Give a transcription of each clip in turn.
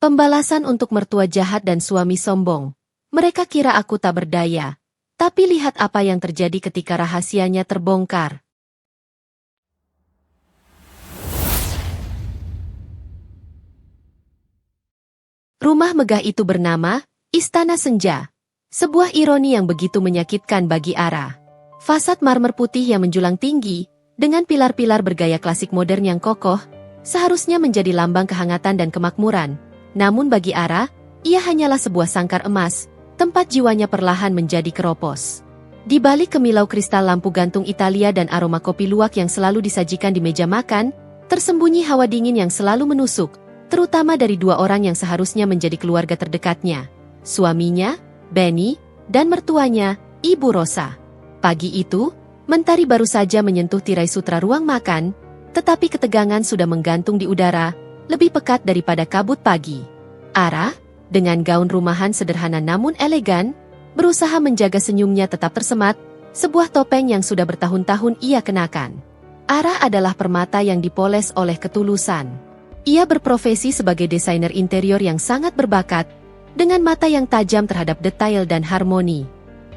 Pembalasan untuk mertua jahat dan suami sombong. Mereka kira aku tak berdaya. Tapi lihat apa yang terjadi ketika rahasianya terbongkar. Rumah megah itu bernama Istana Senja. Sebuah ironi yang begitu menyakitkan bagi Ara. Fasad marmer putih yang menjulang tinggi, dengan pilar-pilar bergaya klasik modern yang kokoh, seharusnya menjadi lambang kehangatan dan kemakmuran. Namun bagi Ara, ia hanyalah sebuah sangkar emas, tempat jiwanya perlahan menjadi keropos. Di balik kemilau kristal lampu gantung Italia dan aroma kopi luwak yang selalu disajikan di meja makan, tersembunyi hawa dingin yang selalu menusuk, terutama dari dua orang yang seharusnya menjadi keluarga terdekatnya. Suaminya, Benny, dan mertuanya, Ibu Rosa. Pagi itu, mentari baru saja menyentuh tirai sutra ruang makan, tetapi ketegangan sudah menggantung di udara, lebih pekat daripada kabut pagi. Ara, dengan gaun rumahan sederhana namun elegan, berusaha menjaga senyumnya tetap tersemat, sebuah topeng yang sudah bertahun-tahun ia kenakan. Ara adalah permata yang dipoles oleh ketulusan. Ia berprofesi sebagai desainer interior yang sangat berbakat, dengan mata yang tajam terhadap detail dan harmoni.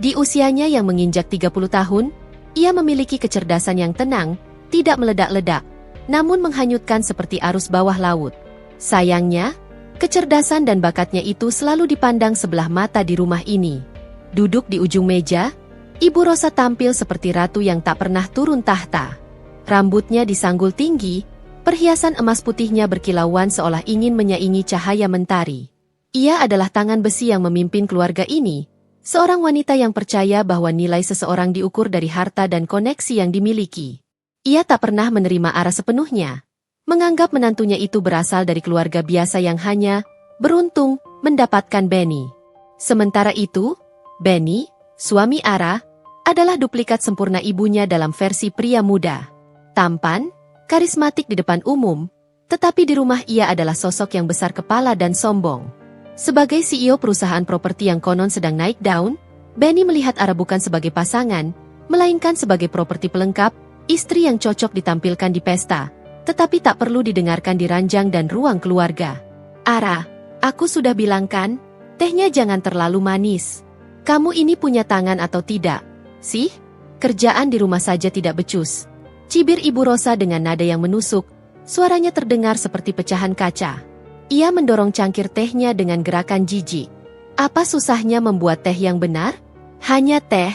Di usianya yang menginjak 30 tahun, ia memiliki kecerdasan yang tenang, tidak meledak-ledak, namun menghanyutkan seperti arus bawah laut. Sayangnya, kecerdasan dan bakatnya itu selalu dipandang sebelah mata di rumah ini. Duduk di ujung meja, Ibu Rosa tampil seperti ratu yang tak pernah turun tahta. Rambutnya disanggul tinggi, perhiasan emas putihnya berkilauan seolah ingin menyaingi cahaya mentari. Ia adalah tangan besi yang memimpin keluarga ini, seorang wanita yang percaya bahwa nilai seseorang diukur dari harta dan koneksi yang dimiliki. Ia tak pernah menerima Ara sepenuhnya, menganggap menantunya itu berasal dari keluarga biasa yang hanya beruntung mendapatkan Benny. Sementara itu, Benny, suami Ara, adalah duplikat sempurna ibunya dalam versi pria muda. Tampan, karismatik di depan umum, tetapi di rumah ia adalah sosok yang besar kepala dan sombong. Sebagai CEO perusahaan properti yang konon sedang naik daun, Benny melihat Ara bukan sebagai pasangan, melainkan sebagai properti pelengkap, istri yang cocok ditampilkan di pesta, tetapi tak perlu didengarkan di ranjang dan ruang keluarga. Ara, aku sudah bilang kan, tehnya jangan terlalu manis. Kamu ini punya tangan atau tidak? Sih, kerjaan di rumah saja tidak becus. Cibir Ibu Rosa dengan nada yang menusuk, suaranya terdengar seperti pecahan kaca. Ia mendorong cangkir tehnya dengan gerakan jijik. Apa susahnya membuat teh yang benar? Hanya teh,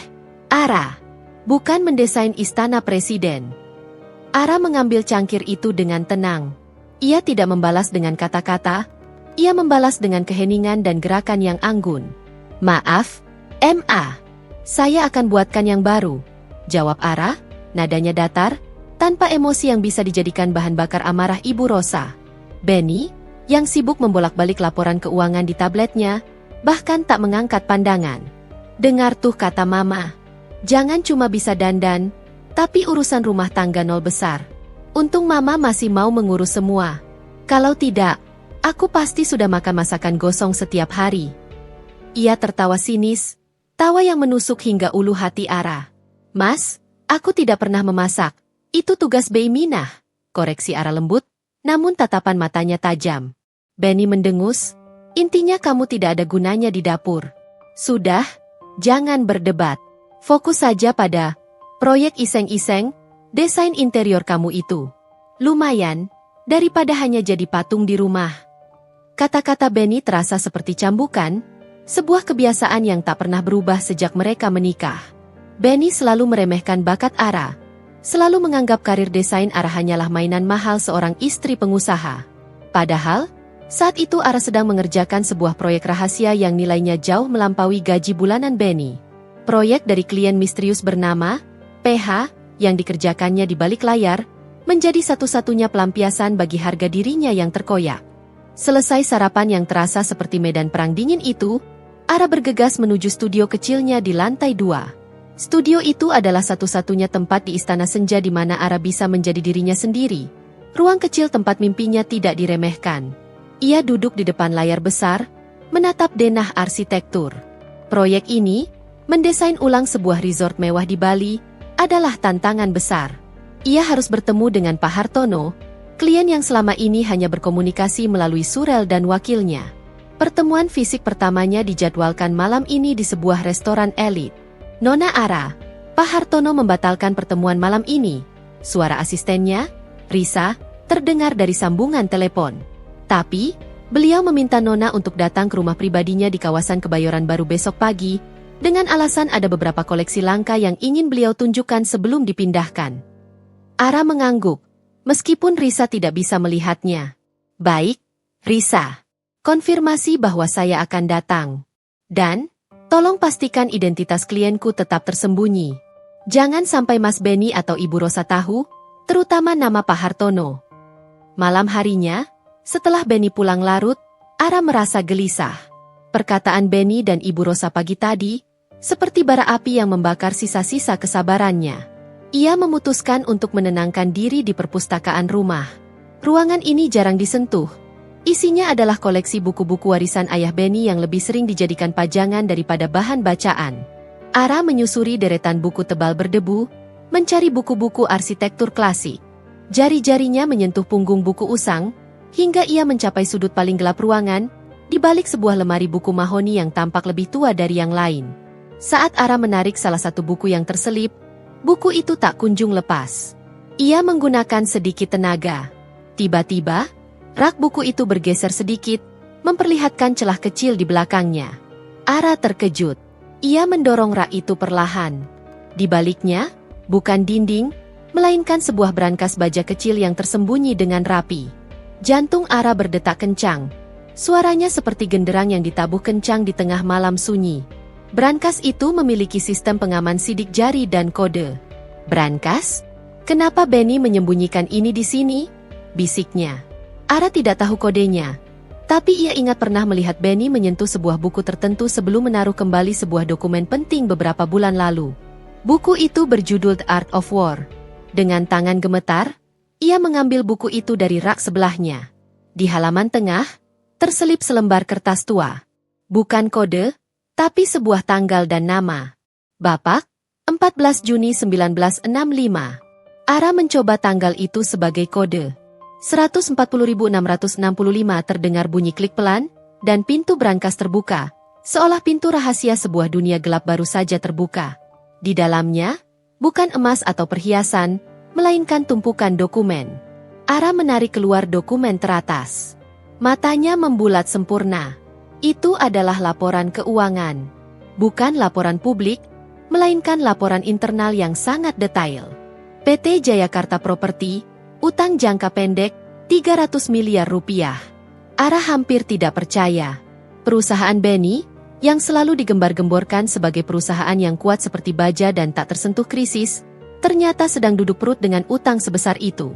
Ara. Bukan mendesain istana presiden. Ara mengambil cangkir itu dengan tenang. Ia tidak membalas dengan kata-kata, ia membalas dengan keheningan dan gerakan yang anggun. Maaf, Ma. Saya akan buatkan yang baru, jawab Ara, nadanya datar, tanpa emosi yang bisa dijadikan bahan bakar amarah Ibu Rosa. Benny, yang sibuk membolak-balik laporan keuangan di tabletnya, bahkan tak mengangkat pandangan. Dengar tuh kata Mama. Jangan cuma bisa dandan, tapi urusan rumah tangga nol besar. Untung Mama masih mau mengurus semua. Kalau tidak, aku pasti sudah makan masakan gosong setiap hari. Ia tertawa sinis, tawa yang menusuk hingga ulu hati Ara. Mas, aku tidak pernah memasak. Itu tugas Beiminah, koreksi Ara lembut, namun tatapan matanya tajam. Benny mendengus, intinya kamu tidak ada gunanya di dapur. Sudah, jangan berdebat. Fokus saja pada proyek iseng-iseng, desain interior kamu itu. Lumayan, daripada hanya jadi patung di rumah. Kata-kata Benny terasa seperti cambukan, sebuah kebiasaan yang tak pernah berubah sejak mereka menikah. Benny selalu meremehkan bakat Ara, selalu menganggap karir desain Ara hanyalah mainan mahal seorang istri pengusaha. Padahal, saat itu Ara sedang mengerjakan sebuah proyek rahasia yang nilainya jauh melampaui gaji bulanan Benny. Proyek dari klien misterius bernama PH, yang dikerjakannya di balik layar, menjadi satu-satunya pelampiasan bagi harga dirinya yang terkoyak. Selesai sarapan yang terasa seperti medan perang dingin itu, Ara bergegas menuju studio kecilnya di lantai 2. Studio itu adalah satu-satunya tempat di Istana Senja di mana Ara bisa menjadi dirinya sendiri. Ruang kecil tempat mimpinya tidak diremehkan. Ia duduk di depan layar besar, menatap denah arsitektur. Proyek ini, mendesain ulang sebuah resort mewah di Bali, adalah tantangan besar. Ia harus bertemu dengan Pak Hartono, klien yang selama ini hanya berkomunikasi melalui surel dan wakilnya. Pertemuan fisik pertamanya dijadwalkan malam ini di sebuah restoran elit. Nona Ara, Pak Hartono membatalkan pertemuan malam ini. Suara asistennya, Risa, terdengar dari sambungan telepon. Tapi, beliau meminta Nona untuk datang ke rumah pribadinya di kawasan Kebayoran Baru besok pagi, dengan alasan ada beberapa koleksi langka yang ingin beliau tunjukkan sebelum dipindahkan. Ara mengangguk, meskipun Risa tidak bisa melihatnya. Baik, Risa. Konfirmasi bahwa saya akan datang. Dan, tolong pastikan identitas klienku tetap tersembunyi. Jangan sampai Mas Benny atau Ibu Rosa tahu, terutama nama Pak Hartono. Malam harinya, setelah Benny pulang larut, Ara merasa gelisah. Perkataan Benny dan Ibu Rosa pagi tadi, seperti bara api yang membakar sisa-sisa kesabarannya. Ia memutuskan untuk menenangkan diri di perpustakaan rumah. Ruangan ini jarang disentuh. Isinya adalah koleksi buku-buku warisan ayah Benny yang lebih sering dijadikan pajangan daripada bahan bacaan. Ara menyusuri deretan buku tebal berdebu, mencari buku-buku arsitektur klasik. Jari-jarinya menyentuh punggung buku usang, hingga ia mencapai sudut paling gelap ruangan, di balik sebuah lemari buku mahoni yang tampak lebih tua dari yang lain. Saat Ara menarik salah satu buku yang terselip, buku itu tak kunjung lepas. Ia menggunakan sedikit tenaga. Tiba-tiba, rak buku itu bergeser sedikit, memperlihatkan celah kecil di belakangnya. Ara terkejut. Ia mendorong rak itu perlahan. Di baliknya, bukan dinding, melainkan sebuah brankas baja kecil yang tersembunyi dengan rapi. Jantung Ara berdetak kencang. Suaranya seperti genderang yang ditabuh kencang di tengah malam sunyi. Brankas itu memiliki sistem pengaman sidik jari dan kode. Brankas? Kenapa Benny menyembunyikan ini di sini? Bisiknya. Ara tidak tahu kodenya, tapi ia ingat pernah melihat Benny menyentuh sebuah buku tertentu sebelum menaruh kembali sebuah dokumen penting beberapa bulan lalu. Buku itu berjudul The Art of War. Dengan tangan gemetar, ia mengambil buku itu dari rak sebelahnya. Di halaman tengah, terselip selembar kertas tua. Bukan kode, tapi sebuah tanggal dan nama. Bapak, 14 Juni 1965. Ara mencoba tanggal itu sebagai kode. 140.665 terdengar bunyi klik pelan, dan pintu brankas terbuka, seolah pintu rahasia sebuah dunia gelap baru saja terbuka. Di dalamnya, bukan emas atau perhiasan, melainkan tumpukan dokumen. Ara menarik keluar dokumen teratas. Matanya membulat sempurna. Itu adalah laporan keuangan. Bukan laporan publik, melainkan laporan internal yang sangat detail. PT Jayakarta Property, utang jangka pendek, 300 miliar rupiah. Ara hampir tidak percaya. Perusahaan Benny, yang selalu digembar-gemborkan sebagai perusahaan yang kuat seperti baja dan tak tersentuh krisis, ternyata sedang duduk perut dengan utang sebesar itu.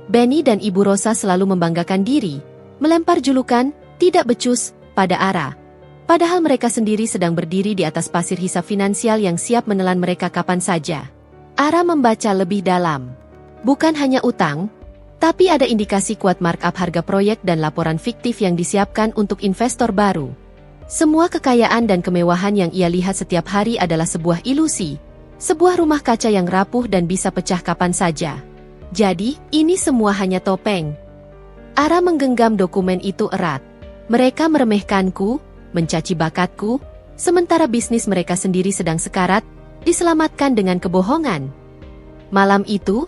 Benny dan Ibu Rosa selalu membanggakan diri, melempar julukan, tidak becus, pada Ara. Padahal mereka sendiri sedang berdiri di atas pasir hisap finansial yang siap menelan mereka kapan saja. Ara membaca lebih dalam. Bukan hanya utang, tapi ada indikasi kuat markup harga proyek dan laporan fiktif yang disiapkan untuk investor baru. Semua kekayaan dan kemewahan yang ia lihat setiap hari adalah sebuah ilusi, sebuah rumah kaca yang rapuh dan bisa pecah kapan saja. Jadi, ini semua hanya topeng. Ara menggenggam dokumen itu erat. Mereka meremehkanku, mencaci bakatku, sementara bisnis mereka sendiri sedang sekarat, diselamatkan dengan kebohongan. Malam itu,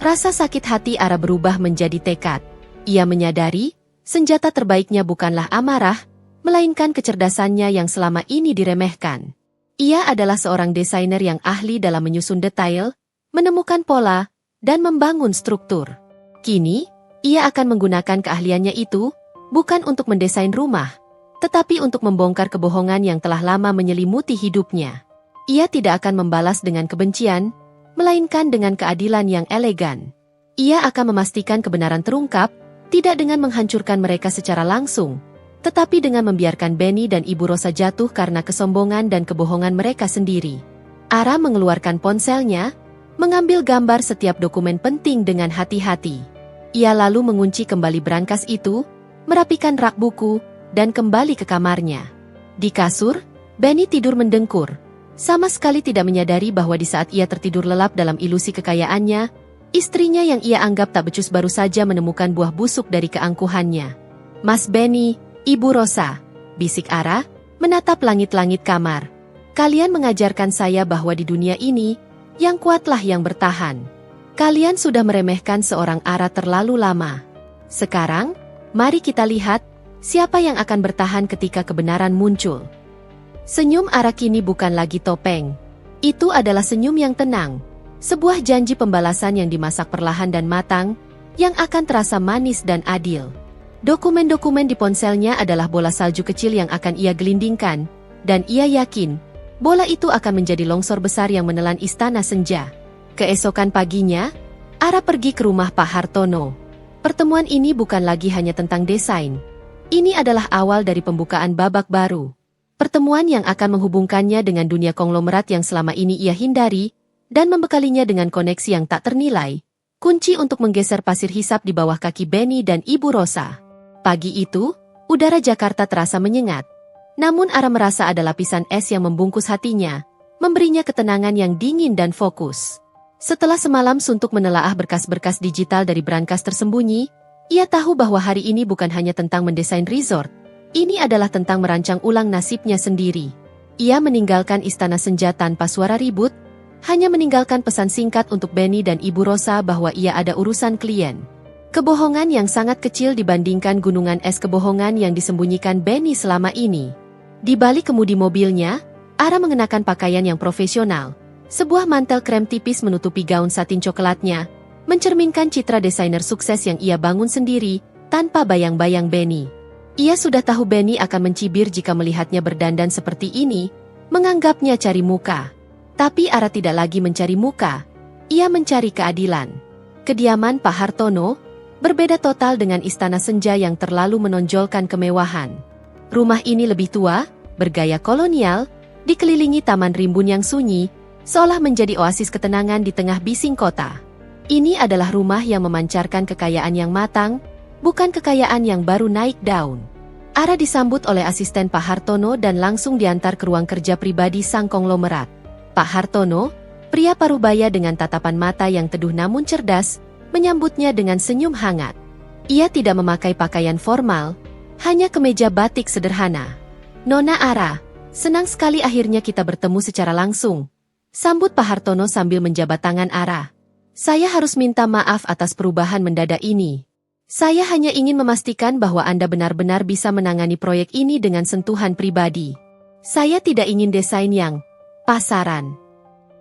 rasa sakit hati Ara berubah menjadi tekad. Ia menyadari, senjata terbaiknya bukanlah amarah, melainkan kecerdasannya yang selama ini diremehkan. Ia adalah seorang desainer yang ahli dalam menyusun detail, menemukan pola, dan membangun struktur. Kini, ia akan menggunakan keahliannya itu, bukan untuk mendesain rumah, tetapi untuk membongkar kebohongan yang telah lama menyelimuti hidupnya. Ia tidak akan membalas dengan kebencian, melainkan dengan keadilan yang elegan. Ia akan memastikan kebenaran terungkap, tidak dengan menghancurkan mereka secara langsung, tetapi dengan membiarkan Benny dan Ibu Rosa jatuh karena kesombongan dan kebohongan mereka sendiri. Ara mengeluarkan ponselnya, mengambil gambar setiap dokumen penting dengan hati-hati. Ia lalu mengunci kembali brankas itu, merapikan rak buku, dan kembali ke kamarnya. Di kasur, Benny tidur mendengkur. Sama sekali tidak menyadari bahwa di saat ia tertidur lelap dalam ilusi kekayaannya, Istrinya yang ia anggap tak becus baru saja menemukan buah busuk dari keangkuhannya. "Mas Benny, Ibu Rosa," bisik Ara, menatap langit-langit kamar. "Kalian mengajarkan saya bahwa di dunia ini, yang kuatlah yang bertahan. Kalian sudah meremehkan seorang Ara terlalu lama. Sekarang, mari kita lihat, siapa yang akan bertahan ketika kebenaran muncul." Senyum Ara kini bukan lagi topeng. Itu adalah senyum yang tenang. Sebuah janji pembalasan yang dimasak perlahan dan matang, yang akan terasa manis dan adil. Dokumen-dokumen di ponselnya adalah bola salju kecil yang akan ia gelindingkan, dan ia yakin, bola itu akan menjadi longsor besar yang menelan istana senja. Keesokan paginya, Ara pergi ke rumah Pak Hartono. Pertemuan ini bukan lagi hanya tentang desain. Ini adalah awal dari pembukaan babak baru. Pertemuan yang akan menghubungkannya dengan dunia konglomerat yang selama ini ia hindari, dan membekalinya dengan koneksi yang tak ternilai, kunci untuk menggeser pasir hisap di bawah kaki Benny dan Ibu Rosa. Pagi itu, udara Jakarta terasa menyengat. Namun Ara merasa ada lapisan es yang membungkus hatinya, memberinya ketenangan yang dingin dan fokus. Setelah semalam suntuk menelaah berkas-berkas digital dari brankas tersembunyi, ia tahu bahwa hari ini bukan hanya tentang mendesain resort, ini adalah tentang merancang ulang nasibnya sendiri. Ia meninggalkan istana senja tanpa suara ribut, hanya meninggalkan pesan singkat untuk Benny dan Ibu Rosa bahwa ia ada urusan klien. Kebohongan yang sangat kecil dibandingkan gunungan es kebohongan yang disembunyikan Benny selama ini. Di balik kemudi mobilnya, Ara mengenakan pakaian yang profesional. Sebuah mantel krem tipis menutupi gaun satin coklatnya, mencerminkan citra desainer sukses yang ia bangun sendiri, tanpa bayang-bayang Benny. Ia sudah tahu Benny akan mencibir jika melihatnya berdandan seperti ini, menganggapnya cari muka. Tapi Ara tidak lagi mencari muka, ia mencari keadilan. Kediaman Pak Hartono berbeda total dengan istana senja yang terlalu menonjolkan kemewahan. Rumah ini lebih tua, bergaya kolonial, dikelilingi taman rimbun yang sunyi, seolah menjadi oasis ketenangan di tengah bising kota. Ini adalah rumah yang memancarkan kekayaan yang matang, bukan kekayaan yang baru naik daun. Ara disambut oleh asisten Pak Hartono dan langsung diantar ke ruang kerja pribadi sang konglomerat. Pak Hartono, pria parubaya dengan tatapan mata yang teduh namun cerdas, menyambutnya dengan senyum hangat. Ia tidak memakai pakaian formal, hanya kemeja batik sederhana. "Nona Ara, senang sekali akhirnya kita bertemu secara langsung," sambut Pak Hartono sambil menjabat tangan Ara. "Saya harus minta maaf atas perubahan mendadak ini. Saya hanya ingin memastikan bahwa Anda benar-benar bisa menangani proyek ini dengan sentuhan pribadi. Saya tidak ingin desain yang pasaran."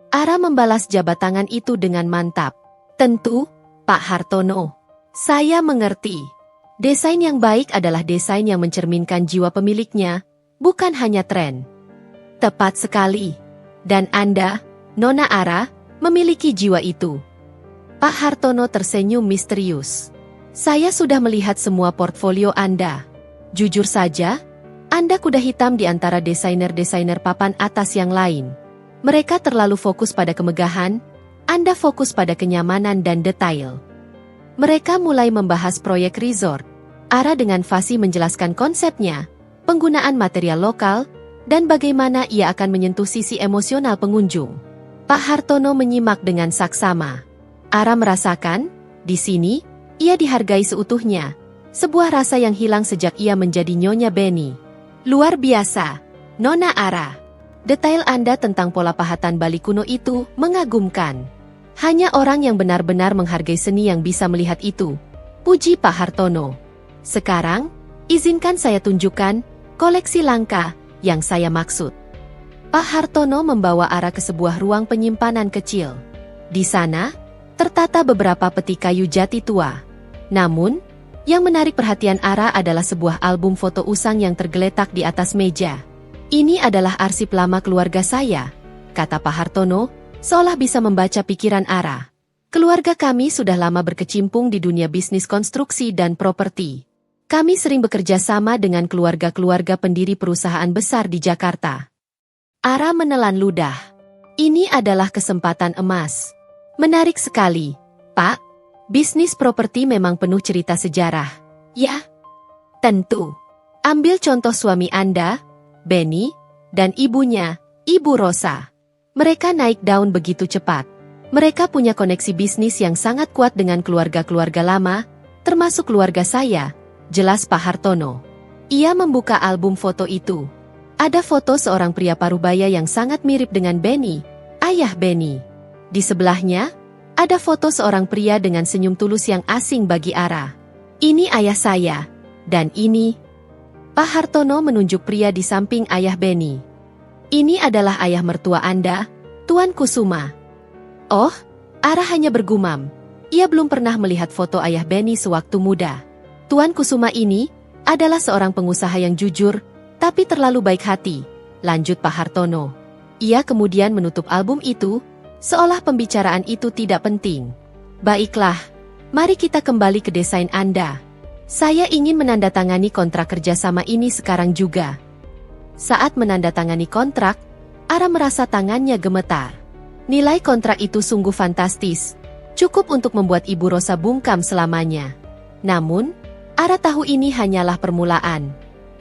Ara membalas jabat tangan itu dengan mantap. "Tentu, Pak Hartono. Saya mengerti. Desain yang baik adalah desain yang mencerminkan jiwa pemiliknya, bukan hanya tren." "Tepat sekali. Dan Anda, Nona Ara, memiliki jiwa itu." Pak Hartono tersenyum misterius. "Saya sudah melihat semua portfolio Anda. Jujur saja, Anda kuda hitam di antara desainer-desainer papan atas yang lain. Mereka terlalu fokus pada kemegahan, Anda fokus pada kenyamanan dan detail." Mereka mulai membahas proyek resort. Ara dengan fasih menjelaskan konsepnya, penggunaan material lokal, dan bagaimana ia akan menyentuh sisi emosional pengunjung. Pak Hartono menyimak dengan saksama. Ara merasakan, di sini, ia dihargai seutuhnya, sebuah rasa yang hilang sejak ia menjadi Nyonya Benny. "Luar biasa, Nona Ara. Detail Anda tentang pola pahatan Bali kuno itu mengagumkan. Hanya orang yang benar-benar menghargai seni yang bisa melihat itu," puji Pak Hartono. "Sekarang, izinkan saya tunjukkan koleksi langka yang saya maksud." Pak Hartono membawa Ara ke sebuah ruang penyimpanan kecil. Di sana, tertata beberapa peti kayu jati tua. Namun, yang menarik perhatian Ara adalah sebuah album foto usang yang tergeletak di atas meja. "Ini adalah arsip lama keluarga saya," kata Pak Hartono, seolah bisa membaca pikiran Ara. "Keluarga kami sudah lama berkecimpung di dunia bisnis konstruksi dan properti. Kami sering bekerja sama dengan keluarga-keluarga pendiri perusahaan besar di Jakarta." Ara menelan ludah. Ini adalah kesempatan emas. "Menarik sekali, Pak. Bisnis properti memang penuh cerita sejarah." "Ya, tentu. Ambil contoh suami Anda, Benny, dan ibunya, Ibu Rosa. Mereka naik daun begitu cepat. Mereka punya koneksi bisnis yang sangat kuat dengan keluarga-keluarga lama, termasuk keluarga saya, jelas Pak Hartono. Ia membuka album foto itu. Ada foto seorang pria parubaya yang sangat mirip dengan Benny, ayah Benny. Di sebelahnya, ada foto seorang pria dengan senyum tulus yang asing bagi Ara. Ini ayah saya, dan ini... Pak Hartono menunjuk pria di samping ayah Benny. Ini adalah ayah mertua Anda, Tuan Kusuma. Oh, Ara hanya bergumam. Ia belum pernah melihat foto ayah Benny sewaktu muda. Tuan Kusuma ini adalah seorang pengusaha yang jujur, tapi terlalu baik hati, lanjut Pak Hartono. Ia kemudian menutup album itu, seolah pembicaraan itu tidak penting. Baiklah, mari kita kembali ke desain Anda. Saya ingin menandatangani kontrak kerjasama ini sekarang juga. Saat menandatangani kontrak, Ara merasa tangannya gemetar. Nilai kontrak itu sungguh fantastis, cukup untuk membuat Ibu Rosa bungkam selamanya. Namun, Ara tahu ini hanyalah permulaan.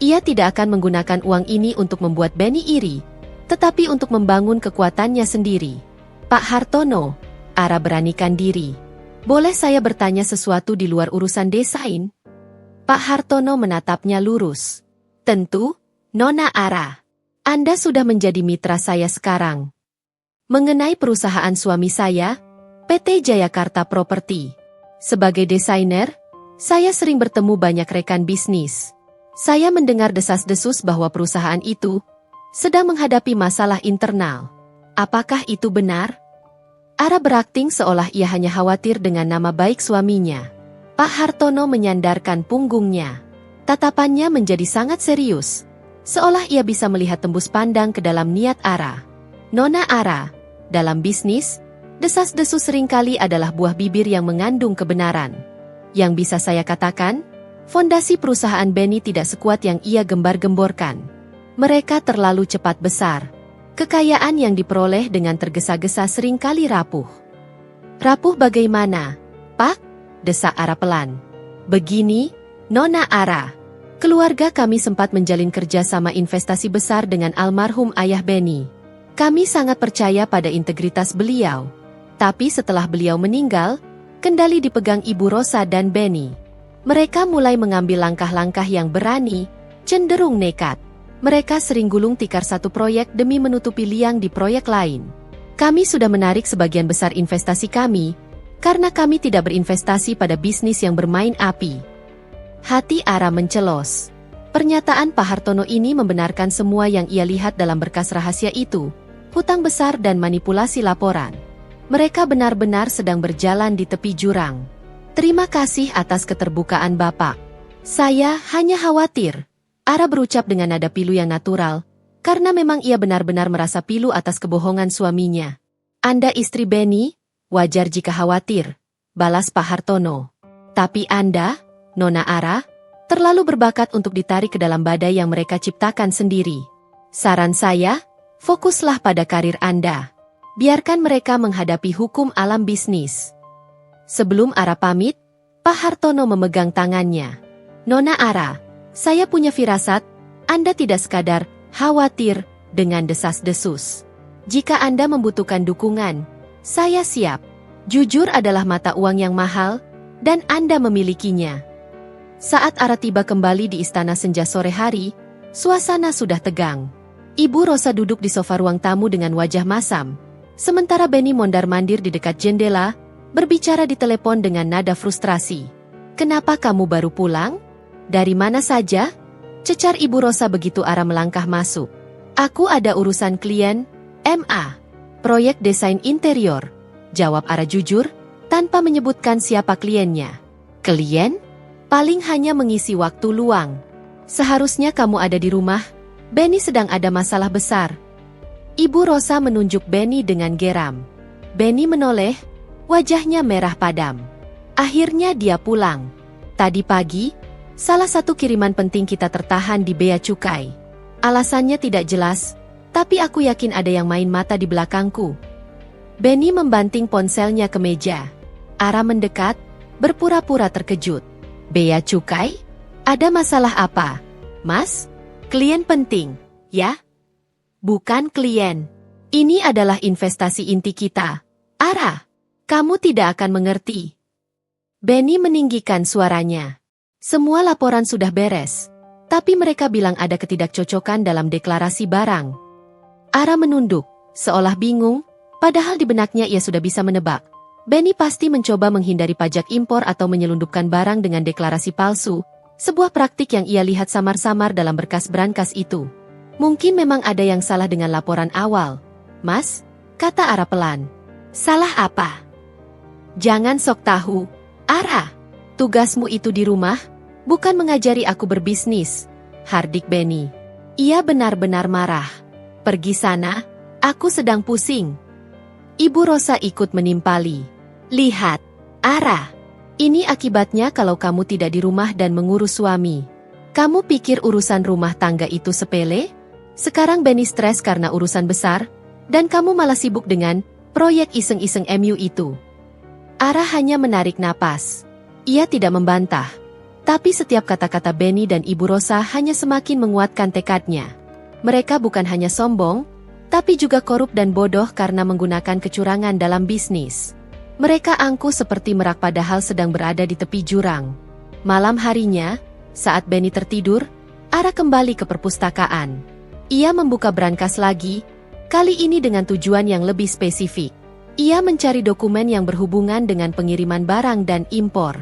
Ia tidak akan menggunakan uang ini untuk membuat Benny iri, tetapi untuk membangun kekuatannya sendiri. Pak Hartono, Ara beranikan diri. Boleh saya bertanya sesuatu di luar urusan desain? Pak Hartono menatapnya lurus. Tentu, Nona Ara. Anda sudah menjadi mitra saya sekarang. Mengenai perusahaan suami saya, PT Jayakarta Property. Sebagai desainer, saya sering bertemu banyak rekan bisnis. Saya mendengar desas-desus bahwa perusahaan itu sedang menghadapi masalah internal. Apakah itu benar? Ara berakting seolah ia hanya khawatir dengan nama baik suaminya. Pak Hartono menyandarkan punggungnya. Tatapannya menjadi sangat serius, seolah ia bisa melihat tembus pandang ke dalam niat Ara. Nona Ara, dalam bisnis, desas-desus seringkali adalah buah bibir yang mengandung kebenaran. Yang bisa saya katakan, fondasi perusahaan Benny tidak sekuat yang ia gembar-gemborkan. Mereka terlalu cepat besar. Kekayaan yang diperoleh dengan tergesa-gesa seringkali rapuh. Rapuh bagaimana, Pak? Desak Ara pelan. Begini, Nona Ara. Keluarga kami sempat menjalin kerjasama investasi besar dengan almarhum ayah Benny. Kami sangat percaya pada integritas beliau. Tapi setelah beliau meninggal, kendali dipegang Ibu Rosa dan Benny. Mereka mulai mengambil langkah-langkah yang berani, cenderung nekat. Mereka sering gulung tikar satu proyek demi menutupi liang di proyek lain. Kami sudah menarik sebagian besar investasi kami, karena kami tidak berinvestasi pada bisnis yang bermain api. Hati Ara mencelos. Pernyataan Pak Hartono ini membenarkan semua yang ia lihat dalam berkas rahasia itu. Hutang besar dan manipulasi laporan. Mereka benar-benar sedang berjalan di tepi jurang. Terima kasih atas keterbukaan Bapak. Saya hanya khawatir. Ara berucap dengan nada pilu yang natural, karena memang ia benar-benar merasa pilu atas kebohongan suaminya. Anda istri Benny, wajar jika khawatir, balas Pak Hartono. Tapi Anda, Nona Ara, terlalu berbakat untuk ditarik ke dalam badai yang mereka ciptakan sendiri. Saran saya, fokuslah pada karir Anda. Biarkan mereka menghadapi hukum alam bisnis. Sebelum Ara pamit, Pak Hartono memegang tangannya. Nona Ara, saya punya firasat, Anda tidak sekadar khawatir dengan desas-desus. Jika Anda membutuhkan dukungan, saya siap. Jujur adalah mata uang yang mahal, dan Anda memilikinya. Saat Ara tiba kembali di Istana Senja sore hari, suasana sudah tegang. Ibu Rosa duduk di sofa ruang tamu dengan wajah masam. Sementara Benny mondar-mandir di dekat jendela, berbicara di telepon dengan nada frustrasi. Kenapa kamu baru pulang? Dari mana saja? Cecar Ibu Rosa begitu Ara melangkah masuk. Aku ada urusan klien, MA. Proyek desain interior. Jawab Ara jujur, tanpa menyebutkan siapa kliennya. Klien? Paling hanya mengisi waktu luang. Seharusnya kamu ada di rumah. Benny sedang ada masalah besar. Ibu Rosa menunjuk Benny dengan geram. Benny menoleh, wajahnya merah padam. Akhirnya dia pulang. Tadi pagi, salah satu kiriman penting kita tertahan di bea cukai. Alasannya tidak jelas, tapi aku yakin ada yang main mata di belakangku. Benny membanting ponselnya ke meja. Ara mendekat, berpura-pura terkejut. Bea cukai? Ada masalah apa, Mas? Klien penting, ya? Bukan klien. Ini adalah investasi inti kita. Ara, kamu tidak akan mengerti. Benny meninggikan suaranya. Semua laporan sudah beres, tapi mereka bilang ada ketidakcocokan dalam deklarasi barang. Ara menunduk, seolah bingung, padahal di benaknya ia sudah bisa menebak. Benny pasti mencoba menghindari pajak impor atau menyelundupkan barang dengan deklarasi palsu, sebuah praktik yang ia lihat samar-samar dalam berkas-brankas itu. Mungkin memang ada yang salah dengan laporan awal. Mas, kata Ara pelan. Salah apa? Jangan sok tahu. Ara, tugasmu itu di rumah, bukan mengajari aku berbisnis, hardik Benny. Ia benar-benar marah. Pergi sana, aku sedang pusing. Ibu Rosa ikut menimpali. Lihat, Ara, ini akibatnya kalau kamu tidak di rumah dan mengurus suami. Kamu pikir urusan rumah tangga itu sepele? Sekarang Benny stres karena urusan besar, dan kamu malah sibuk dengan proyek iseng-iseng MU itu. Ara hanya menarik napas. Ia tidak membantah. Tapi setiap kata-kata Benny dan Ibu Rosa hanya semakin menguatkan tekadnya. Mereka bukan hanya sombong, tapi juga korup dan bodoh karena menggunakan kecurangan dalam bisnis. Mereka angkuh seperti merak padahal sedang berada di tepi jurang. Malam harinya, saat Benny tertidur, Ara kembali ke perpustakaan. Ia membuka brankas lagi, kali ini dengan tujuan yang lebih spesifik. Ia mencari dokumen yang berhubungan dengan pengiriman barang dan impor.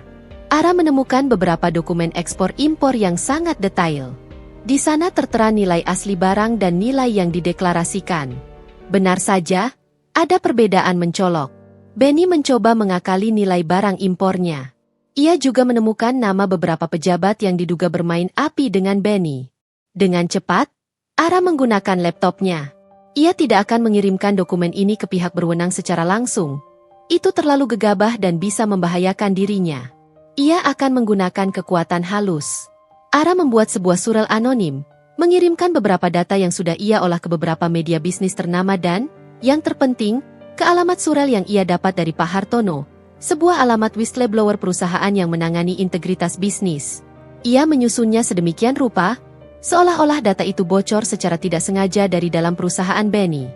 Ara menemukan beberapa dokumen ekspor-impor yang sangat detail. Di sana tertera nilai asli barang dan nilai yang dideklarasikan. Benar saja, ada perbedaan mencolok. Benny mencoba mengakali nilai barang impornya. Ia juga menemukan nama beberapa pejabat yang diduga bermain api dengan Benny. Dengan cepat, Ara menggunakan laptopnya. Ia tidak akan mengirimkan dokumen ini ke pihak berwenang secara langsung. Itu terlalu gegabah dan bisa membahayakan dirinya. Ia akan menggunakan kekuatan halus. Ara membuat sebuah surel anonim, mengirimkan beberapa data yang sudah ia olah ke beberapa media bisnis ternama dan, yang terpenting, ke alamat surel yang ia dapat dari Pak Hartono, sebuah alamat whistleblower perusahaan yang menangani integritas bisnis. Ia menyusunnya sedemikian rupa, seolah-olah data itu bocor secara tidak sengaja dari dalam perusahaan Benny.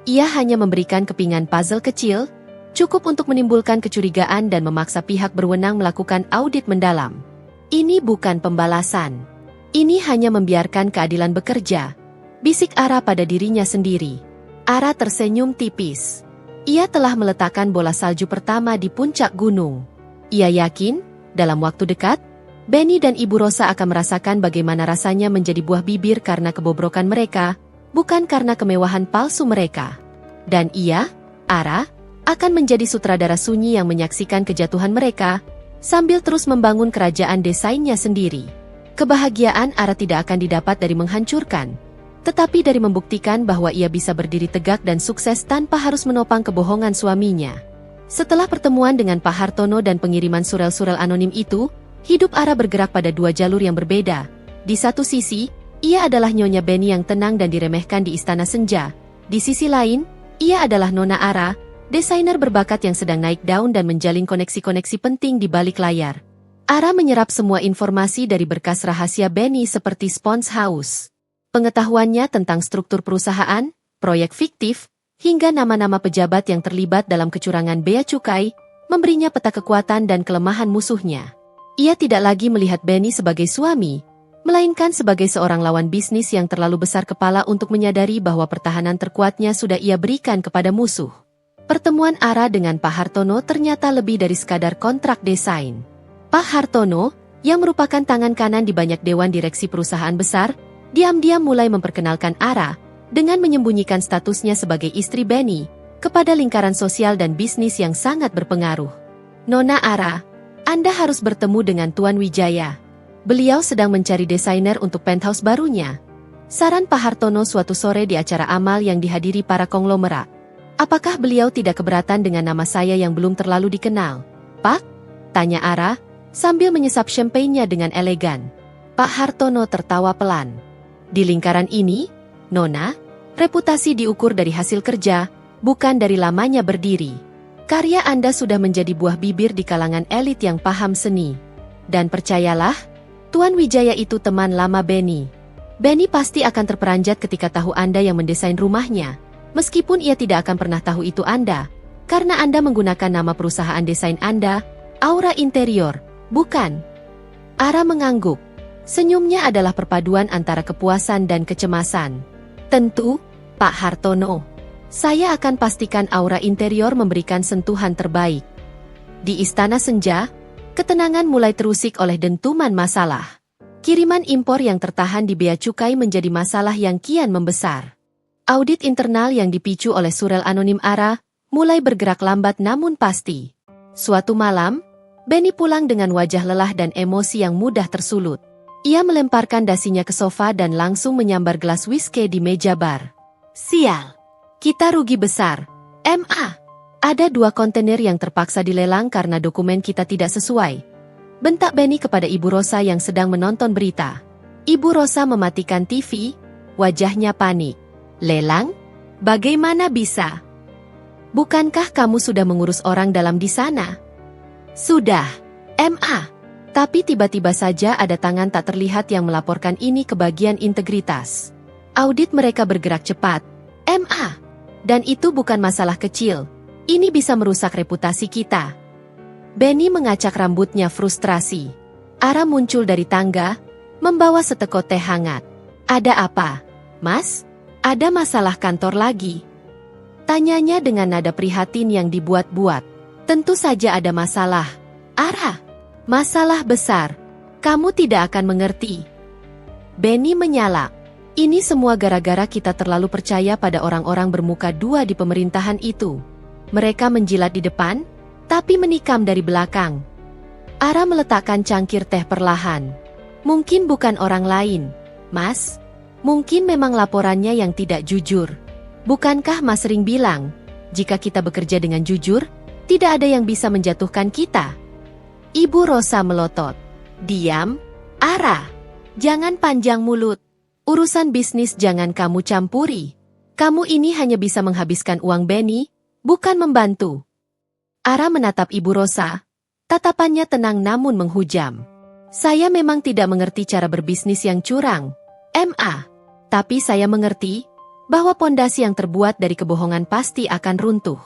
Ia hanya memberikan kepingan puzzle kecil, cukup untuk menimbulkan kecurigaan dan memaksa pihak berwenang melakukan audit mendalam. Ini bukan pembalasan. Ini hanya membiarkan keadilan bekerja, bisik Ara pada dirinya sendiri. Ara tersenyum tipis. Ia telah meletakkan bola salju pertama di puncak gunung. Ia yakin, dalam waktu dekat, Benny dan Ibu Rosa akan merasakan bagaimana rasanya menjadi buah bibir karena kebobrokan mereka, bukan karena kemewahan palsu mereka. Dan ia, Ara, akan menjadi sutradara sunyi yang menyaksikan kejatuhan mereka, sambil terus membangun kerajaan desainnya sendiri. Kebahagiaan Ara tidak akan didapat dari menghancurkan, tetapi dari membuktikan bahwa ia bisa berdiri tegak dan sukses tanpa harus menopang kebohongan suaminya. Setelah pertemuan dengan Pak Hartono dan pengiriman surel-surel anonim itu, hidup Ara bergerak pada dua jalur yang berbeda. Di satu sisi, ia adalah Nyonya Benny yang tenang dan diremehkan di Istana Senja. Di sisi lain, ia adalah Nona Ara, desainer berbakat yang sedang naik daun dan menjalin koneksi-koneksi penting di balik layar. Ara menyerap semua informasi dari berkas rahasia Benny seperti Sponge House. Pengetahuannya tentang struktur perusahaan, proyek fiktif, hingga nama-nama pejabat yang terlibat dalam kecurangan bea cukai, memberinya peta kekuatan dan kelemahan musuhnya. Ia tidak lagi melihat Benny sebagai suami, melainkan sebagai seorang lawan bisnis yang terlalu besar kepala untuk menyadari bahwa pertahanan terkuatnya sudah ia berikan kepada musuh. Pertemuan Ara dengan Pak Hartono ternyata lebih dari sekadar kontrak desain. Pak Hartono, yang merupakan tangan kanan di banyak dewan direksi perusahaan besar, diam-diam mulai memperkenalkan Ara, dengan menyembunyikan statusnya sebagai istri Benny, kepada lingkaran sosial dan bisnis yang sangat berpengaruh. Nona Ara, Anda harus bertemu dengan Tuan Wijaya. Beliau sedang mencari desainer untuk penthouse barunya. Saran Pak Hartono suatu sore di acara amal yang dihadiri para konglomerat. Apakah beliau tidak keberatan dengan nama saya yang belum terlalu dikenal? Pak? Tanya Ara, sambil menyesap champagne-nya dengan elegan. Pak Hartono tertawa pelan. Di lingkaran ini, Nona, reputasi diukur dari hasil kerja, bukan dari lamanya berdiri. Karya Anda sudah menjadi buah bibir di kalangan elit yang paham seni. Dan percayalah, Tuan Wijaya itu teman lama Benny. Benny pasti akan terperanjat ketika tahu Anda yang mendesain rumahnya. Meskipun ia tidak akan pernah tahu itu Anda, Karena Anda menggunakan nama perusahaan desain Anda, Aura Interior, bukan? Ara mengangguk. Senyumnya adalah perpaduan antara kepuasan dan kecemasan. Tentu, Pak Hartono. Saya akan pastikan Aura Interior memberikan sentuhan terbaik. Di Istana Senja, ketenangan mulai terusik oleh dentuman masalah. Kiriman impor yang tertahan di bea cukai menjadi masalah yang kian membesar. Audit internal yang dipicu oleh surel anonim Ara mulai bergerak lambat namun pasti. Suatu malam, Benny pulang dengan wajah lelah dan emosi yang mudah tersulut. Ia melemparkan dasinya ke sofa dan langsung menyambar gelas whisky di meja bar. Sial! Kita rugi besar. MA. Ada 2 kontainer yang terpaksa dilelang karena dokumen kita tidak sesuai. Bentak Benny kepada Ibu Rosa yang sedang menonton berita. Ibu Rosa mematikan TV, wajahnya panik. Lelang? Bagaimana bisa? Bukankah kamu sudah mengurus orang dalam di sana? Sudah, MA. Tapi tiba-tiba saja ada tangan tak terlihat yang melaporkan ini ke bagian integritas. Audit mereka bergerak cepat. MA. Dan itu bukan masalah kecil. Ini bisa merusak reputasi kita. Benny mengacak rambutnya frustrasi. Ara muncul dari tangga, membawa setekuk teh hangat. Ada apa, Mas? Ada masalah kantor lagi? Tanyanya dengan nada prihatin yang dibuat-buat. Tentu saja ada masalah. Ara, masalah besar. Kamu tidak akan mengerti. Benny menyala. Ini semua gara-gara kita terlalu percaya pada orang-orang bermuka 2 di pemerintahan itu. Mereka menjilat di depan, tapi menikam dari belakang. Ara meletakkan cangkir teh perlahan. Mungkin bukan orang lain, Mas. Mungkin memang laporannya yang tidak jujur. Bukankah Mas sering bilang, jika kita bekerja dengan jujur, tidak ada yang bisa menjatuhkan kita? Ibu Rosa melotot. Diam, Ara. Jangan panjang mulut. Urusan bisnis jangan kamu campuri. Kamu ini hanya bisa menghabiskan uang Benny, bukan membantu. Ara menatap Ibu Rosa. Tatapannya tenang namun menghujam. Saya memang tidak mengerti cara berbisnis yang curang, MA. Tapi saya mengerti bahwa pondasi yang terbuat dari kebohongan pasti akan runtuh.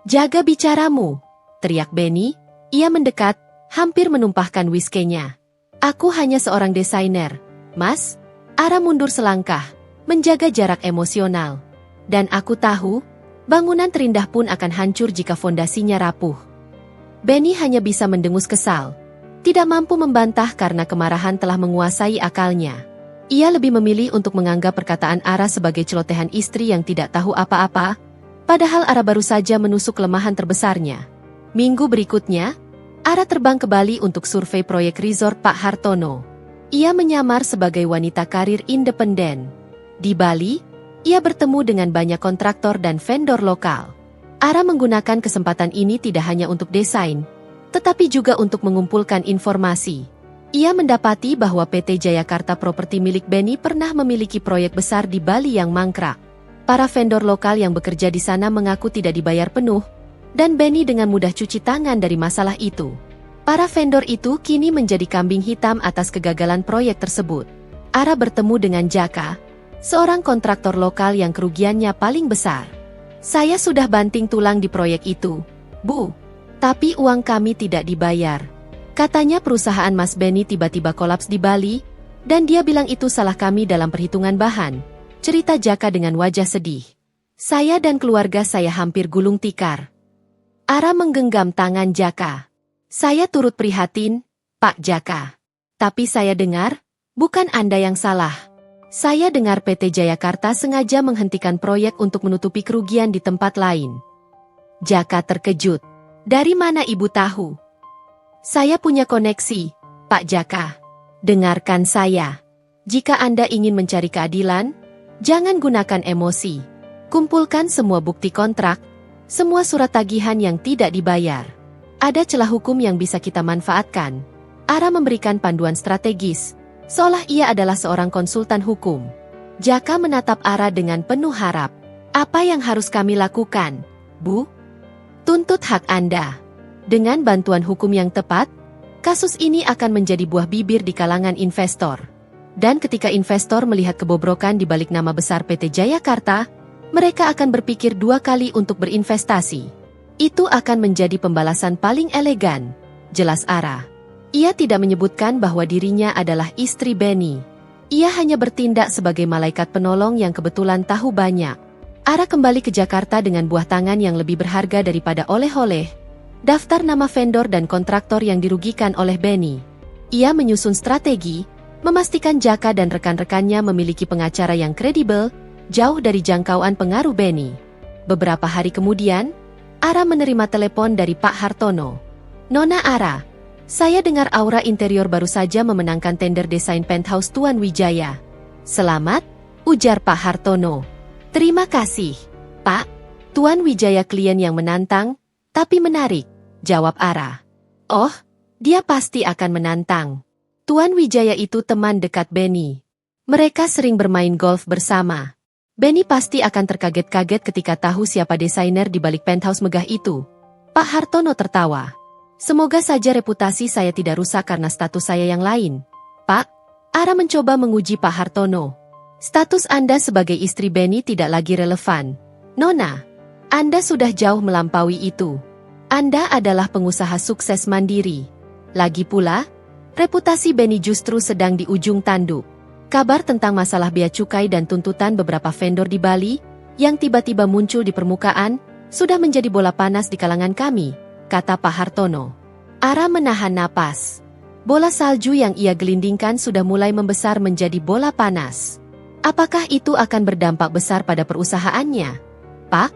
Jaga bicaramu, teriak Benny. Ia mendekat, hampir menumpahkan whisky-nya. Aku hanya seorang desainer, Mas. Ara mundur selangkah, menjaga jarak emosional. Dan aku tahu, bangunan terindah pun akan hancur jika fondasinya rapuh. Benny hanya bisa mendengus kesal. Tidak mampu membantah karena kemarahan telah menguasai akalnya. Ia lebih memilih untuk menganggap perkataan Ara sebagai celotehan istri yang tidak tahu apa-apa, padahal Ara baru saja menusuk kelemahan terbesarnya. Minggu berikutnya, Ara terbang ke Bali untuk survei proyek resort Pak Hartono. Ia menyamar sebagai wanita karir independen. Di Bali, ia bertemu dengan banyak kontraktor dan vendor lokal. Ara menggunakan kesempatan ini tidak hanya untuk desain, tetapi juga untuk mengumpulkan informasi. Ia mendapati bahwa PT Jayakarta Property milik Benny pernah memiliki proyek besar di Bali yang mangkrak. Para vendor lokal yang bekerja di sana mengaku tidak dibayar penuh, dan Benny dengan mudah cuci tangan dari masalah itu. Para vendor itu kini menjadi kambing hitam atas kegagalan proyek tersebut. Ara bertemu dengan Jaka, seorang kontraktor lokal yang kerugiannya paling besar. Saya sudah banting tulang di proyek itu, Bu. Tapi uang kami tidak dibayar. Katanya perusahaan Mas Benny tiba-tiba kolaps di Bali, dan dia bilang itu salah kami dalam perhitungan bahan. Cerita Jaka dengan wajah sedih. Saya dan keluarga saya hampir gulung tikar. Ara menggenggam tangan Jaka. Saya turut prihatin, Pak Jaka. Tapi saya dengar, bukan Anda yang salah. Saya dengar PT Jayakarta sengaja menghentikan proyek untuk menutupi kerugian di tempat lain. Jaka terkejut. Dari mana Ibu tahu? Saya punya koneksi, Pak Jaka. Dengarkan saya. Jika Anda ingin mencari keadilan, jangan gunakan emosi. Kumpulkan semua bukti kontrak, semua surat tagihan yang tidak dibayar. Ada celah hukum yang bisa kita manfaatkan. Ara memberikan panduan strategis, seolah ia adalah seorang konsultan hukum. Jaka menatap Ara dengan penuh harap. Apa yang harus kami lakukan, Bu? Tuntut hak Anda. Dengan bantuan hukum yang tepat, kasus ini akan menjadi buah bibir di kalangan investor. Dan ketika investor melihat kebobrokan di balik nama besar PT Jayakarta, mereka akan berpikir 2 kali untuk berinvestasi. Itu akan menjadi pembalasan paling elegan, jelas Ara. Ia tidak menyebutkan bahwa dirinya adalah istri Benny. Ia hanya bertindak sebagai malaikat penolong yang kebetulan tahu banyak. Ara kembali ke Jakarta dengan buah tangan yang lebih berharga daripada oleh-oleh, daftar nama vendor dan kontraktor yang dirugikan oleh Benny. Ia menyusun strategi, memastikan Jaka dan rekan-rekannya memiliki pengacara yang kredibel, jauh dari jangkauan pengaruh Benny. Beberapa hari kemudian, Ara menerima telepon dari Pak Hartono. "Nona Ara, saya dengar Aura Interior baru saja memenangkan tender desain penthouse Tuan Wijaya." "Selamat," ujar Pak Hartono. "Terima kasih, Pak. Tuan Wijaya klien yang menantang, tapi menarik," jawab Ara. "Oh, dia pasti akan menantang. Tuan Wijaya itu teman dekat Benny. Mereka sering bermain golf bersama. Benny pasti akan terkaget-kaget ketika tahu siapa desainer di balik penthouse megah itu." Pak Hartono tertawa. "Semoga saja reputasi saya tidak rusak karena status saya yang lain, Pak." Ara mencoba menguji Pak Hartono. "Status Anda sebagai istri Benny tidak lagi relevan, Nona. Anda sudah jauh melampaui itu. Anda adalah pengusaha sukses mandiri. Lagi pula, reputasi Benny justru sedang di ujung tanduk. Kabar tentang masalah bea cukai dan tuntutan beberapa vendor di Bali, yang tiba-tiba muncul di permukaan, sudah menjadi bola panas di kalangan kami," kata Pak Hartono. Ara menahan napas. Bola salju yang ia gelindingkan sudah mulai membesar menjadi bola panas. Apakah itu akan berdampak besar pada perusahaannya, Pak?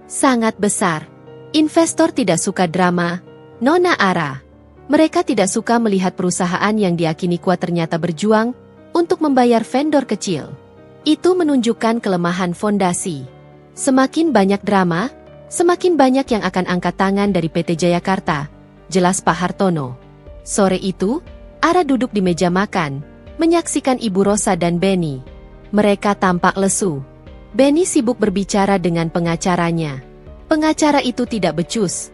Sangat besar. Investor tidak suka drama, Nona Ara. Mereka tidak suka melihat perusahaan yang diakini kuat ternyata berjuang untuk membayar vendor kecil. Itu menunjukkan kelemahan fondasi. Semakin banyak drama, semakin banyak yang akan angkat tangan dari PT Jayakarta, jelas Pak Hartono. Sore itu, Ara duduk di meja makan, menyaksikan Ibu Rosa dan Benny. Mereka tampak lesu. Benny sibuk berbicara dengan pengacaranya. Pengacara itu tidak becus.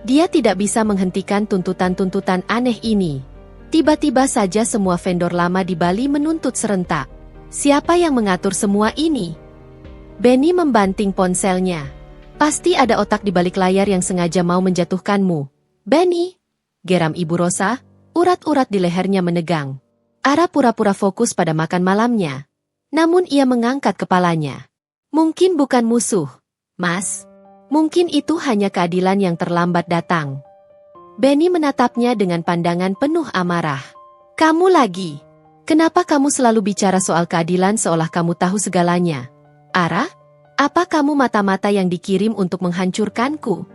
Dia tidak bisa menghentikan tuntutan-tuntutan aneh ini. Tiba-tiba saja semua vendor lama di Bali menuntut serentak. Siapa yang mengatur semua ini? Benny membanting ponselnya. "Pasti ada otak di balik layar yang sengaja mau menjatuhkanmu, Benny," geram Ibu Rosa, urat-urat di lehernya menegang. Ara pura-pura fokus pada makan malamnya. Namun ia mengangkat kepalanya. "Mungkin bukan musuh, Mas. Mungkin itu hanya keadilan yang terlambat datang." Benny menatapnya dengan pandangan penuh amarah. "Kamu lagi? Kenapa kamu selalu bicara soal keadilan seolah kamu tahu segalanya? Ara, apa kamu mata-mata yang dikirim untuk menghancurkanku?"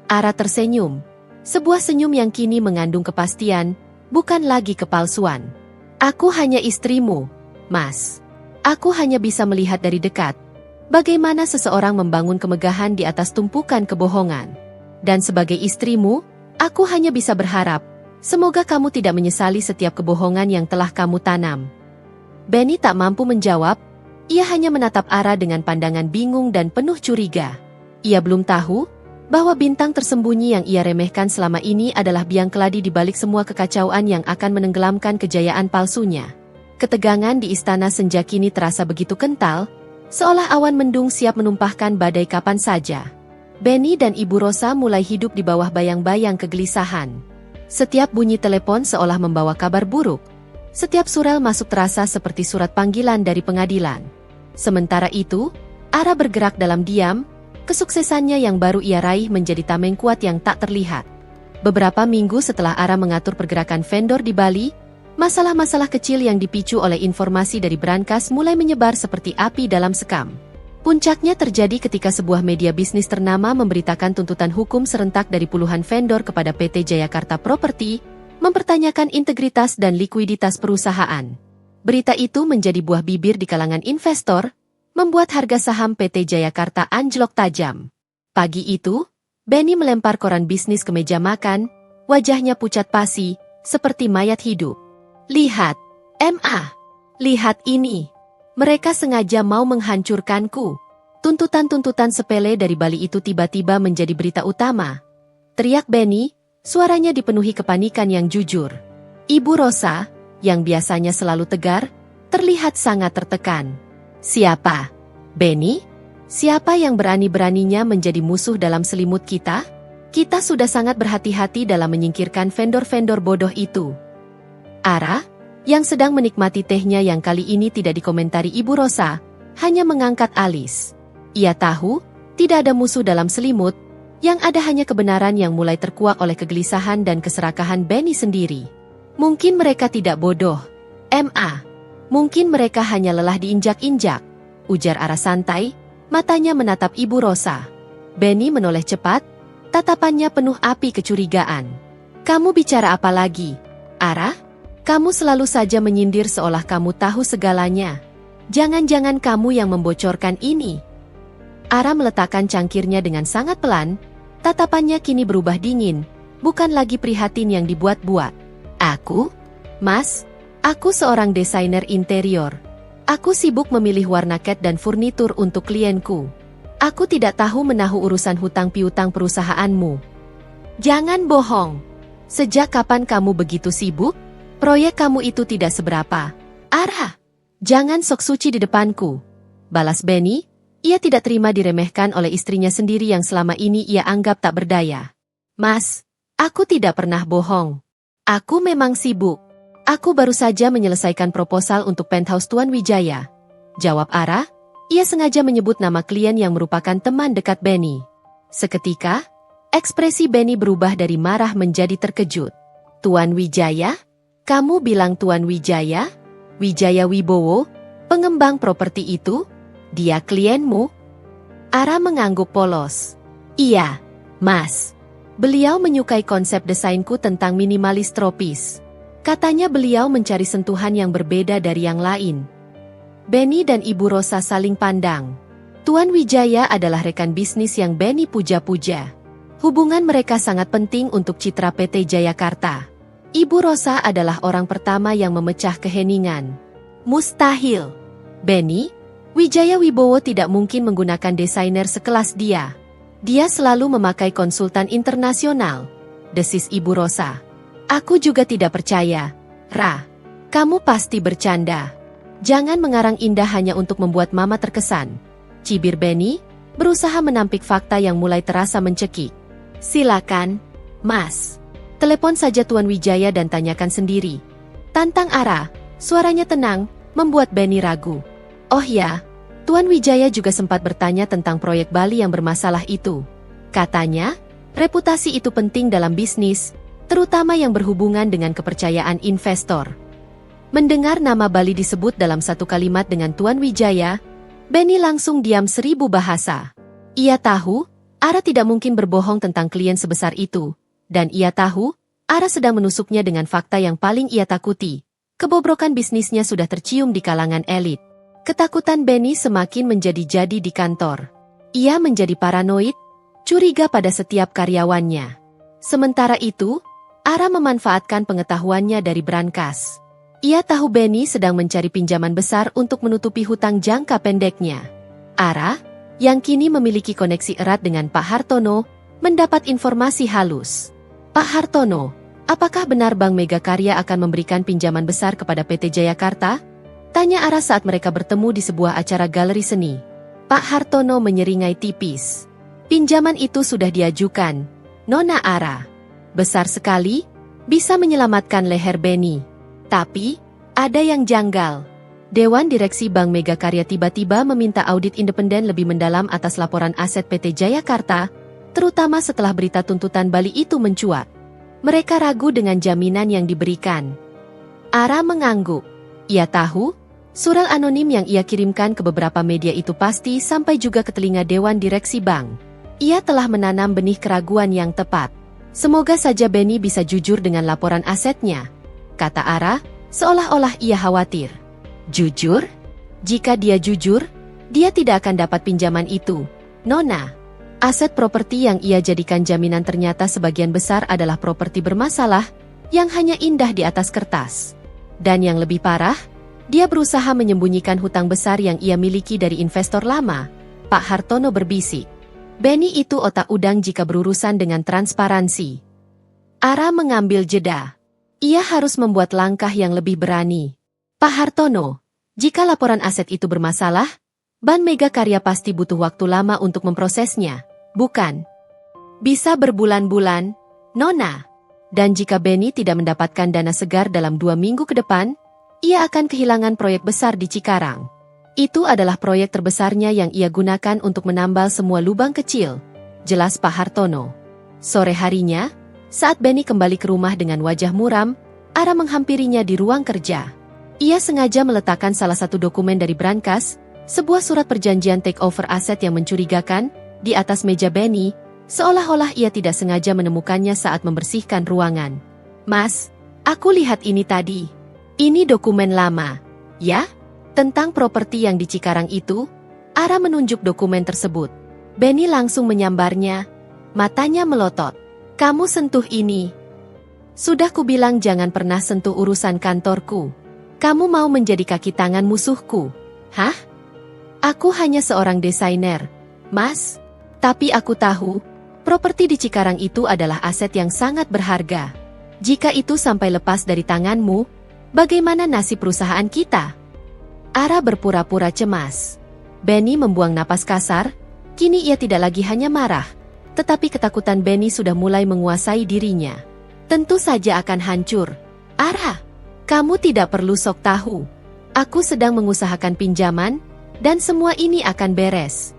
Ara tersenyum. Sebuah senyum yang kini mengandung kepastian, bukan lagi kepalsuan. "Aku hanya istrimu, Mas. Aku hanya bisa melihat dari dekat bagaimana seseorang membangun kemegahan di atas tumpukan kebohongan. Dan sebagai istrimu, aku hanya bisa berharap, semoga kamu tidak menyesali setiap kebohongan yang telah kamu tanam." Benny tak mampu menjawab, ia hanya menatap Ara dengan pandangan bingung dan penuh curiga. Ia belum tahu bahwa bintang tersembunyi yang ia remehkan selama ini adalah biang keladi di balik semua kekacauan yang akan menenggelamkan kejayaan palsunya. Ketegangan di Istana Senja kini terasa begitu kental, seolah awan mendung siap menumpahkan badai kapan saja. Benny dan Ibu Rosa mulai hidup di bawah bayang-bayang kegelisahan. Setiap bunyi telepon seolah membawa kabar buruk. Setiap surel masuk terasa seperti surat panggilan dari pengadilan. Sementara itu, Ara bergerak dalam diam, kesuksesannya yang baru ia raih menjadi tameng kuat yang tak terlihat. Beberapa minggu setelah Ara mengatur pergerakan vendor di Bali, masalah-masalah kecil yang dipicu oleh informasi dari brankas mulai menyebar seperti api dalam sekam. Puncaknya terjadi ketika sebuah media bisnis ternama memberitakan tuntutan hukum serentak dari puluhan vendor kepada PT Jayakarta Property, mempertanyakan integritas dan likuiditas perusahaan. Berita itu menjadi buah bibir di kalangan investor, membuat harga saham PT Jayakarta anjlok tajam. Pagi itu, Benny melempar koran bisnis ke meja makan, wajahnya pucat pasi, seperti mayat hidup. "Lihat, lihat ini. Mereka sengaja mau menghancurkanku." Tuntutan-tuntutan sepele dari Bali itu tiba-tiba menjadi berita utama. Teriak Benny, suaranya dipenuhi kepanikan yang jujur. Ibu Rosa, yang biasanya selalu tegar, terlihat sangat tertekan. "Siapa? Benny? Siapa yang berani-beraninya menjadi musuh dalam selimut kita? Kita sudah sangat berhati-hati dalam menyingkirkan vendor-vendor bodoh itu. Ara, yang sedang menikmati tehnya yang kali ini tidak dikomentari Ibu Rosa, hanya mengangkat alis. Ia tahu, tidak ada musuh dalam selimut, yang ada hanya kebenaran yang mulai terkuak oleh kegelisahan dan keserakahan Benny sendiri. Mungkin mereka tidak bodoh. Mungkin mereka hanya lelah diinjak-injak, ujar Ara santai, matanya menatap Ibu Rosa. Benny menoleh cepat, tatapannya penuh api kecurigaan. Kamu bicara apa lagi, Ara? Kamu selalu saja menyindir seolah kamu tahu segalanya. Jangan-jangan kamu yang membocorkan ini. Ara meletakkan cangkirnya dengan sangat pelan, tatapannya kini berubah dingin, bukan lagi prihatin yang dibuat-buat. Aku? Mas, aku seorang desainer interior. Aku sibuk memilih warna cat dan furnitur untuk klienku. Aku tidak tahu menahu urusan hutang piutang perusahaanmu. Jangan bohong. Sejak kapan kamu begitu sibuk? Proyek kamu itu tidak seberapa. Ara, jangan sok suci di depanku. Balas Benny, ia tidak terima diremehkan oleh istrinya sendiri yang selama ini ia anggap tak berdaya. Mas, aku tidak pernah bohong. Aku memang sibuk. Aku baru saja menyelesaikan proposal untuk penthouse Tuan Wijaya. Jawab Ara, ia sengaja menyebut nama klien yang merupakan teman dekat Benny. Seketika, ekspresi Benny berubah dari marah menjadi terkejut. Tuan Wijaya? Kamu bilang Tuan Wijaya? Wijaya Wibowo, pengembang properti itu? Dia klienmu? Ara mengangguk polos. Iya, Mas. Beliau menyukai konsep desainku tentang minimalis tropis. Katanya beliau mencari sentuhan yang berbeda dari yang lain. Benny dan Ibu Rosa saling pandang. Tuan Wijaya adalah rekan bisnis yang Benny puja-puja. Hubungan mereka sangat penting untuk citra PT Jayakarta. Ibu Rosa adalah orang pertama yang memecah keheningan. Mustahil. Benny, Wijaya Wibowo tidak mungkin menggunakan desainer sekelas dia. Dia selalu memakai konsultan internasional, desis Ibu Rosa. Aku juga tidak percaya. Ra, kamu pasti bercanda. Jangan mengarang indah hanya untuk membuat Mama terkesan. Cibir Benny, berusaha menampik fakta yang mulai terasa mencekik. Silakan, Mas. Telepon saja Tuan Wijaya dan tanyakan sendiri. Tantang Ara, suaranya tenang, membuat Benny ragu. Oh ya, Tuan Wijaya juga sempat bertanya tentang proyek Bali yang bermasalah itu. Katanya, reputasi itu penting dalam bisnis, terutama yang berhubungan dengan kepercayaan investor. Mendengar nama Bali disebut dalam satu kalimat dengan Tuan Wijaya, Benny langsung diam 1000 bahasa. Ia tahu, Ara tidak mungkin berbohong tentang klien sebesar itu. Dan ia tahu, Ara sedang menusuknya dengan fakta yang paling ia takuti. Kebobrokan bisnisnya sudah tercium di kalangan elit. Ketakutan Benny semakin menjadi-jadi di kantor. Ia menjadi paranoid, curiga pada setiap karyawannya. Sementara itu, Ara memanfaatkan pengetahuannya dari brankas. Ia tahu Benny sedang mencari pinjaman besar untuk menutupi hutang jangka pendeknya. Ara, yang kini memiliki koneksi erat dengan Pak Hartono, mendapat informasi halus. Pak Hartono, apakah benar Bank Megakarya akan memberikan pinjaman besar kepada PT Jayakarta? Tanya Ara saat mereka bertemu di sebuah acara galeri seni. Pak Hartono menyeringai tipis. Pinjaman itu sudah diajukan, Nona Ara. Besar sekali, bisa menyelamatkan leher Benny. Tapi, ada yang janggal. Dewan Direksi Bank Megakarya tiba-tiba meminta audit independen lebih mendalam atas laporan aset PT Jayakarta, terutama setelah berita tuntutan Bali itu mencuat. Mereka ragu dengan jaminan yang diberikan. Ara mengangguk. Ia tahu, surat anonim yang ia kirimkan ke beberapa media itu pasti sampai juga ke telinga Dewan Direksi Bank. Ia telah menanam benih keraguan yang tepat. Semoga saja Benny bisa jujur dengan laporan asetnya, kata Ara, seolah-olah ia khawatir. Jujur? Jika dia jujur, dia tidak akan dapat pinjaman itu, Nona. Aset properti yang ia jadikan jaminan ternyata sebagian besar adalah properti bermasalah, yang hanya indah di atas kertas. Dan yang lebih parah, dia berusaha menyembunyikan hutang besar yang ia miliki dari investor lama, Pak Hartono berbisik. Benny itu otak udang jika berurusan dengan transparansi. Ara mengambil jeda. Ia harus membuat langkah yang lebih berani. Pak Hartono, jika laporan aset itu bermasalah, Bank Mega Karya pasti butuh waktu lama untuk memprosesnya, bukan? Bisa berbulan-bulan, Nona. Dan jika Benny tidak mendapatkan dana segar dalam 2 minggu ke depan, ia akan kehilangan proyek besar di Cikarang. Itu adalah proyek terbesarnya yang ia gunakan untuk menambal semua lubang kecil, jelas Pak Hartono. Sore harinya, saat Benny kembali ke rumah dengan wajah muram, Ara menghampirinya di ruang kerja. Ia sengaja meletakkan salah satu dokumen dari brankas, sebuah surat perjanjian takeover aset yang mencurigakan, di atas meja Benny, seolah-olah ia tidak sengaja menemukannya saat membersihkan ruangan. Mas, aku lihat ini tadi. Ini dokumen lama, ya? Tentang properti yang di Cikarang itu, Ara menunjuk dokumen tersebut. Benny langsung menyambarnya, matanya melotot. Kamu sentuh ini. Sudah kubilang jangan pernah sentuh urusan kantorku. Kamu mau menjadi kaki tangan musuhku. Hah? Aku hanya seorang desainer, Mas. Tapi aku tahu, properti di Cikarang itu adalah aset yang sangat berharga. Jika itu sampai lepas dari tanganmu, bagaimana nasib perusahaan kita? Ara berpura-pura cemas. Benny membuang napas kasar, kini ia tidak lagi hanya marah, tetapi ketakutan Benny sudah mulai menguasai dirinya. Tentu saja akan hancur. Ara, kamu tidak perlu sok tahu. Aku sedang mengusahakan pinjaman, dan semua ini akan beres.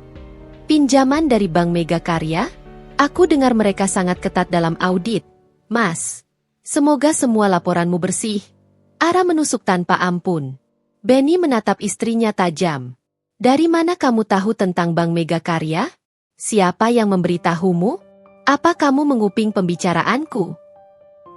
Pinjaman dari Bank Mega Karya? Aku dengar mereka sangat ketat dalam audit. Mas, semoga semua laporanmu bersih. Ara menusuk tanpa ampun. Benny menatap istrinya tajam. Dari mana kamu tahu tentang Bank Mega Karya? Siapa yang memberitahumu? Apa kamu menguping pembicaraanku?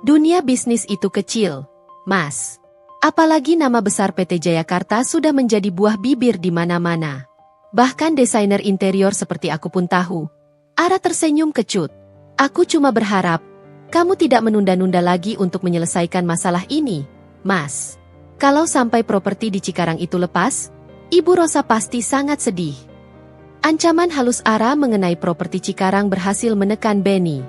Dunia bisnis itu kecil, Mas. Apalagi nama besar PT Jayakarta sudah menjadi buah bibir di mana-mana. Bahkan desainer interior seperti aku pun tahu. Ara tersenyum kecut. Aku cuma berharap kamu tidak menunda-nunda lagi untuk menyelesaikan masalah ini, Mas. Kalau sampai properti di Cikarang itu lepas, Ibu Rosa pasti sangat sedih. Ancaman halus Ara mengenai properti Cikarang berhasil menekan Benny.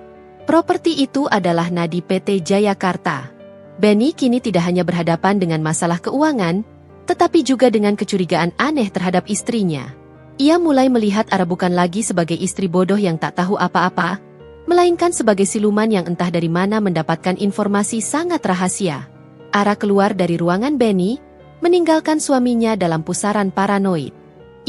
Properti itu adalah nadi PT Jayakarta. Benny kini tidak hanya berhadapan dengan masalah keuangan, tetapi juga dengan kecurigaan aneh terhadap istrinya. Ia mulai melihat Ara bukan lagi sebagai istri bodoh yang tak tahu apa-apa, melainkan sebagai siluman yang entah dari mana mendapatkan informasi sangat rahasia. Ara keluar dari ruangan Benny, meninggalkan suaminya dalam pusaran paranoid.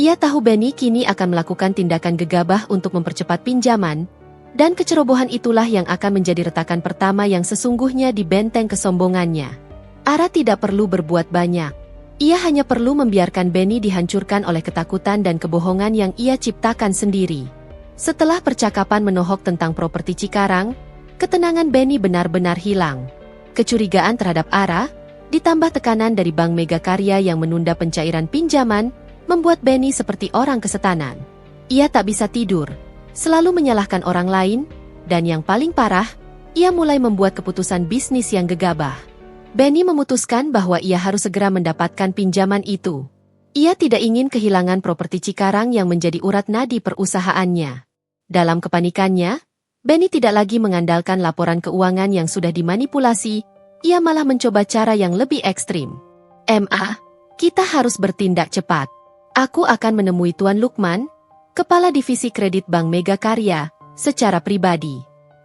Ia tahu Benny kini akan melakukan tindakan gegabah untuk mempercepat pinjaman, dan kecerobohan itulah yang akan menjadi retakan pertama yang sesungguhnya di benteng kesombongannya. Ara tidak perlu berbuat banyak. Ia hanya perlu membiarkan Benny dihancurkan oleh ketakutan dan kebohongan yang ia ciptakan sendiri. Setelah percakapan menohok tentang properti Cikarang, ketenangan Benny benar-benar hilang. Kecurigaan terhadap Ara, ditambah tekanan dari Bank Mega Karya yang menunda pencairan pinjaman, membuat Benny seperti orang kesetanan. Ia tak bisa tidur, selalu menyalahkan orang lain, dan yang paling parah, ia mulai membuat keputusan bisnis yang gegabah. Benny memutuskan bahwa ia harus segera mendapatkan pinjaman itu. Ia tidak ingin kehilangan properti Cikarang yang menjadi urat nadi perusahaannya. Dalam kepanikannya, Benny tidak lagi mengandalkan laporan keuangan yang sudah dimanipulasi, ia malah mencoba cara yang lebih ekstrim. Kita harus bertindak cepat. Aku akan menemui Tuan Lukman, Kepala Divisi Kredit Bank Mega Karya, secara pribadi.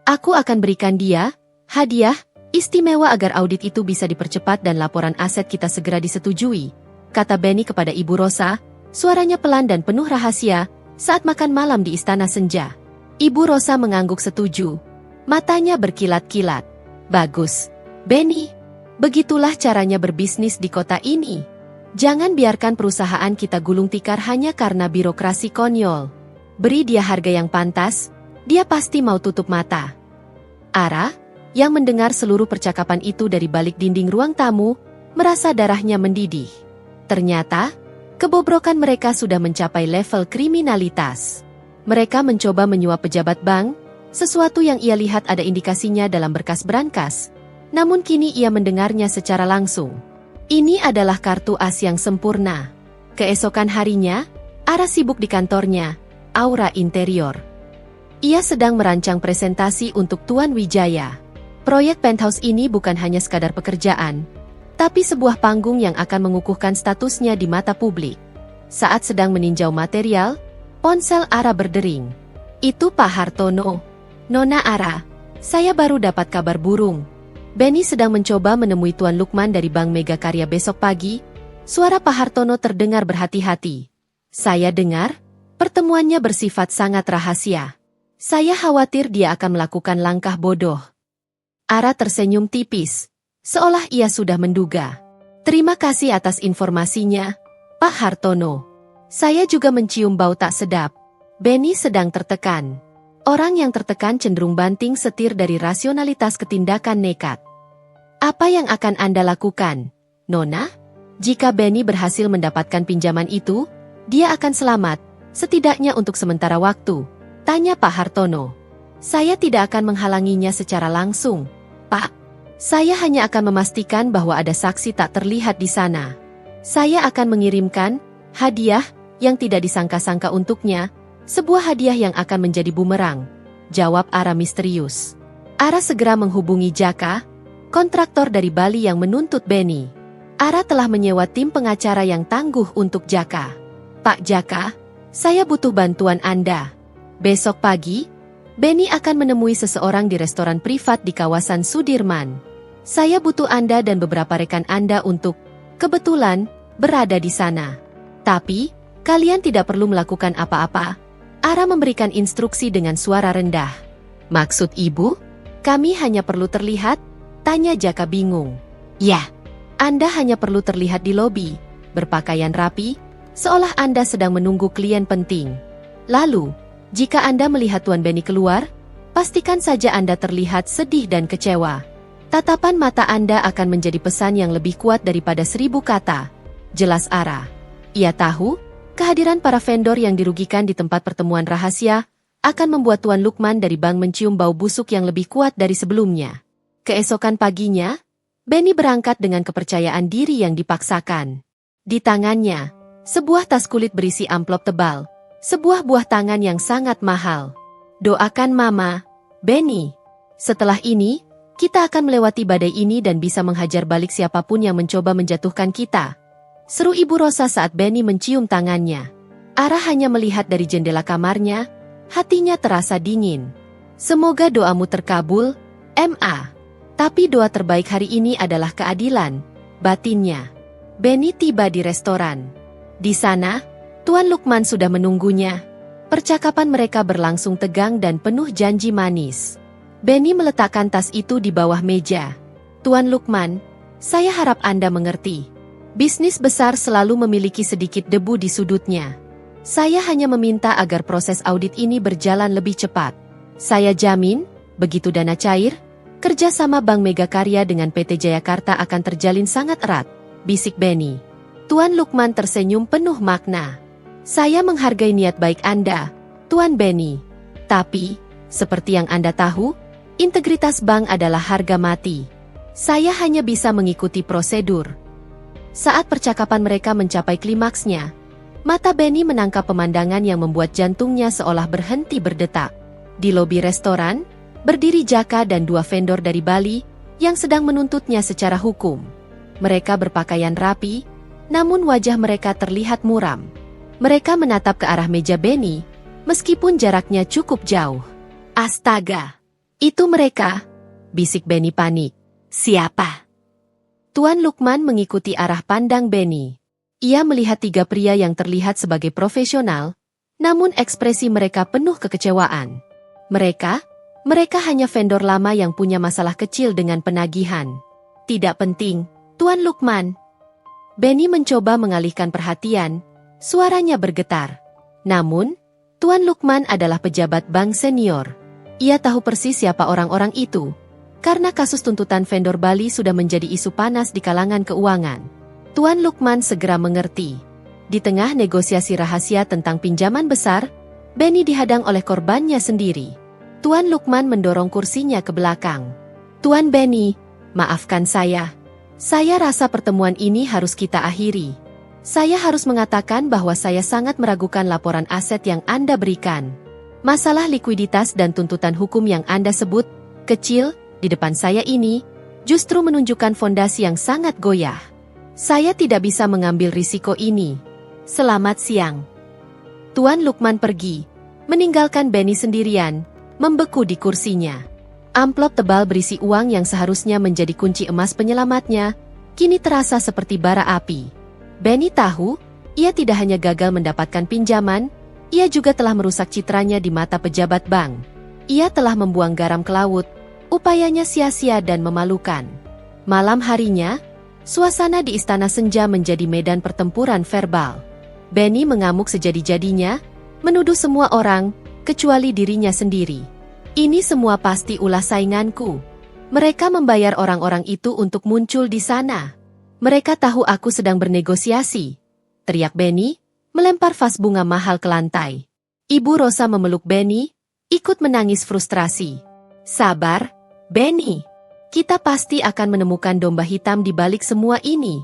Aku akan berikan dia hadiah istimewa agar audit itu bisa dipercepat dan laporan aset kita segera disetujui, kata Benny kepada Ibu Rosa, suaranya pelan dan penuh rahasia, saat makan malam di Istana Senja. Ibu Rosa mengangguk setuju. Matanya berkilat-kilat. Bagus, Benny. Begitulah caranya berbisnis di kota ini. Jangan biarkan perusahaan kita gulung tikar hanya karena birokrasi konyol. Beri dia harga yang pantas, dia pasti mau tutup mata. Ara, yang mendengar seluruh percakapan itu dari balik dinding ruang tamu, merasa darahnya mendidih. Ternyata, kebobrokan mereka sudah mencapai level kriminalitas. Mereka mencoba menyuap pejabat bank, sesuatu yang ia lihat ada indikasinya dalam berkas brankas. Namun kini ia mendengarnya secara langsung. Ini adalah kartu as yang sempurna. Keesokan harinya, Ara sibuk di kantornya, Aura Interior. Ia sedang merancang presentasi untuk Tuan Wijaya. Proyek penthouse ini bukan hanya sekadar pekerjaan, tapi sebuah panggung yang akan mengukuhkan statusnya di mata publik. Saat sedang meninjau material, ponsel Ara berdering. Itu Pak Hartono. Nona Ara, saya baru dapat kabar burung. Benny sedang mencoba menemui Tuan Lukman dari Bank Mega Karya besok pagi. Suara Pak Hartono terdengar berhati-hati. Saya dengar, pertemuannya bersifat sangat rahasia. Saya khawatir dia akan melakukan langkah bodoh. Ara tersenyum tipis, seolah ia sudah menduga. Terima kasih atas informasinya, Pak Hartono. Saya juga mencium bau tak sedap. Benny sedang tertekan. Orang yang tertekan cenderung banting setir dari rasionalitas ke tindakan nekat. Apa yang akan Anda lakukan, Nona? Jika Benny berhasil mendapatkan pinjaman itu, dia akan selamat, setidaknya untuk sementara waktu, tanya Pak Hartono. Saya tidak akan menghalanginya secara langsung, Pak. Saya hanya akan memastikan bahwa ada saksi tak terlihat di sana. Saya akan mengirimkan hadiah yang tidak disangka-sangka untuknya, sebuah hadiah yang akan menjadi bumerang, jawab Ara misterius. Ara segera menghubungi Jaka, kontraktor dari Bali yang menuntut Benny. Ara telah menyewa tim pengacara yang tangguh untuk Jaka. Pak Jaka, saya butuh bantuan Anda. Besok pagi, Benny akan menemui seseorang di restoran privat di kawasan Sudirman. Saya butuh Anda dan beberapa rekan Anda untuk, kebetulan, berada di sana. Tapi, kalian tidak perlu melakukan apa-apa. Ara memberikan instruksi dengan suara rendah. Maksud ibu? Kami hanya perlu terlihat? Tanya Jaka bingung. Ya. Anda hanya perlu terlihat di lobi, berpakaian rapi, seolah Anda sedang menunggu klien penting. Lalu, jika Anda melihat Tuan Benny keluar, pastikan saja Anda terlihat sedih dan kecewa. Tatapan mata Anda akan menjadi pesan yang lebih kuat daripada 1000 kata. Jelas Ara. Ia tahu, kehadiran para vendor yang dirugikan di tempat pertemuan rahasia akan membuat Tuan Lukman dari bank mencium bau busuk yang lebih kuat dari sebelumnya. Keesokan paginya, Benny berangkat dengan kepercayaan diri yang dipaksakan. Di tangannya, sebuah tas kulit berisi amplop tebal, sebuah buah tangan yang sangat mahal. Doakan Mama, Benny. Setelah ini, kita akan melewati badai ini dan bisa menghajar balik siapapun yang mencoba menjatuhkan kita. Seru Ibu Rosa saat Benny mencium tangannya. Ara hanya melihat dari jendela kamarnya, hatinya terasa dingin. Semoga doamu terkabul, M.A. Tapi doa terbaik hari ini adalah keadilan, batinnya. Benny tiba di restoran. Di sana, Tuan Lukman sudah menunggunya. Percakapan mereka berlangsung tegang dan penuh janji manis. Benny meletakkan tas itu di bawah meja. Tuan Lukman, saya harap Anda mengerti. Bisnis besar selalu memiliki sedikit debu di sudutnya. Saya hanya meminta agar proses audit ini berjalan lebih cepat. Saya jamin, begitu dana cair, kerja sama Bank Mega Karya dengan PT Jayakarta akan terjalin sangat erat, bisik Benny. Tuan Lukman tersenyum penuh makna. Saya menghargai niat baik Anda, Tuan Benny. Tapi, seperti yang Anda tahu, integritas bank adalah harga mati. Saya hanya bisa mengikuti prosedur. Saat percakapan mereka mencapai klimaksnya, mata Benny menangkap pemandangan yang membuat jantungnya seolah berhenti berdetak. Di lobi restoran, berdiri Jaka dan 2 vendor dari Bali yang sedang menuntutnya secara hukum. Mereka berpakaian rapi, namun wajah mereka terlihat muram. Mereka menatap ke arah meja Benny, meskipun jaraknya cukup jauh. Astaga! Itu mereka! Bisik Benny panik. Siapa? Tuan Lukman mengikuti arah pandang Benny. Ia melihat 3 pria yang terlihat sebagai profesional, namun ekspresi mereka penuh kekecewaan. Mereka hanya vendor lama yang punya masalah kecil dengan penagihan. Tidak penting, Tuan Lukman. Benny mencoba mengalihkan perhatian, suaranya bergetar. Namun, Tuan Lukman adalah pejabat bank senior. Ia tahu persis siapa orang-orang itu, karena kasus tuntutan vendor Bali sudah menjadi isu panas di kalangan keuangan. Tuan Lukman segera mengerti. Di tengah negosiasi rahasia tentang pinjaman besar, Benny dihadang oleh korbannya sendiri. Tuan Lukman mendorong kursinya ke belakang. Tuan Benny, maafkan saya. Saya rasa pertemuan ini harus kita akhiri. Saya harus mengatakan bahwa saya sangat meragukan laporan aset yang Anda berikan. Masalah likuiditas dan tuntutan hukum yang Anda sebut, kecil, di depan saya ini, justru menunjukkan fondasi yang sangat goyah. Saya tidak bisa mengambil risiko ini. Selamat siang. Tuan Lukman pergi, meninggalkan Benny sendirian, membeku di kursinya. Amplop tebal berisi uang yang seharusnya menjadi kunci emas penyelamatnya, kini terasa seperti bara api. Benny tahu, ia tidak hanya gagal mendapatkan pinjaman, ia juga telah merusak citranya di mata pejabat bank. Ia telah membuang garam ke laut, upayanya sia-sia dan memalukan. Malam harinya, suasana di Istana Senja menjadi medan pertempuran verbal. Benny mengamuk sejadi-jadinya, menuduh semua orang, kecuali dirinya sendiri. Ini semua pasti ulah sainganku. Mereka membayar orang-orang itu untuk muncul di sana. Mereka tahu aku sedang bernegosiasi. Teriak Benny, melempar vas bunga mahal ke lantai. Ibu Rosa memeluk Benny, ikut menangis frustrasi. Sabar, Benny. Kita pasti akan menemukan domba hitam di balik semua ini.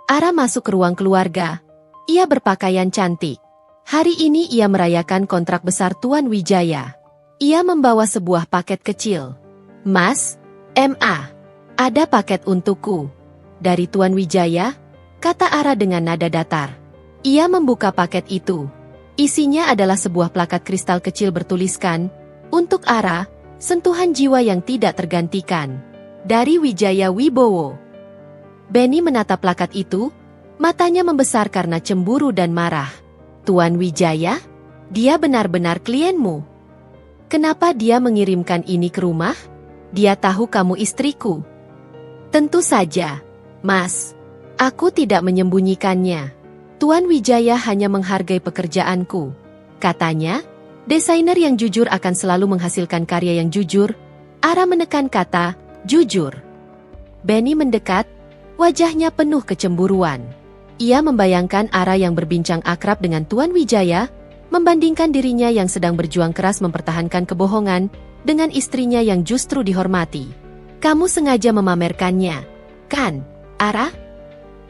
Ara masuk ke ruang keluarga. Ia berpakaian cantik. Hari ini ia merayakan kontrak besar Tuan Wijaya. Ia membawa sebuah paket kecil. Mas, M.A. Ada paket untukku. Dari Tuan Wijaya, kata Ara dengan nada datar. Ia membuka paket itu. Isinya adalah sebuah plakat kristal kecil bertuliskan, untuk Ara, sentuhan jiwa yang tidak tergantikan. Dari Wijaya Wibowo. Benny menatap plakat itu, matanya membesar karena cemburu dan marah. Tuan Wijaya? Dia benar-benar klienmu. Kenapa dia mengirimkan ini ke rumah? Dia tahu kamu istriku. Tentu saja, Mas. Aku tidak menyembunyikannya. Tuan Wijaya hanya menghargai pekerjaanku. Katanya, desainer yang jujur akan selalu menghasilkan karya yang jujur. Ara menekan kata, jujur. Benny mendekat, wajahnya penuh kecemburuan. Ia membayangkan Ara yang berbincang akrab dengan Tuan Wijaya, membandingkan dirinya yang sedang berjuang keras mempertahankan kebohongan, dengan istrinya yang justru dihormati. Kamu sengaja memamerkannya, kan, Ara?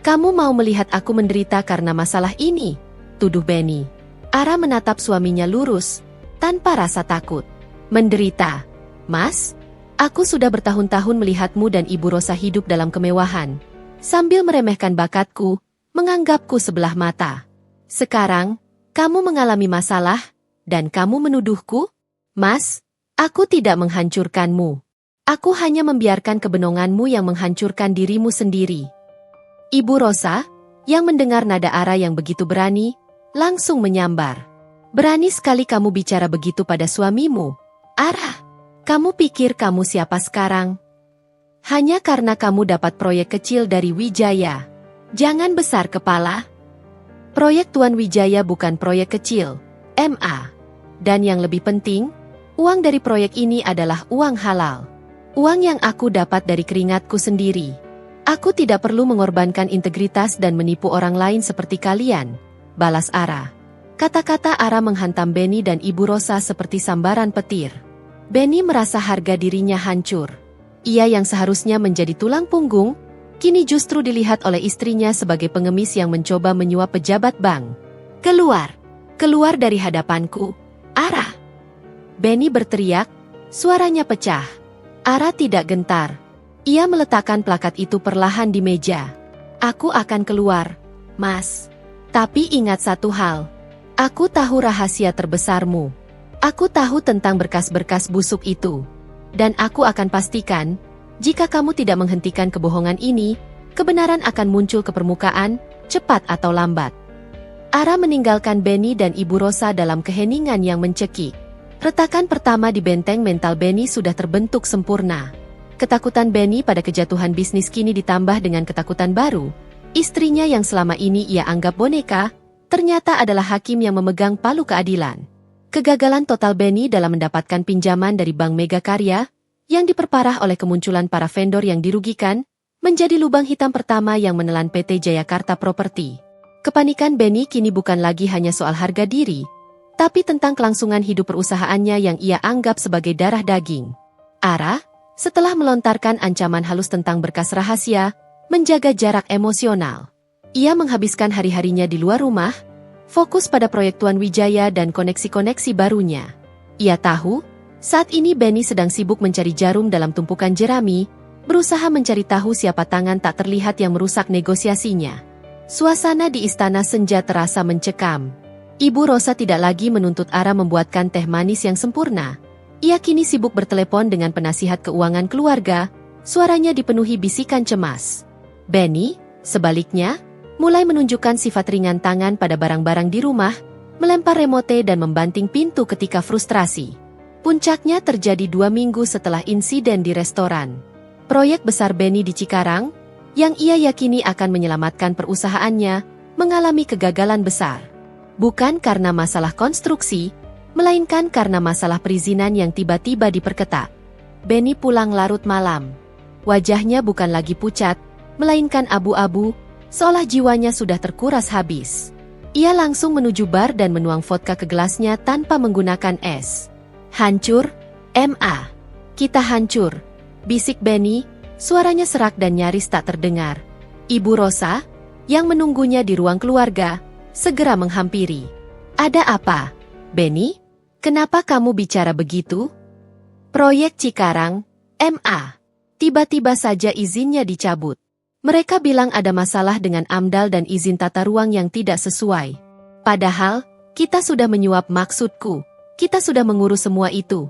Kamu mau melihat aku menderita karena masalah ini? Tuduh Benny. Ara menatap suaminya lurus, tanpa rasa takut. Menderita? Mas? Aku sudah bertahun-tahun melihatmu dan Ibu Rosa hidup dalam kemewahan. Sambil meremehkan bakatku, menganggapku sebelah mata. Sekarang, kamu mengalami masalah, dan kamu menuduhku? Mas, aku tidak menghancurkanmu. Aku hanya membiarkan kebenonganmu yang menghancurkan dirimu sendiri. Ibu Rosa, yang mendengar nada Ara yang begitu berani, langsung menyambar. Berani sekali kamu bicara begitu pada suamimu. Ara, kamu pikir kamu siapa sekarang? Hanya karena kamu dapat proyek kecil dari Wijaya. Jangan besar kepala. Proyek Tuan Wijaya bukan proyek kecil, M.A. Dan yang lebih penting, uang dari proyek ini adalah uang halal. Uang yang aku dapat dari keringatku sendiri. Aku tidak perlu mengorbankan integritas dan menipu orang lain seperti kalian, balas Ara. Kata-kata Ara menghantam Benny dan Ibu Rosa seperti sambaran petir. Benny merasa harga dirinya hancur. Ia yang seharusnya menjadi tulang punggung, kini justru dilihat oleh istrinya sebagai pengemis yang mencoba menyuap pejabat bank. Keluar! Keluar dari hadapanku, Ara! Benny berteriak, suaranya pecah. Ara tidak gentar. Ia meletakkan plakat itu perlahan di meja. Aku akan keluar, Mas. Tapi ingat satu hal. Aku tahu rahasia terbesarmu. Aku tahu tentang berkas-berkas busuk itu. Dan aku akan pastikan, jika kamu tidak menghentikan kebohongan ini, kebenaran akan muncul ke permukaan, cepat atau lambat. Ara meninggalkan Benny dan Ibu Rosa dalam keheningan yang mencekik. Retakan pertama di benteng mental Benny sudah terbentuk sempurna. Ketakutan Benny pada kejatuhan bisnis kini ditambah dengan ketakutan baru. Istrinya yang selama ini ia anggap boneka, ternyata adalah hakim yang memegang palu keadilan. Kegagalan total Benny dalam mendapatkan pinjaman dari Bank Mega Karya, yang diperparah oleh kemunculan para vendor yang dirugikan, menjadi lubang hitam pertama yang menelan PT Jayakarta Property. Kepanikan Benny kini bukan lagi hanya soal harga diri, tapi tentang kelangsungan hidup perusahaannya yang ia anggap sebagai darah daging. Ara, setelah melontarkan ancaman halus tentang berkas rahasia, menjaga jarak emosional. Ia menghabiskan hari-harinya di luar rumah, fokus pada proyek Tuan Wijaya dan koneksi-koneksi barunya. Ia tahu, saat ini Benny sedang sibuk mencari jarum dalam tumpukan jerami, berusaha mencari tahu siapa tangan tak terlihat yang merusak negosiasinya. Suasana di Istana Senja terasa mencekam. Ibu Rosa tidak lagi menuntut Ara membuatkan teh manis yang sempurna. Ia kini sibuk bertelepon dengan penasihat keuangan keluarga, suaranya dipenuhi bisikan cemas. Benny, sebaliknya, mulai menunjukkan sifat ringan tangan pada barang-barang di rumah, melempar remote dan membanting pintu ketika frustrasi. Puncaknya terjadi 2 minggu setelah insiden di restoran. Proyek besar Benny di Cikarang, yang ia yakini akan menyelamatkan perusahaannya, mengalami kegagalan besar. Bukan karena masalah konstruksi, melainkan karena masalah perizinan yang tiba-tiba diperketat. Benny pulang larut malam. Wajahnya bukan lagi pucat, melainkan abu-abu, seolah jiwanya sudah terkuras habis. Ia langsung menuju bar dan menuang vodka ke gelasnya tanpa menggunakan es. Hancur, MA. Kita hancur, bisik Benny. Suaranya serak dan nyaris tak terdengar. Ibu Rosa, yang menunggunya di ruang keluarga, segera menghampiri. Ada apa, Benny? Kenapa kamu bicara begitu? Proyek Cikarang, MA. Tiba-tiba saja izinnya dicabut. Mereka bilang ada masalah dengan AMDAL dan izin tata ruang yang tidak sesuai. Padahal, kita sudah menyuap maksudku. Kita sudah mengurus semua itu.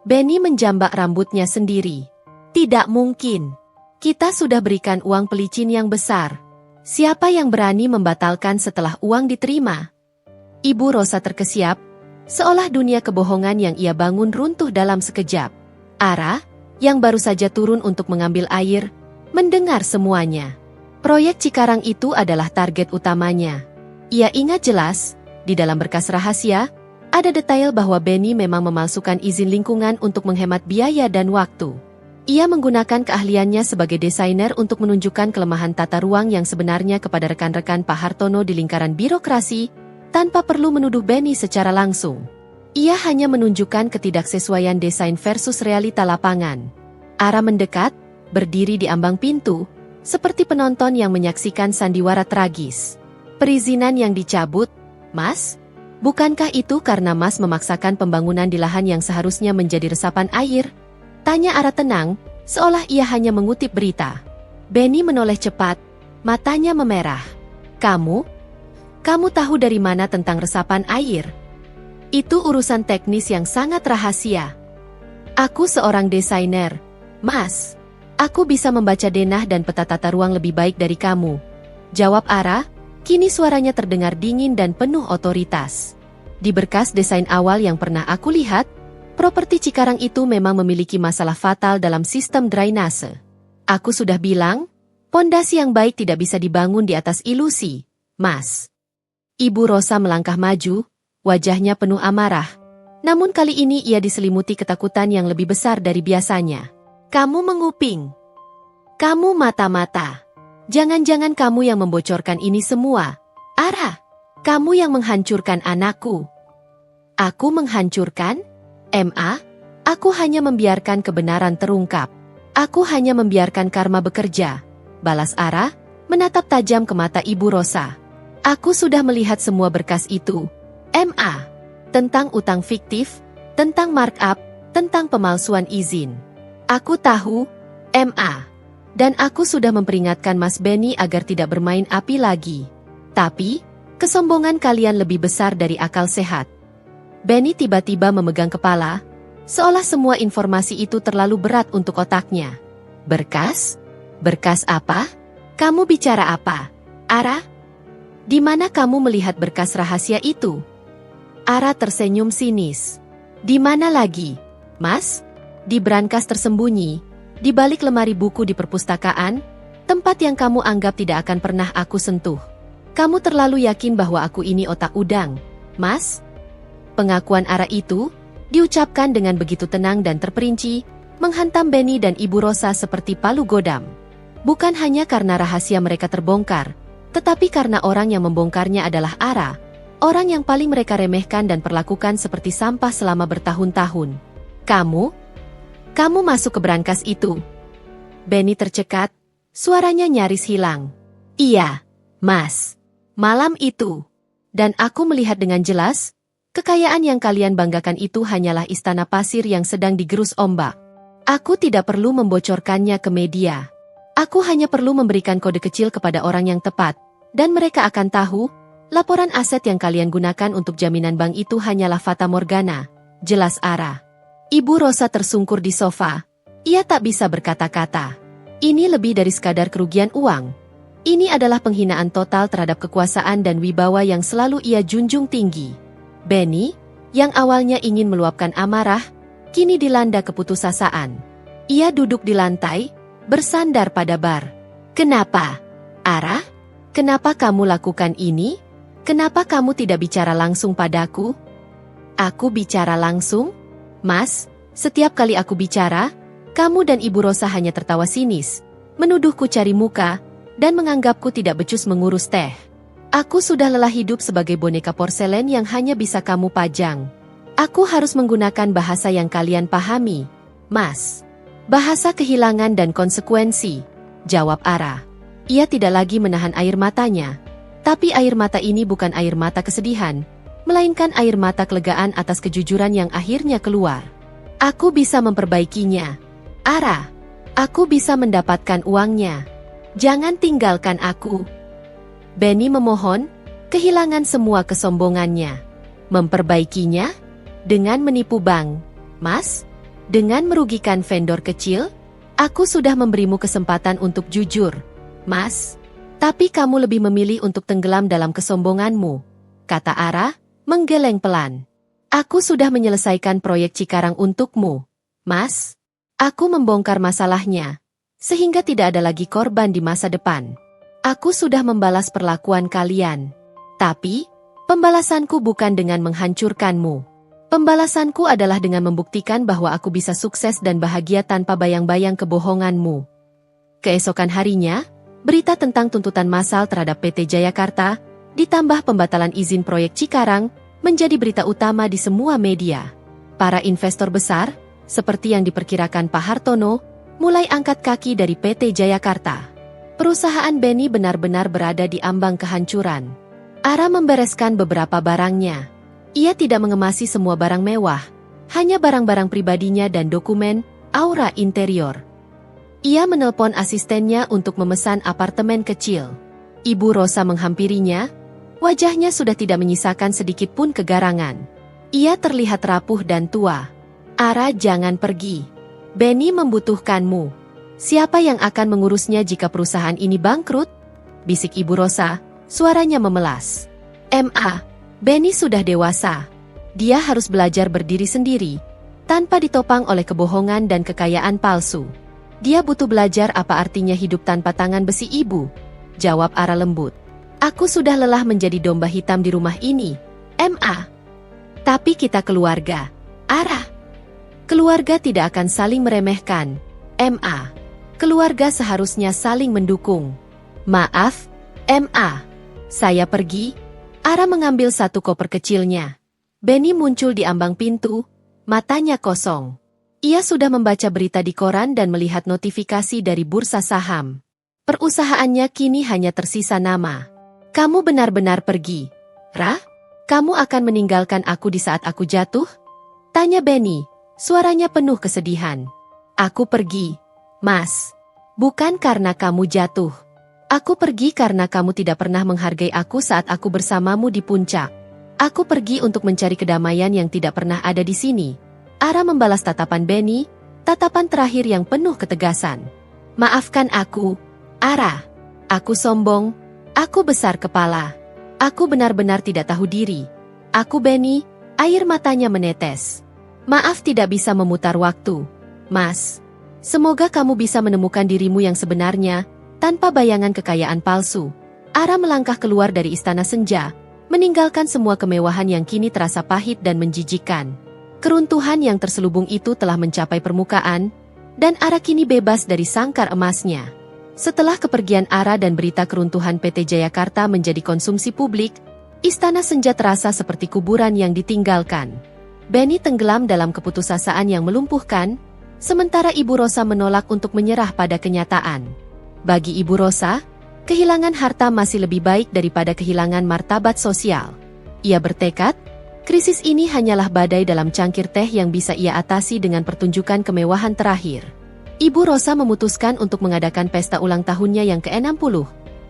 Benny menjambak rambutnya sendiri. Tidak mungkin. Kita sudah berikan uang pelicin yang besar. Siapa yang berani membatalkan setelah uang diterima? Ibu Rosa terkesiap, seolah dunia kebohongan yang ia bangun runtuh dalam sekejap. Ara, yang baru saja turun untuk mengambil air, mendengar semuanya. Proyek Cikarang itu adalah target utamanya. Ia ingat jelas, di dalam berkas rahasia, ada detail bahwa Benny memang memalsukan izin lingkungan untuk menghemat biaya dan waktu. Ia menggunakan keahliannya sebagai desainer untuk menunjukkan kelemahan tata ruang yang sebenarnya kepada rekan-rekan Pak Hartono di lingkaran birokrasi, tanpa perlu menuduh Benny secara langsung. Ia hanya menunjukkan ketidaksesuaian desain versus realita lapangan. Ara mendekat, berdiri di ambang pintu, seperti penonton yang menyaksikan sandiwara tragis. Perizinan yang dicabut, Mas? Bukankah itu karena Mas memaksakan pembangunan di lahan yang seharusnya menjadi resapan air? Tanya Ara tenang, seolah ia hanya mengutip berita. Benny menoleh cepat, matanya memerah. Kamu tahu dari mana tentang resapan air? Itu urusan teknis yang sangat rahasia. Aku seorang desainer, Mas. Aku bisa membaca denah dan peta tata ruang lebih baik dari kamu. Jawab Ara, kini suaranya terdengar dingin dan penuh otoritas. Di berkas desain awal yang pernah aku lihat, properti Cikarang itu memang memiliki masalah fatal dalam sistem drainase. Aku sudah bilang, pondasi yang baik tidak bisa dibangun di atas ilusi, Mas. Ibu Rosa melangkah maju, wajahnya penuh amarah. Namun kali ini ia diselimuti ketakutan yang lebih besar dari biasanya. Kamu menguping. Kamu mata-mata. Jangan-jangan kamu yang membocorkan ini semua. Ara, kamu yang menghancurkan anakku. Aku menghancurkan? MA, aku hanya membiarkan kebenaran terungkap. Aku hanya membiarkan karma bekerja. Balas Ara, menatap tajam ke mata Ibu Rosa. Aku sudah melihat semua berkas itu. MA, tentang utang fiktif, tentang markup, tentang pemalsuan izin. Aku tahu, MA. Dan aku sudah memperingatkan Mas Benny agar tidak bermain api lagi. Tapi, kesombongan kalian lebih besar dari akal sehat. Benny tiba-tiba memegang kepala, seolah semua informasi itu terlalu berat untuk otaknya. Berkas? Berkas apa? Kamu bicara apa? Ara? Di mana kamu melihat berkas rahasia itu? Ara tersenyum sinis. Di mana lagi? Mas? Di brankas tersembunyi, di balik lemari buku di perpustakaan, tempat yang kamu anggap tidak akan pernah aku sentuh. Kamu terlalu yakin bahwa aku ini otak udang, Mas? Pengakuan Ara itu, diucapkan dengan begitu tenang dan terperinci, menghantam Benny dan Ibu Rosa seperti palu godam. Bukan hanya karena rahasia mereka terbongkar, tetapi karena orang yang membongkarnya adalah Ara, orang yang paling mereka remehkan dan perlakukan seperti sampah selama bertahun-tahun. Kamu masuk ke brankas itu. Benny tercekat, suaranya nyaris hilang. Iya, Mas. Malam itu. Dan aku melihat dengan jelas, kekayaan yang kalian banggakan itu hanyalah istana pasir yang sedang digerus ombak. Aku tidak perlu membocorkannya ke media. Aku hanya perlu memberikan kode kecil kepada orang yang tepat, Dan mereka akan tahu, laporan aset yang kalian gunakan untuk jaminan bank itu hanyalah fata morgana, jelas Ara. Ibu Rosa tersungkur di sofa. Ia tak bisa berkata-kata. Ini lebih dari sekadar kerugian uang. Ini adalah penghinaan total terhadap kekuasaan dan wibawa yang selalu ia junjung tinggi. Benny, yang awalnya ingin meluapkan amarah, kini dilanda keputusasaan. Ia duduk di lantai, bersandar pada bar. Kenapa? Ara? Kenapa kamu lakukan ini? Kenapa kamu tidak bicara langsung padaku? Aku bicara langsung? Mas, setiap kali aku bicara, kamu dan Ibu Rosa hanya tertawa sinis, menuduhku cari muka, dan menganggapku tidak becus mengurus teh. Aku sudah lelah hidup sebagai boneka porselen yang hanya bisa kamu pajang. Aku harus menggunakan bahasa yang kalian pahami, Mas. Bahasa kehilangan dan konsekuensi, jawab Ara. Ia tidak lagi menahan air matanya. Tapi air mata ini bukan air mata kesedihan, melainkan air mata kelegaan atas kejujuran yang akhirnya keluar. Aku bisa memperbaikinya. Ara, aku bisa mendapatkan uangnya. Jangan tinggalkan aku. Benny memohon, kehilangan semua kesombongannya. Memperbaikinya? Dengan menipu bank, Mas? Dengan merugikan vendor kecil? Aku sudah memberimu kesempatan untuk jujur, Mas. Tapi kamu lebih memilih untuk tenggelam dalam kesombonganmu, kata Ara, menggeleng pelan. Aku sudah menyelesaikan proyek Cikarang untukmu, Mas. Aku membongkar masalahnya, sehingga tidak ada lagi korban di masa depan. Aku sudah membalas perlakuan kalian. Tapi, pembalasanku bukan dengan menghancurkanmu. Pembalasanku adalah dengan membuktikan bahwa aku bisa sukses dan bahagia tanpa bayang-bayang kebohonganmu. Keesokan harinya, berita tentang tuntutan massal terhadap PT Jayakarta, ditambah pembatalan izin proyek Cikarang, menjadi berita utama di semua media. Para investor besar, seperti yang diperkirakan Pak Hartono, mulai angkat kaki dari PT Jayakarta. Perusahaan Benny benar-benar berada di ambang kehancuran. Ara membereskan beberapa barangnya. Ia tidak mengemasi semua barang mewah, hanya barang-barang pribadinya dan dokumen, aura interior. Ia menelpon asistennya untuk memesan apartemen kecil. Ibu Rosa menghampirinya, wajahnya sudah tidak menyisakan sedikit pun kegarangan. Ia terlihat rapuh dan tua. Ara, jangan pergi. Benny membutuhkanmu. Siapa yang akan mengurusnya jika perusahaan ini bangkrut? Bisik Ibu Rosa, suaranya memelas. Benny sudah dewasa. Dia harus belajar berdiri sendiri, tanpa ditopang oleh kebohongan dan kekayaan palsu. Dia butuh belajar apa artinya hidup tanpa tangan besi ibu, jawab Ara lembut. Aku sudah lelah menjadi domba hitam di rumah ini, Tapi kita keluarga, Ara. Keluarga tidak akan saling meremehkan, Keluarga seharusnya saling mendukung. Maaf, Saya pergi. Ara mengambil satu koper kecilnya. Benny muncul di ambang pintu, matanya kosong. Ia sudah membaca berita di koran dan melihat notifikasi dari bursa saham. Perusahaannya kini hanya tersisa nama. Kamu benar-benar pergi, Ra? Kamu akan meninggalkan aku di saat aku jatuh? Tanya Benny, suaranya penuh kesedihan. Aku pergi, Mas. Bukan karena kamu jatuh. Aku pergi karena kamu tidak pernah menghargai aku saat aku bersamamu di puncak. Aku pergi untuk mencari kedamaian yang tidak pernah ada di sini. Ara membalas tatapan Benny, tatapan terakhir yang penuh ketegasan. Maafkan aku, Ara. Aku sombong, aku besar kepala. Aku benar-benar tidak tahu diri. Aku Benny, air matanya menetes. Maaf tidak bisa memutar waktu, Mas. Semoga kamu bisa menemukan dirimu yang sebenarnya, tanpa bayangan kekayaan palsu. Ara melangkah keluar dari istana senja, meninggalkan semua kemewahan yang kini terasa pahit dan menjijikkan. Keruntuhan yang terselubung itu telah mencapai permukaan, dan Ara kini bebas dari sangkar emasnya. Setelah kepergian Ara dan berita keruntuhan PT Jayakarta menjadi konsumsi publik, istana senja terasa seperti kuburan yang ditinggalkan. Benny tenggelam dalam keputusasaan yang melumpuhkan, sementara Ibu Rosa menolak untuk menyerah pada kenyataan. Bagi Ibu Rosa, kehilangan harta masih lebih baik daripada kehilangan martabat sosial. Ia bertekad, krisis ini hanyalah badai dalam cangkir teh yang bisa ia atasi dengan pertunjukan kemewahan terakhir. Ibu Rosa memutuskan untuk mengadakan pesta ulang tahunnya yang ke-60.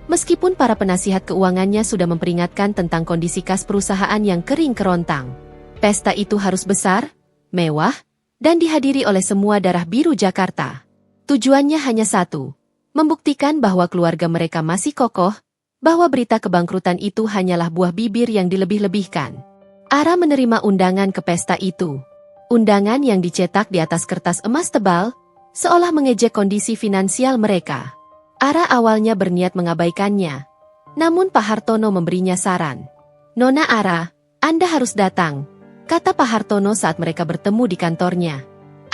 Meskipun para penasihat keuangannya sudah memperingatkan tentang kondisi kas perusahaan yang kering kerontang. Pesta itu harus besar, mewah, dan dihadiri oleh semua darah biru Jakarta. Tujuannya hanya satu, membuktikan bahwa keluarga mereka masih kokoh, bahwa berita kebangkrutan itu hanyalah buah bibir yang dilebih-lebihkan. Ara menerima undangan ke pesta itu. Undangan yang dicetak di atas kertas emas tebal, seolah mengejek kondisi finansial mereka. Ara awalnya berniat mengabaikannya. Namun Pak Hartono memberinya saran. "Nona Ara, Anda harus datang," kata Pak Hartono saat mereka bertemu di kantornya.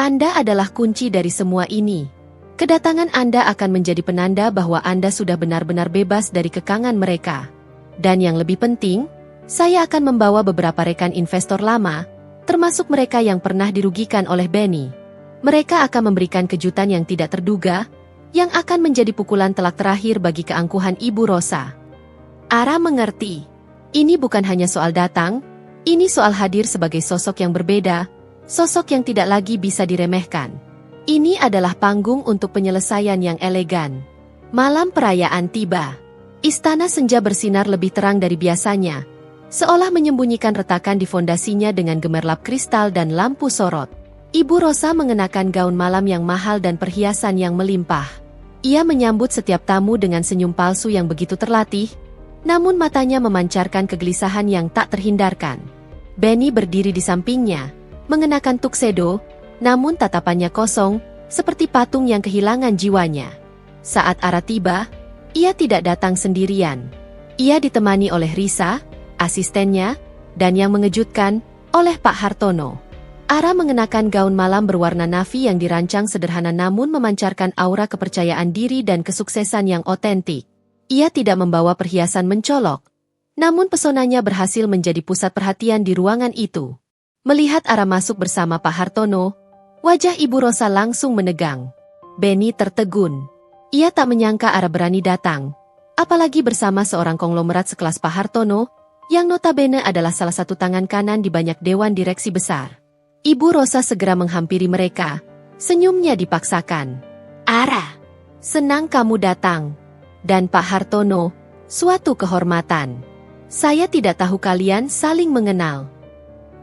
"Anda adalah kunci dari semua ini. Kedatangan Anda akan menjadi penanda bahwa Anda sudah benar-benar bebas dari kekangan mereka. Dan yang lebih penting, saya akan membawa beberapa rekan investor lama, termasuk mereka yang pernah dirugikan oleh Benny. Mereka akan memberikan kejutan yang tidak terduga, yang akan menjadi pukulan telak terakhir bagi keangkuhan Ibu Rosa." Ara mengerti. Ini bukan hanya soal datang, ini soal hadir sebagai sosok yang berbeda, sosok yang tidak lagi bisa diremehkan. Ini adalah panggung untuk penyelesaian yang elegan. Malam perayaan tiba. Istana Senja bersinar lebih terang dari biasanya, seolah menyembunyikan retakan di fondasinya dengan gemerlap kristal dan lampu sorot. Ibu Rosa mengenakan gaun malam yang mahal dan perhiasan yang melimpah. Ia menyambut setiap tamu dengan senyum palsu yang begitu terlatih, namun matanya memancarkan kegelisahan yang tak terhindarkan. Benny berdiri di sampingnya, mengenakan tuxedo, namun tatapannya kosong, seperti patung yang kehilangan jiwanya. Saat Ara tiba, ia tidak datang sendirian. Ia ditemani oleh Risa, asistennya, dan yang mengejutkan, oleh Pak Hartono. Ara mengenakan gaun malam berwarna navy yang dirancang sederhana namun memancarkan aura kepercayaan diri dan kesuksesan yang otentik. Ia tidak membawa perhiasan mencolok, namun pesonanya berhasil menjadi pusat perhatian di ruangan itu. Melihat Ara masuk bersama Pak Hartono, wajah Ibu Rosa langsung menegang. Benny tertegun. Ia tak menyangka Ara berani datang, apalagi bersama seorang konglomerat sekelas Pak Hartono, yang notabene adalah salah satu tangan kanan di banyak dewan direksi besar. Ibu Rosa segera menghampiri mereka, senyumnya dipaksakan. "Ara, senang kamu datang." Dan Pak Hartono, "Suatu kehormatan. Saya tidak tahu kalian saling mengenal."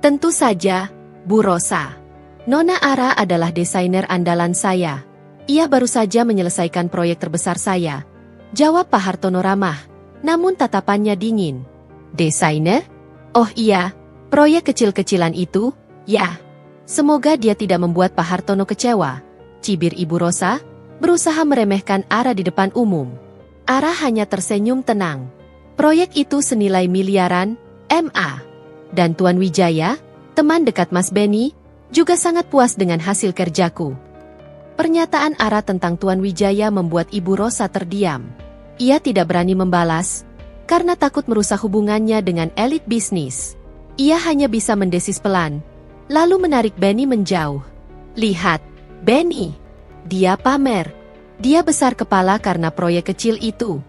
"Tentu saja, Bu Rosa. Nona Ara adalah desainer andalan saya. Ia baru saja menyelesaikan proyek terbesar saya," jawab Pak Hartono ramah, namun tatapannya dingin. "Desainer? Oh iya, proyek kecil-kecilan itu, ya. Semoga dia tidak membuat Pak Hartono kecewa," cibir Ibu Rosa, berusaha meremehkan Ara di depan umum. Ara hanya tersenyum tenang. Proyek itu senilai miliaran MA. Dan Tuan Wijaya, teman dekat Mas Benny, juga sangat puas dengan hasil kerjaku. Pernyataan Ara tentang Tuan Wijaya membuat Ibu Rosa terdiam. Ia tidak berani membalas, karena takut merusak hubungannya dengan elit bisnis. Ia hanya bisa mendesis pelan, lalu menarik Benny menjauh. "Lihat, Benny. Dia pamer. Dia besar kepala karena proyek kecil itu.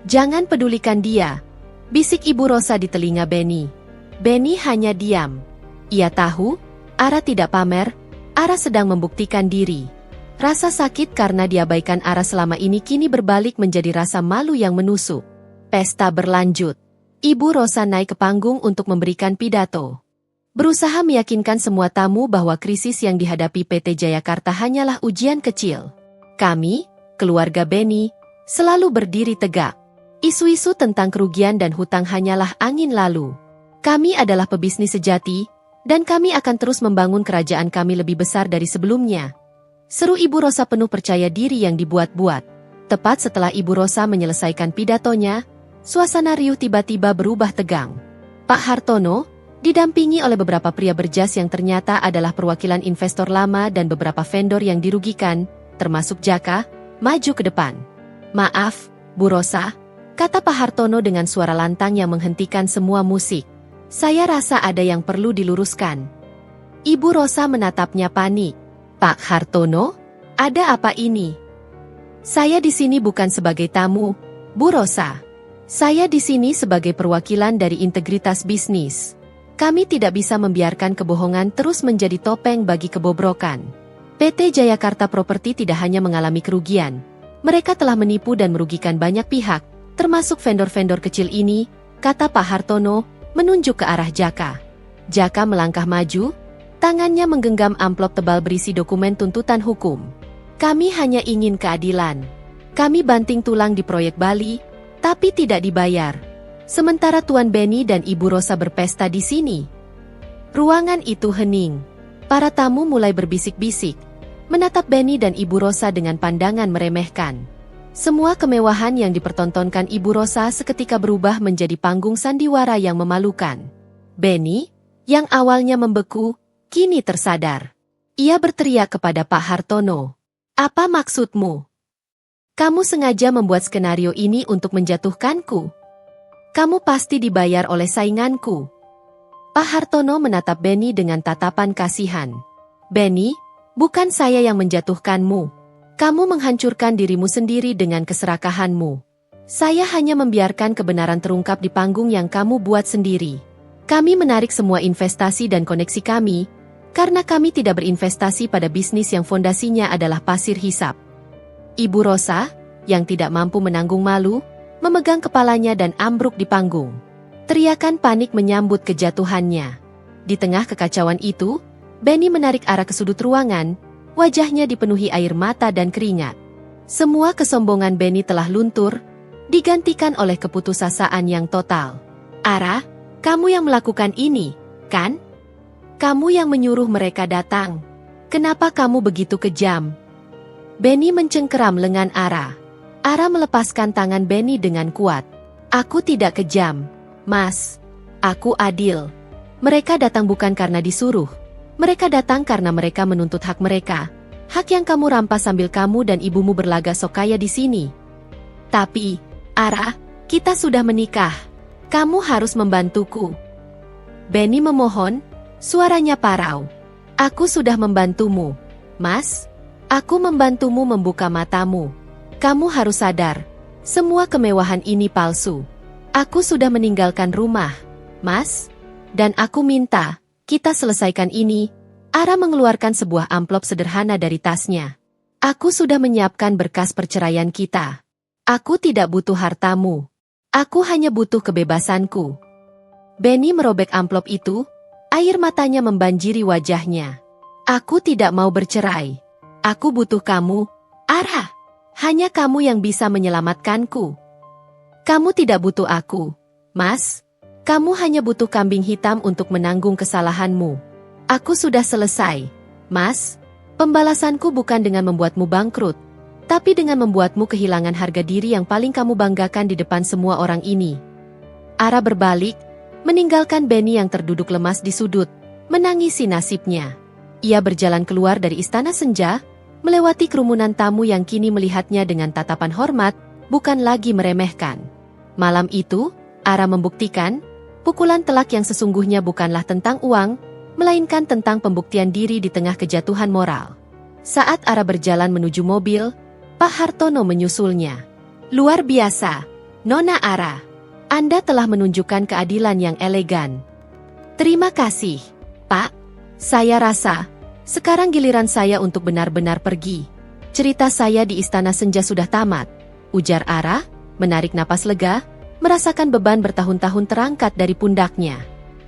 Jangan pedulikan dia," bisik Ibu Rosa di telinga Benny. Benny hanya diam. Ia tahu, Ara tidak pamer, Ara sedang membuktikan diri. Rasa sakit karena diabaikan Ara selama ini kini berbalik menjadi rasa malu yang menusuk. Pesta berlanjut. Ibu Rosa naik ke panggung untuk memberikan pidato. Berusaha meyakinkan semua tamu bahwa krisis yang dihadapi PT Jayakarta hanyalah ujian kecil. "Kami, keluarga Benny, selalu berdiri tegak. Isu-isu tentang kerugian dan hutang hanyalah angin lalu. Kami adalah pebisnis sejati, dan kami akan terus membangun kerajaan kami lebih besar dari sebelumnya," seru Ibu Rosa penuh percaya diri yang dibuat-buat. Tepat setelah Ibu Rosa menyelesaikan pidatonya, suasana riuh tiba-tiba berubah tegang. Pak Hartono, didampingi oleh beberapa pria berjas yang ternyata adalah perwakilan investor lama dan beberapa vendor yang dirugikan, termasuk Jaka, maju ke depan. "Maaf, Bu Rosa," kata Pak Hartono dengan suara lantang yang menghentikan semua musik. "Saya rasa ada yang perlu diluruskan." Ibu Rosa menatapnya panik. "Pak Hartono, ada apa ini?" "Saya di sini bukan sebagai tamu, Bu Rosa. Saya di sini sebagai perwakilan dari integritas bisnis. Kami tidak bisa membiarkan kebohongan terus menjadi topeng bagi kebobrokan. PT Jayakarta Property tidak hanya mengalami kerugian. Mereka telah menipu dan merugikan banyak pihak, termasuk vendor-vendor kecil ini, kata Pak Hartono, menunjuk ke arah Jaka. Jaka melangkah maju, tangannya menggenggam amplop tebal berisi dokumen tuntutan hukum. Kami hanya ingin keadilan. Kami banting tulang di proyek Bali, tapi tidak dibayar. Sementara Tuan Benny dan Ibu Rosa berpesta di sini. Ruangan itu hening. Para tamu mulai berbisik-bisik, menatap Benny dan Ibu Rosa dengan pandangan meremehkan. Semua kemewahan yang dipertontonkan Ibu Rosa seketika berubah menjadi panggung sandiwara yang memalukan. Benny, yang awalnya membeku, kini tersadar. Ia berteriak kepada Pak Hartono. Apa maksudmu? Kamu sengaja membuat skenario ini untuk menjatuhkanku. Kamu pasti dibayar oleh sainganku. Pak Hartono menatap Benny dengan tatapan kasihan. Benny, bukan saya yang menjatuhkanmu. Kamu menghancurkan dirimu sendiri dengan keserakahanmu. Saya hanya membiarkan kebenaran terungkap di panggung yang kamu buat sendiri. Kami menarik semua investasi dan koneksi kami, karena kami tidak berinvestasi pada bisnis yang fondasinya adalah pasir hisap. Ibu Rosa, yang tidak mampu menanggung malu, memegang kepalanya dan ambruk di panggung. Teriakan panik menyambut kejatuhannya. Di tengah kekacauan itu, Benny menarik arah ke sudut ruangan, wajahnya dipenuhi air mata dan keringat. Semua kesombongan Benny telah luntur, digantikan oleh keputusasaan yang total. Ara, kamu yang melakukan ini, kan? Kamu yang menyuruh mereka datang. Kenapa kamu begitu kejam? Benny mencengkeram lengan Ara. Ara melepaskan tangan Benny dengan kuat. Aku tidak kejam, Mas. Aku adil. Mereka datang bukan karena disuruh. Mereka datang karena mereka menuntut hak mereka. Hak yang kamu rampas sambil kamu dan ibumu berlaga sok kaya di sini. Tapi, Ara, kita sudah menikah. Kamu harus membantuku. Benny memohon, suaranya parau. Aku sudah membantumu, Mas. Aku membantumu membuka matamu. Kamu harus sadar, semua kemewahan ini palsu. Aku sudah meninggalkan rumah, Mas. Dan aku minta, kita selesaikan ini. Ara mengeluarkan sebuah amplop sederhana dari tasnya. Aku sudah menyiapkan berkas perceraian kita. Aku tidak butuh hartamu. Aku hanya butuh kebebasanku. Benny merobek amplop itu, air matanya membanjiri wajahnya. Aku tidak mau bercerai. Aku butuh kamu, Ara. Hanya kamu yang bisa menyelamatkanku. Kamu tidak butuh aku, Mas. Kamu hanya butuh kambing hitam untuk menanggung kesalahanmu. Aku sudah selesai, Mas. Pembalasanku bukan dengan membuatmu bangkrut, tapi dengan membuatmu kehilangan harga diri yang paling kamu banggakan di depan semua orang ini. Ara berbalik, meninggalkan Benny yang terduduk lemas di sudut, menangisi nasibnya. Ia berjalan keluar dari Istana Senja, melewati kerumunan tamu yang kini melihatnya dengan tatapan hormat, bukan lagi meremehkan. Malam itu, Ara membuktikan, pukulan telak yang sesungguhnya bukanlah tentang uang, melainkan tentang pembuktian diri di tengah kejatuhan moral. Saat Ara berjalan menuju mobil, Pak Hartono menyusulnya. Luar biasa, Nona Ara. Anda telah menunjukkan keadilan yang elegan. Terima kasih, Pak. Saya rasa, sekarang giliran saya untuk benar-benar pergi. Cerita saya di Istana Senja sudah tamat, ujar Ara, menarik napas lega, merasakan beban bertahun-tahun terangkat dari pundaknya.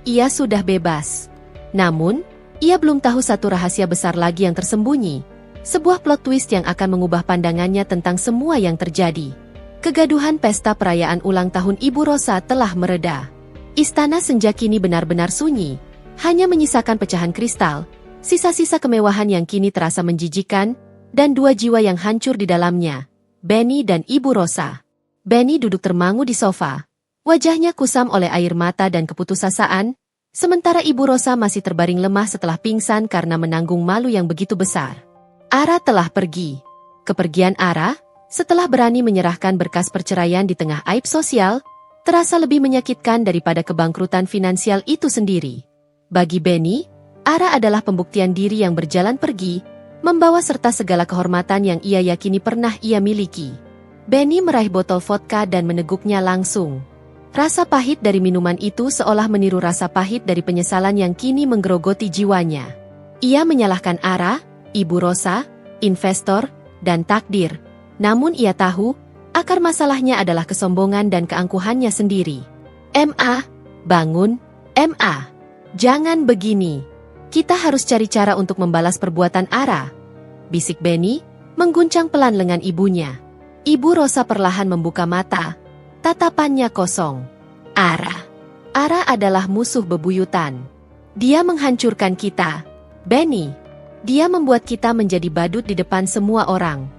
Ia sudah bebas. Namun, ia belum tahu satu rahasia besar lagi yang tersembunyi. Sebuah plot twist yang akan mengubah pandangannya tentang semua yang terjadi. Kegaduhan pesta perayaan ulang tahun Ibu Rosa telah mereda. Istana Senja kini benar-benar sunyi. Hanya menyisakan pecahan kristal, sisa-sisa kemewahan yang kini terasa menjijikan, dan dua jiwa yang hancur di dalamnya, Benny dan Ibu Rosa. Benny duduk termangu di sofa. Wajahnya kusam oleh air mata dan keputusasaan, sementara Ibu Rosa masih terbaring lemah setelah pingsan karena menanggung malu yang begitu besar. Ara telah pergi. Kepergian Ara, setelah berani menyerahkan berkas perceraian di tengah aib sosial, terasa lebih menyakitkan daripada kebangkrutan finansial itu sendiri. Bagi Benny, Ara adalah pembuktian diri yang berjalan pergi, membawa serta segala kehormatan yang ia yakini pernah ia miliki. Benny meraih botol vodka dan meneguknya langsung. Rasa pahit dari minuman itu seolah meniru rasa pahit dari penyesalan yang kini menggerogoti jiwanya. Ia menyalahkan Ara, Ibu Rosa, investor, dan takdir. Namun ia tahu, Akar masalahnya adalah kesombongan dan keangkuhannya sendiri. Ma, bangun, Ma. Jangan begini. Kita harus cari cara untuk membalas perbuatan Ara, bisik Benny, mengguncang pelan lengan ibunya. Ibu Rosa perlahan membuka mata, tatapannya kosong. Ara adalah musuh bebuyutan. Dia menghancurkan kita, Benny. Dia membuat kita menjadi badut di depan semua orang.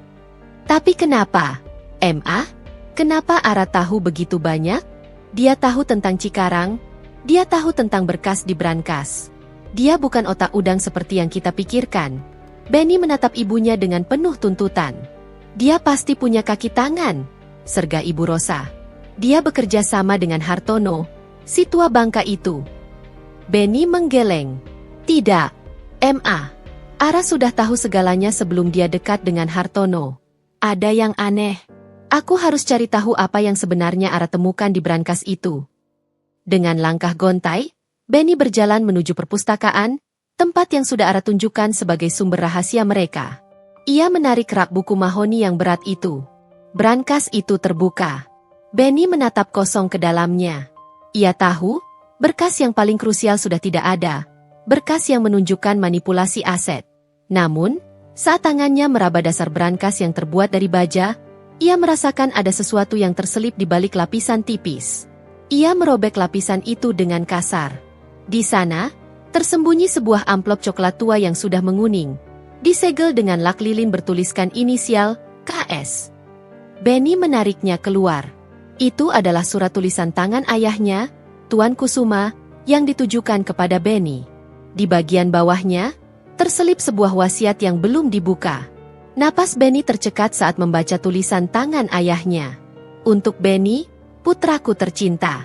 Tapi kenapa? Ma, kenapa Ara tahu begitu banyak? Dia tahu tentang Cikarang, dia tahu tentang berkas di brankas. Dia bukan otak udang seperti yang kita pikirkan. Benny menatap ibunya dengan penuh tuntutan. Dia pasti punya kaki tangan, serga Ibu Rosa. Dia bekerja sama dengan Hartono, si tua bangka itu. Benny menggeleng. Tidak, Ma. Ara sudah tahu segalanya sebelum dia dekat dengan Hartono. Ada yang aneh. Aku harus cari tahu apa yang sebenarnya Ara temukan di brankas itu. Dengan langkah gontai, Benny berjalan menuju perpustakaan, tempat yang sudah Ara tunjukkan sebagai sumber rahasia mereka. Ia menarik rak buku mahoni yang berat itu. Brankas itu terbuka. Benny menatap kosong ke dalamnya. Ia tahu, berkas yang paling krusial sudah tidak ada, berkas yang menunjukkan manipulasi aset. Namun, saat tangannya meraba dasar brankas yang terbuat dari baja, ia merasakan ada sesuatu yang terselip di balik lapisan tipis. Ia merobek lapisan itu dengan kasar. Di sana, tersembunyi sebuah amplop coklat tua yang sudah menguning. Disegel dengan lak lilin bertuliskan inisial, KS. Benny menariknya keluar. Itu adalah surat tulisan tangan ayahnya, Tuan Kusuma, yang ditujukan kepada Benny. Di bagian bawahnya, terselip sebuah wasiat yang belum dibuka. Napas Benny tercekat saat membaca tulisan tangan ayahnya. Untuk Benny, putraku tercinta.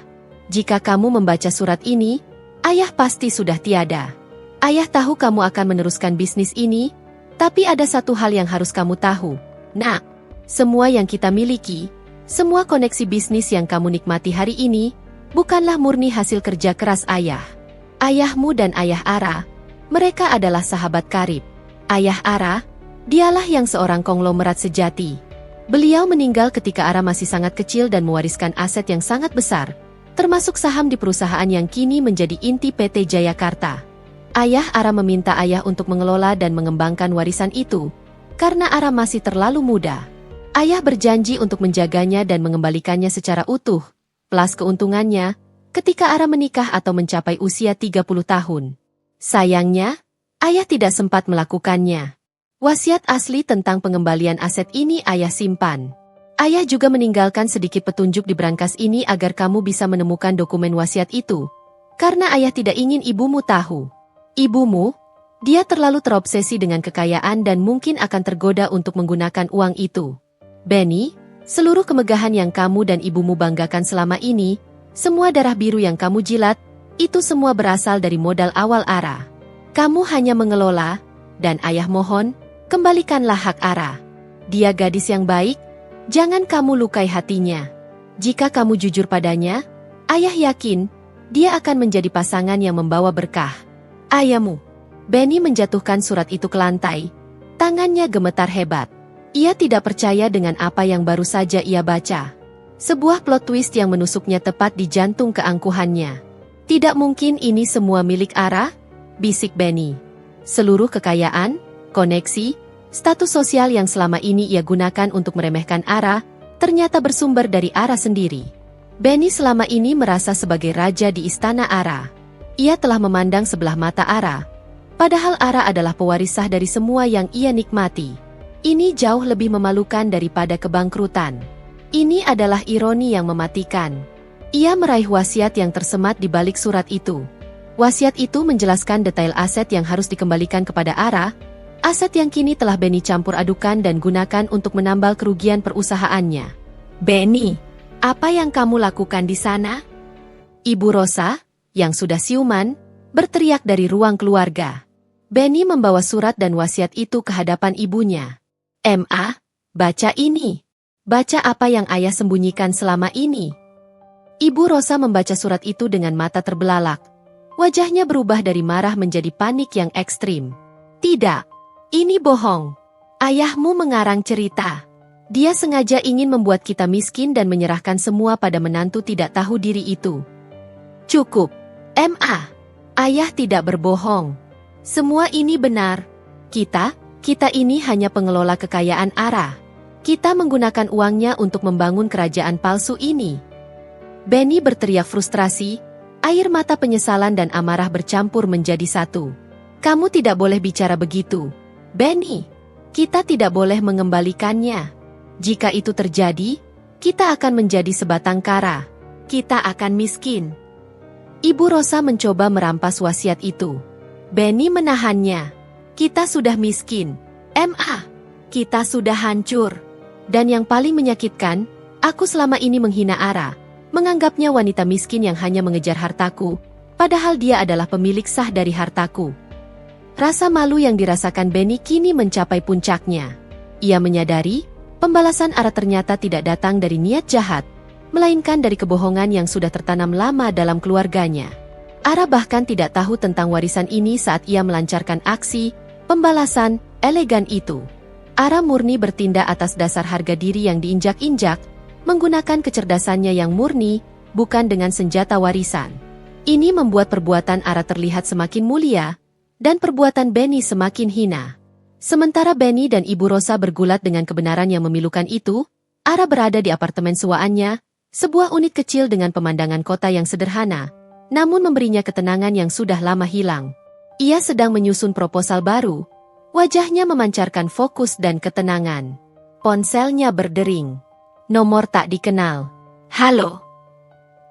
Jika kamu membaca surat ini, ayah pasti sudah tiada. Ayah tahu kamu akan meneruskan bisnis ini, tapi ada satu hal yang harus kamu tahu. Nak, semua yang kita miliki, semua koneksi bisnis yang kamu nikmati hari ini, bukanlah murni hasil kerja keras ayah. Ayahmu dan ayah Ara, mereka adalah sahabat karib. Ayah Ara, dialah yang seorang konglomerat sejati. Beliau meninggal ketika Ara masih sangat kecil dan mewariskan aset yang sangat besar, termasuk saham di perusahaan yang kini menjadi inti PT Jayakarta. Ayah Ara meminta ayah untuk mengelola dan mengembangkan warisan itu, karena Ara masih terlalu muda. Ayah berjanji untuk menjaganya dan mengembalikannya secara utuh, plus keuntungannya, ketika Ara menikah atau mencapai usia 30 tahun. Sayangnya, ayah tidak sempat melakukannya. Wasiat asli tentang pengembalian aset ini ayah simpan. Ayah juga meninggalkan sedikit petunjuk di brankas ini agar kamu bisa menemukan dokumen wasiat itu. Karena ayah tidak ingin ibumu tahu. Ibumu, dia terlalu terobsesi dengan kekayaan dan mungkin akan tergoda untuk menggunakan uang itu. Benny, seluruh kemegahan yang kamu dan ibumu banggakan selama ini, semua darah biru yang kamu jilat, itu semua berasal dari modal awal Ara. Kamu hanya mengelola, dan ayah mohon, kembalikanlah hak Ara. Dia gadis yang baik, jangan kamu lukai hatinya. Jika kamu jujur padanya, ayah yakin, dia akan menjadi pasangan yang membawa berkah. Ayahmu. Benny menjatuhkan surat itu ke lantai. Tangannya gemetar hebat. Ia tidak percaya dengan apa yang baru saja ia baca. Sebuah plot twist yang menusuknya tepat di jantung keangkuhannya. Tidak mungkin ini semua milik Ara, bisik Benny. Seluruh kekayaan, koneksi, status sosial yang selama ini ia gunakan untuk meremehkan Ara, ternyata bersumber dari Ara sendiri. Benny selama ini merasa sebagai raja di istana Ara. Ia telah memandang sebelah mata Ara. Padahal Ara adalah pewaris sah dari semua yang ia nikmati. Ini jauh lebih memalukan daripada kebangkrutan. Ini adalah ironi yang mematikan. Ia meraih wasiat yang tersemat di balik surat itu. Wasiat itu menjelaskan detail aset yang harus dikembalikan kepada Ara, aset yang kini telah Benny campur adukan dan gunakan untuk menambal kerugian perusahaannya. Benny, apa yang kamu lakukan di sana? Ibu Rosa, yang sudah siuman, berteriak dari ruang keluarga. Benny membawa surat dan wasiat itu ke hadapan ibunya. Ma, baca ini. Baca apa yang ayah sembunyikan selama ini. Ibu Rosa membaca surat itu dengan mata terbelalak. Wajahnya berubah dari marah menjadi panik yang ekstrim. Tidak, ini bohong. Ayahmu mengarang cerita. Dia sengaja ingin membuat kita miskin dan menyerahkan semua pada menantu tidak tahu diri itu. Cukup. Ma. Ayah tidak berbohong. Semua ini benar. Kita ini hanya pengelola kekayaan Ara. Kita menggunakan uangnya untuk membangun kerajaan palsu ini. Benny berteriak frustrasi, air mata penyesalan dan amarah bercampur menjadi satu. Kamu tidak boleh bicara begitu, Benny. Kita tidak boleh mengembalikannya. Jika itu terjadi, kita akan menjadi sebatang kara. Kita akan miskin. Ibu Rosa mencoba merampas wasiat itu. Benny menahannya. Kita sudah miskin. Ma. Kita sudah hancur. Dan yang paling menyakitkan, aku selama ini menghina Ara, menganggapnya wanita miskin yang hanya mengejar hartaku, padahal dia adalah pemilik sah dari hartaku. Rasa malu yang dirasakan Benny kini mencapai puncaknya. Ia menyadari, pembalasan Ara ternyata tidak datang dari niat jahat, melainkan dari kebohongan yang sudah tertanam lama dalam keluarganya. Ara bahkan tidak tahu tentang warisan ini saat ia melancarkan aksi pembalasan elegan itu. Ara murni bertindak atas dasar harga diri yang diinjak-injak, menggunakan kecerdasannya yang murni, bukan dengan senjata warisan. Ini membuat perbuatan Ara terlihat semakin mulia, dan perbuatan Benny semakin hina. Sementara Benny dan Ibu Rosa bergulat dengan kebenaran yang memilukan itu, Ara berada di apartemen sewaannya, sebuah unit kecil dengan pemandangan kota yang sederhana, namun memberinya ketenangan yang sudah lama hilang. Ia sedang menyusun proposal baru, wajahnya memancarkan fokus dan ketenangan. Ponselnya berdering. Nomor tak dikenal. Halo.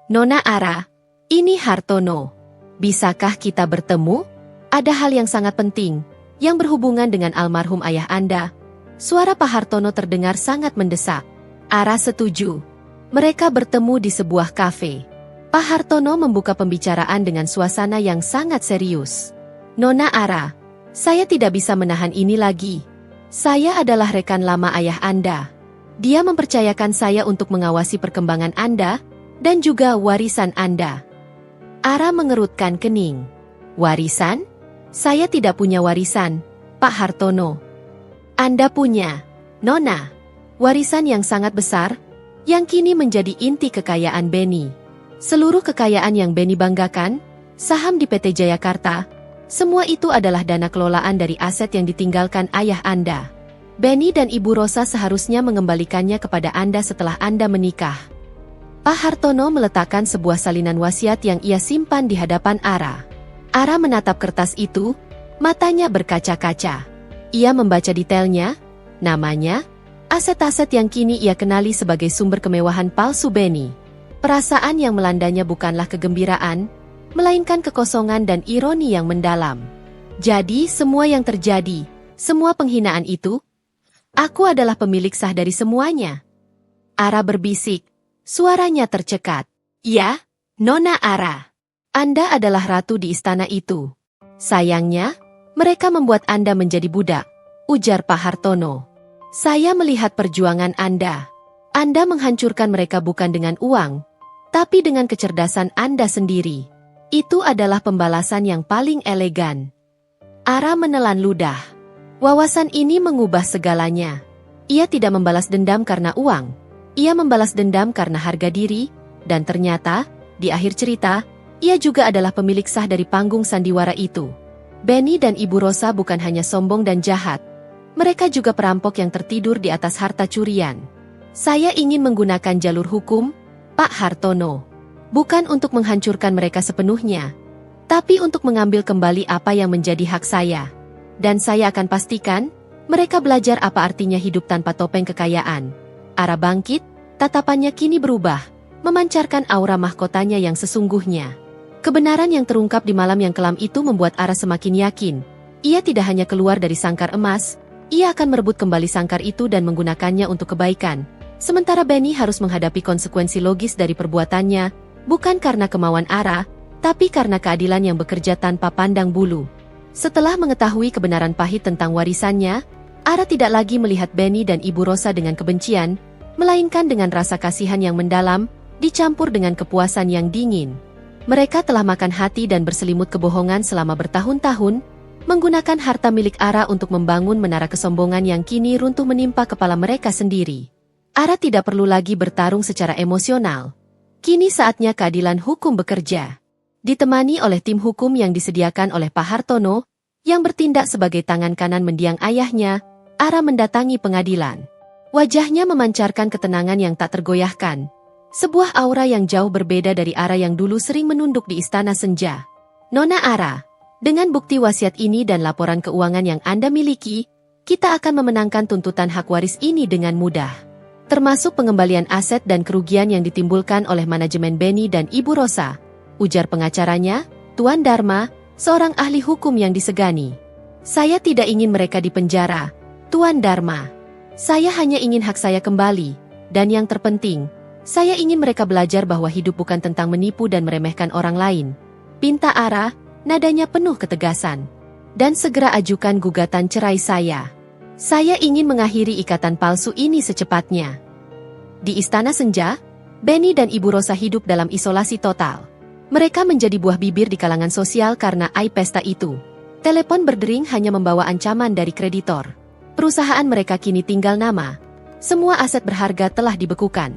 Nona Ara, ini Hartono. Bisakah kita bertemu? Ada hal yang sangat penting, yang berhubungan dengan almarhum ayah Anda. Suara Pak Hartono terdengar sangat mendesak. Ara setuju. Mereka bertemu di sebuah kafe. Pak Hartono membuka pembicaraan dengan suasana yang sangat serius. Nona Ara, saya tidak bisa menahan ini lagi. Saya adalah rekan lama ayah Anda. Dia mempercayakan saya untuk mengawasi perkembangan Anda, dan juga warisan Anda. Ara mengerutkan kening. Warisan? Saya tidak punya warisan, Pak Hartono. Anda punya, Nona. Warisan yang sangat besar, yang kini menjadi inti kekayaan Benny. Seluruh kekayaan yang Benny banggakan, saham di PT Jayakarta, semua itu adalah dana kelolaan dari aset yang ditinggalkan ayah Anda. Benny dan Ibu Rosa seharusnya mengembalikannya kepada Anda setelah Anda menikah. Pak Hartono meletakkan sebuah salinan wasiat yang ia simpan di hadapan Ara. Ara menatap kertas itu, matanya berkaca-kaca. Ia membaca detailnya, namanya, aset-aset yang kini ia kenali sebagai sumber kemewahan palsu Benny. Perasaan yang melandanya bukanlah kegembiraan, melainkan kekosongan dan ironi yang mendalam. Jadi semua yang terjadi, semua penghinaan itu, aku adalah pemilik sah dari semuanya. Ara berbisik, suaranya tercekat. Ya, Nona Ara. Anda adalah ratu di istana itu. Sayangnya, mereka membuat Anda menjadi budak, ujar Pak Hartono. Saya melihat perjuangan Anda. Anda menghancurkan mereka bukan dengan uang, tapi dengan kecerdasan Anda sendiri. Itu adalah pembalasan yang paling elegan. Ara menelan ludah. Wawasan ini mengubah segalanya. Ia tidak membalas dendam karena uang. Ia membalas dendam karena harga diri, dan ternyata, di akhir cerita, ia juga adalah pemilik sah dari panggung sandiwara itu. Benny dan Ibu Rosa bukan hanya sombong dan jahat. Mereka juga perampok yang tertidur di atas harta curian. Saya ingin menggunakan jalur hukum, Pak Hartono. Bukan untuk menghancurkan mereka sepenuhnya, tapi untuk mengambil kembali apa yang menjadi hak saya. Dan saya akan pastikan, mereka belajar apa artinya hidup tanpa topeng kekayaan. Ara bangkit, tatapannya kini berubah, memancarkan aura mahkotanya yang sesungguhnya. Kebenaran yang terungkap di malam yang kelam itu membuat Ara semakin yakin. Ia tidak hanya keluar dari sangkar emas, ia akan merebut kembali sangkar itu dan menggunakannya untuk kebaikan. Sementara Benny harus menghadapi konsekuensi logis dari perbuatannya, bukan karena kemauan Ara, tapi karena keadilan yang bekerja tanpa pandang bulu. Setelah mengetahui kebenaran pahit tentang warisannya, Ara tidak lagi melihat Benny dan Ibu Rosa dengan kebencian, melainkan dengan rasa kasihan yang mendalam, dicampur dengan kepuasan yang dingin. Mereka telah makan hati dan berselimut kebohongan selama bertahun-tahun, menggunakan harta milik Ara untuk membangun menara kesombongan yang kini runtuh menimpa kepala mereka sendiri. Ara tidak perlu lagi bertarung secara emosional. Kini saatnya keadilan hukum bekerja. Ditemani oleh tim hukum yang disediakan oleh Pak Hartono, yang bertindak sebagai tangan kanan mendiang ayahnya, Ara mendatangi pengadilan. Wajahnya memancarkan ketenangan yang tak tergoyahkan. Sebuah aura yang jauh berbeda dari Ara yang dulu sering menunduk di Istana Senja. Nona Ara, dengan bukti wasiat ini dan laporan keuangan yang Anda miliki, kita akan memenangkan tuntutan hak waris ini dengan mudah. Termasuk pengembalian aset dan kerugian yang ditimbulkan oleh manajemen Benny dan Ibu Rosa, ujar pengacaranya, Tuan Dharma, seorang ahli hukum yang disegani. Saya tidak ingin mereka dipenjara, Tuan Dharma. Saya hanya ingin hak saya kembali, dan yang terpenting, saya ingin mereka belajar bahwa hidup bukan tentang menipu dan meremehkan orang lain. Pinta Ara, nadanya penuh ketegasan. Dan segera ajukan gugatan cerai saya. Saya ingin mengakhiri ikatan palsu ini secepatnya. Di Istana Senja, Benny dan Ibu Rosa hidup dalam isolasi total. Mereka menjadi buah bibir di kalangan sosial karena aib pesta itu. Telepon berdering hanya membawa ancaman dari kreditor. Perusahaan mereka kini tinggal nama. Semua aset berharga telah dibekukan.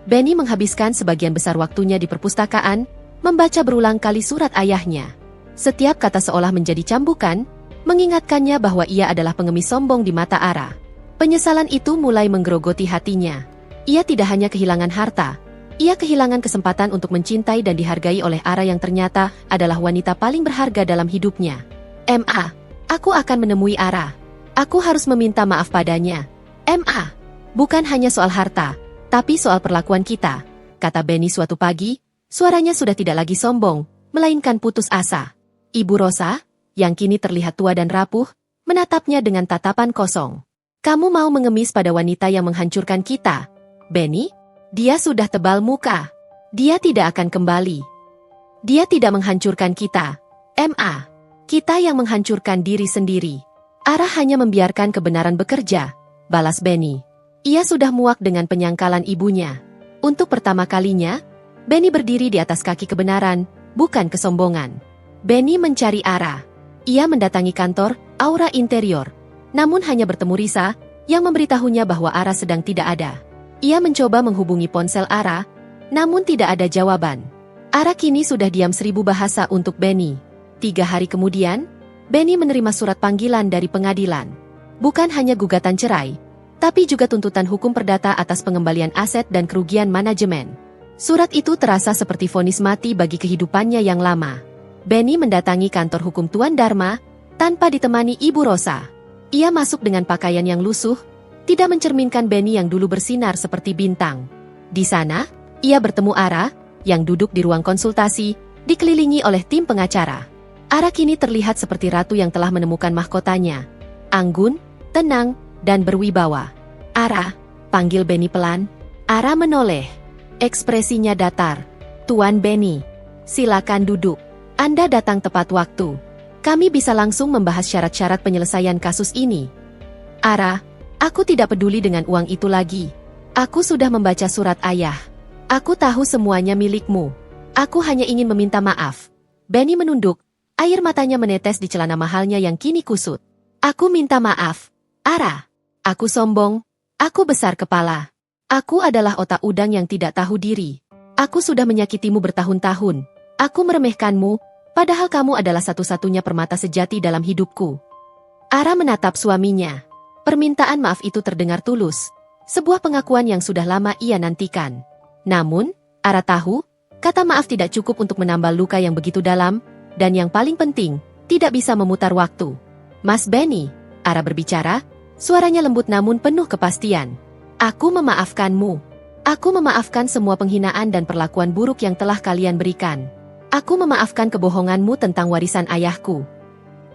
Benny menghabiskan sebagian besar waktunya di perpustakaan, membaca berulang kali surat ayahnya. Setiap kata seolah menjadi cambukan, mengingatkannya bahwa ia adalah pengemis sombong di mata Ara. Penyesalan itu mulai menggerogoti hatinya. Ia tidak hanya kehilangan harta, ia kehilangan kesempatan untuk mencintai dan dihargai oleh Ara yang ternyata adalah wanita paling berharga dalam hidupnya. Ma, aku akan menemui Ara. Aku harus meminta maaf padanya. Ma, bukan hanya soal harta, tapi soal perlakuan kita, kata Benny suatu pagi, suaranya sudah tidak lagi sombong, melainkan putus asa. Ibu Rosa, yang kini terlihat tua dan rapuh, menatapnya dengan tatapan kosong. Kamu mau mengemis pada wanita yang menghancurkan kita, Benny? Dia sudah tebal muka. Dia tidak akan kembali. Dia tidak menghancurkan kita. Ma, kita yang menghancurkan diri sendiri. Ara hanya membiarkan kebenaran bekerja, balas Benny. Ia sudah muak dengan penyangkalan ibunya. Untuk pertama kalinya, Benny berdiri di atas kaki kebenaran, bukan kesombongan. Benny mencari Ara. Ia mendatangi kantor, Aura Interior. Namun hanya bertemu Risa, yang memberitahunya bahwa Ara sedang tidak ada. Ia mencoba menghubungi ponsel Ara, namun tidak ada jawaban. Ara kini sudah diam 1000 bahasa untuk Benny. 3 hari kemudian, Benny menerima surat panggilan dari pengadilan. Bukan hanya gugatan cerai, tapi juga tuntutan hukum perdata atas pengembalian aset dan kerugian manajemen. Surat itu terasa seperti vonis mati bagi kehidupannya yang lama. Benny mendatangi kantor hukum Tuan Dharma, tanpa ditemani Ibu Rosa. Ia masuk dengan pakaian yang lusuh, tidak mencerminkan Benny yang dulu bersinar seperti bintang. Di sana, ia bertemu Ara, yang duduk di ruang konsultasi, dikelilingi oleh tim pengacara. Ara kini terlihat seperti ratu yang telah menemukan mahkotanya. Anggun, tenang, dan berwibawa. Ara, panggil Benny pelan. Ara menoleh. Ekspresinya datar. Tuan Benny, silakan duduk. Anda datang tepat waktu. Kami bisa langsung membahas syarat-syarat penyelesaian kasus ini. Ara, aku tidak peduli dengan uang itu lagi. Aku sudah membaca surat ayah. Aku tahu semuanya milikmu. Aku hanya ingin meminta maaf. Benny menunduk. Air matanya menetes di celana mahalnya yang kini kusut. Aku minta maaf, Ara. Aku sombong. Aku besar kepala. Aku adalah otak udang yang tidak tahu diri. Aku sudah menyakitimu bertahun-tahun. Aku meremehkanmu, padahal kamu adalah satu-satunya permata sejati dalam hidupku. Ara menatap suaminya. Permintaan maaf itu terdengar tulus. Sebuah pengakuan yang sudah lama ia nantikan. Namun, Ara tahu, kata maaf tidak cukup untuk menambal luka yang begitu dalam, dan yang paling penting, tidak bisa memutar waktu. Mas Benny, Ara berbicara, suaranya lembut namun penuh kepastian. Aku memaafkanmu. Aku memaafkan semua penghinaan dan perlakuan buruk yang telah kalian berikan. Aku memaafkan kebohonganmu tentang warisan ayahku.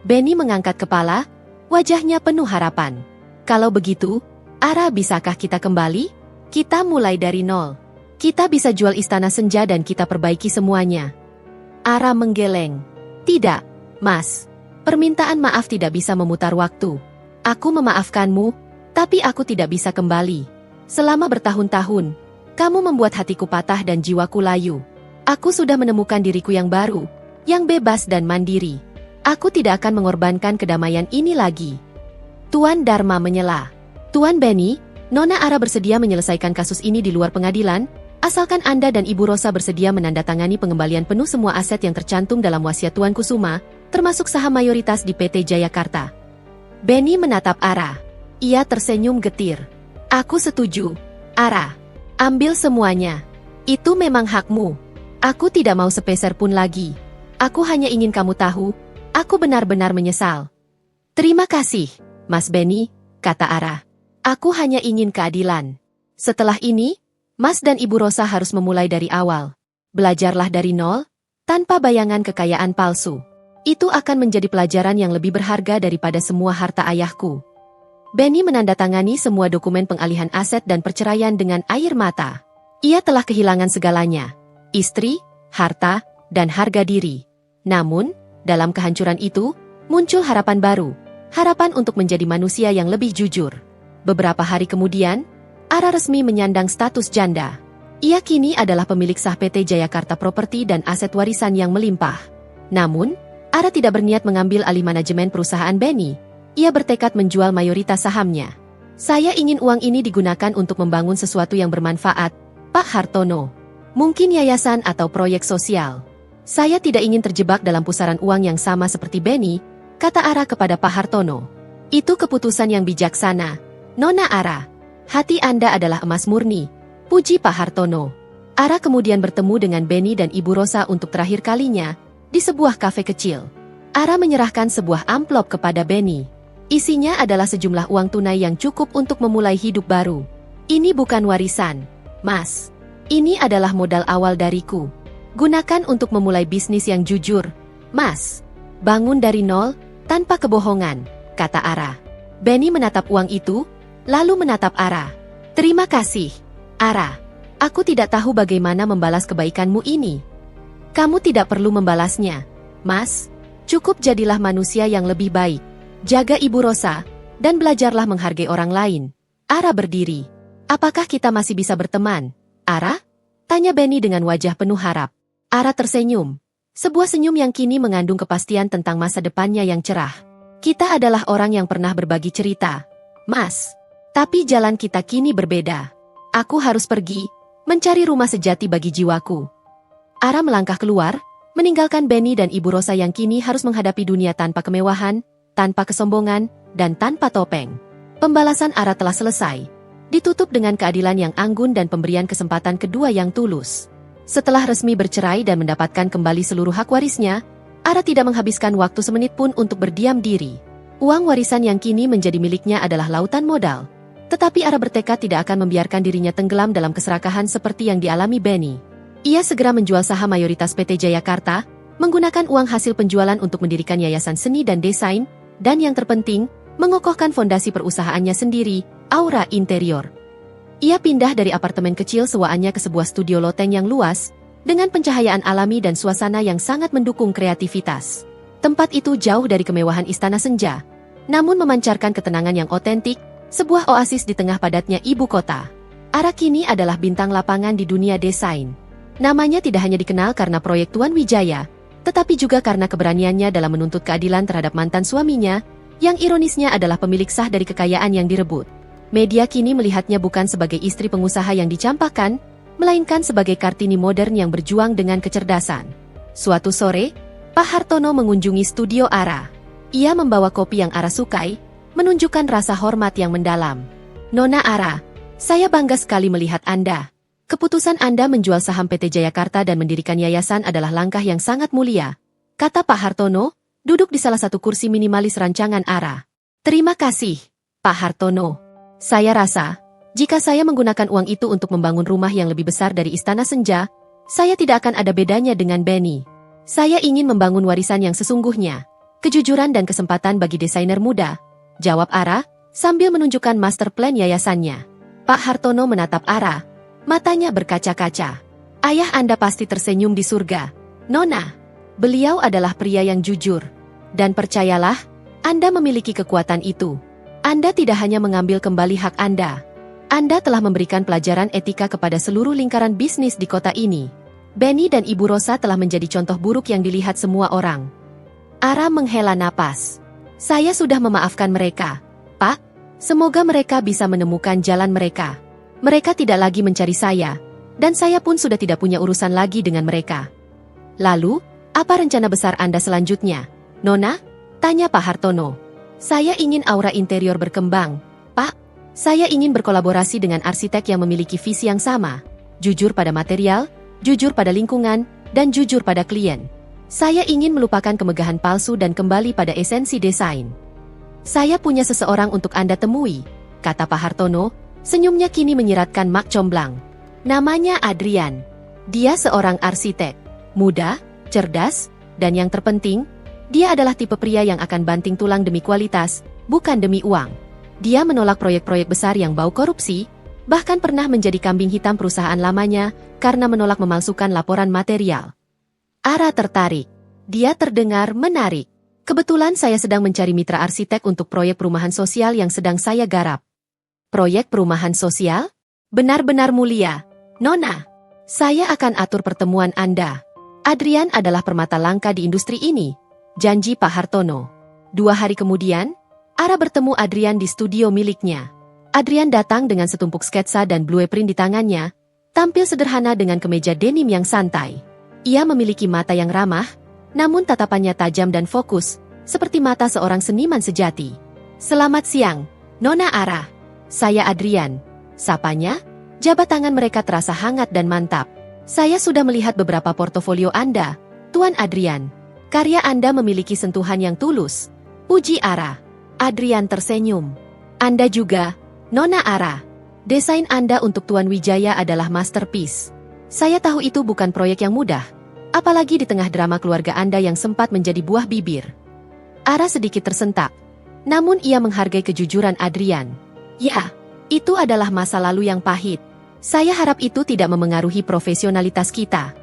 Benny mengangkat kepala, wajahnya penuh harapan. Kalau begitu, Ara, bisakah kita kembali? Kita mulai dari nol. Kita bisa jual Istana Senja dan kita perbaiki semuanya. Ara menggeleng. Tidak, Mas. Permintaan maaf tidak bisa memutar waktu. Aku memaafkanmu, tapi aku tidak bisa kembali. Selama bertahun-tahun, kamu membuat hatiku patah dan jiwaku layu. Aku sudah menemukan diriku yang baru, yang bebas dan mandiri. Aku tidak akan mengorbankan kedamaian ini lagi. Tuan Dharma menyela. Tuan Benny, Nona Ara bersedia menyelesaikan kasus ini di luar pengadilan, asalkan Anda dan Ibu Rosa bersedia menandatangani pengembalian penuh semua aset yang tercantum dalam wasiat Tuan Kusuma, termasuk saham mayoritas di PT Jayakarta. Benny menatap Ara. Ia tersenyum getir. Aku setuju. Ara, ambil semuanya. Itu memang hakmu. Aku tidak mau sepeser pun lagi. Aku hanya ingin kamu tahu, aku benar-benar menyesal. Terima kasih, Mas Benny, kata Ara. Aku hanya ingin keadilan. Setelah ini, Mas dan Ibu Rosa harus memulai dari awal. Belajarlah dari nol, tanpa bayangan kekayaan palsu. Itu akan menjadi pelajaran yang lebih berharga daripada semua harta ayahku. Benny menandatangani semua dokumen pengalihan aset dan perceraian dengan air mata. Ia telah kehilangan segalanya. Istri, harta, dan harga diri. Namun, dalam kehancuran itu, muncul harapan baru. Harapan untuk menjadi manusia yang lebih jujur. Beberapa hari kemudian, Ara resmi menyandang status janda. Ia kini adalah pemilik sah PT Jayakarta Property dan aset warisan yang melimpah. Namun, Ara tidak berniat mengambil alih manajemen perusahaan Benny. Ia bertekad menjual mayoritas sahamnya. Saya ingin uang ini digunakan untuk membangun sesuatu yang bermanfaat, Pak Hartono. Mungkin yayasan atau proyek sosial. Saya tidak ingin terjebak dalam pusaran uang yang sama seperti Benny, kata Ara kepada Pak Hartono. Itu keputusan yang bijaksana, Nona Ara. Hati Anda adalah emas murni, puji Pak Hartono. Ara kemudian bertemu dengan Benny dan Ibu Rosa untuk terakhir kalinya, di sebuah kafe kecil. Ara menyerahkan sebuah amplop kepada Benny. Isinya adalah sejumlah uang tunai yang cukup untuk memulai hidup baru. Ini bukan warisan, Mas. Ini adalah modal awal dariku. Gunakan untuk memulai bisnis yang jujur, Mas. Bangun dari nol, tanpa kebohongan, kata Ara. Benny menatap uang itu, lalu menatap Ara. Terima kasih, Ara. Aku tidak tahu bagaimana membalas kebaikanmu ini. Kamu tidak perlu membalasnya, Mas. Cukup jadilah manusia yang lebih baik. Jaga Ibu Rosa, dan belajarlah menghargai orang lain. Ara berdiri. Apakah kita masih bisa berteman, Ara? Tanya Benny dengan wajah penuh harap. Ara tersenyum. Sebuah senyum yang kini mengandung kepastian tentang masa depannya yang cerah. Kita adalah orang yang pernah berbagi cerita, Mas. Tapi jalan kita kini berbeda. Aku harus pergi, mencari rumah sejati bagi jiwaku. Ara melangkah keluar, meninggalkan Benny dan Ibu Rosa yang kini harus menghadapi dunia tanpa kemewahan, tanpa kesombongan, dan tanpa topeng. Pembalasan Ara telah selesai. Ditutup dengan keadilan yang anggun dan pemberian kesempatan kedua yang tulus. Setelah resmi bercerai dan mendapatkan kembali seluruh hak warisnya, Ara tidak menghabiskan waktu semenit pun untuk berdiam diri. Uang warisan yang kini menjadi miliknya adalah lautan modal. Tetapi Ara bertekad tidak akan membiarkan dirinya tenggelam dalam keserakahan seperti yang dialami Benny. Ia segera menjual saham mayoritas PT Jayakarta, menggunakan uang hasil penjualan untuk mendirikan yayasan seni dan desain, dan yang terpenting, mengokohkan fondasi perusahaannya sendiri, Aura Interior. Ia pindah dari apartemen kecil sewaannya ke sebuah studio loteng yang luas, dengan pencahayaan alami dan suasana yang sangat mendukung kreativitas. Tempat itu jauh dari kemewahan istana senja, namun memancarkan ketenangan yang otentik, sebuah oasis di tengah padatnya ibu kota. Ara kini adalah bintang lapangan di dunia desain. Namanya tidak hanya dikenal karena proyek Tuan Wijaya, tetapi juga karena keberaniannya dalam menuntut keadilan terhadap mantan suaminya, yang ironisnya adalah pemilik sah dari kekayaan yang direbut. Media kini melihatnya bukan sebagai istri pengusaha yang dicampakkan, melainkan sebagai Kartini modern yang berjuang dengan kecerdasan. Suatu sore, Pak Hartono mengunjungi studio Ara. Ia membawa kopi yang Ara sukai, menunjukkan rasa hormat yang mendalam. Nona Ara, saya bangga sekali melihat Anda. Keputusan Anda menjual saham PT Jayakarta dan mendirikan yayasan adalah langkah yang sangat mulia, kata Pak Hartono, duduk di salah satu kursi minimalis rancangan Ara. Terima kasih, Pak Hartono. Saya rasa, jika saya menggunakan uang itu untuk membangun rumah yang lebih besar dari Istana Senja, saya tidak akan ada bedanya dengan Benny. Saya ingin membangun warisan yang sesungguhnya, kejujuran dan kesempatan bagi desainer muda, jawab Ara, sambil menunjukkan master plan yayasannya. Pak Hartono menatap Ara, matanya berkaca-kaca. Ayah Anda pasti tersenyum di surga, Nona. Beliau adalah pria yang jujur. Dan percayalah, Anda memiliki kekuatan itu. Anda tidak hanya mengambil kembali hak Anda. Anda telah memberikan pelajaran etika kepada seluruh lingkaran bisnis di kota ini. Benny dan Ibu Rosa telah menjadi contoh buruk yang dilihat semua orang. Ara menghela napas. Saya sudah memaafkan mereka, Pak. Semoga mereka bisa menemukan jalan mereka. Mereka tidak lagi mencari saya, dan saya pun sudah tidak punya urusan lagi dengan mereka. Lalu, apa rencana besar Anda selanjutnya, Nona? Tanya Pak Hartono. Saya ingin aura interior berkembang, Pak. Saya ingin berkolaborasi dengan arsitek yang memiliki visi yang sama. Jujur pada material, jujur pada lingkungan, dan jujur pada klien. Saya ingin melupakan kemegahan palsu dan kembali pada esensi desain. Saya punya seseorang untuk Anda temui, kata Pak Hartono, senyumnya kini menyiratkan mak comblang. Namanya Adrian. Dia seorang arsitek, muda, cerdas, dan yang terpenting, dia adalah tipe pria yang akan banting tulang demi kualitas, bukan demi uang. Dia menolak proyek-proyek besar yang bau korupsi, bahkan pernah menjadi kambing hitam perusahaan lamanya karena menolak memalsukan laporan material. Ara tertarik. Dia terdengar menarik. Kebetulan saya sedang mencari mitra arsitek untuk proyek perumahan sosial yang sedang saya garap. Proyek perumahan sosial? Benar-benar mulia, Nona. Saya akan atur pertemuan Anda. Adrian adalah permata langka di industri ini, janji Pak Hartono. 2 hari kemudian, Ara bertemu Adrian di studio miliknya. Adrian datang dengan setumpuk sketsa dan blueprint di tangannya, tampil sederhana dengan kemeja denim yang santai. Ia memiliki mata yang ramah, namun tatapannya tajam dan fokus, seperti mata seorang seniman sejati. Selamat siang, Nona Ara. Saya Adrian. Sapanya, jabat tangan mereka terasa hangat dan mantap. Saya sudah melihat beberapa portofolio Anda, Tuan Adrian. Karya Anda memiliki sentuhan yang tulus, puji Ara. Adrian tersenyum. Anda juga, Nona Ara. Desain Anda untuk Tuan Wijaya adalah masterpiece. Saya tahu itu bukan proyek yang mudah, apalagi di tengah drama keluarga Anda yang sempat menjadi buah bibir. Ara sedikit tersentak, namun ia menghargai kejujuran Adrian. Ya, itu adalah masa lalu yang pahit. Saya harap itu tidak memengaruhi profesionalitas kita.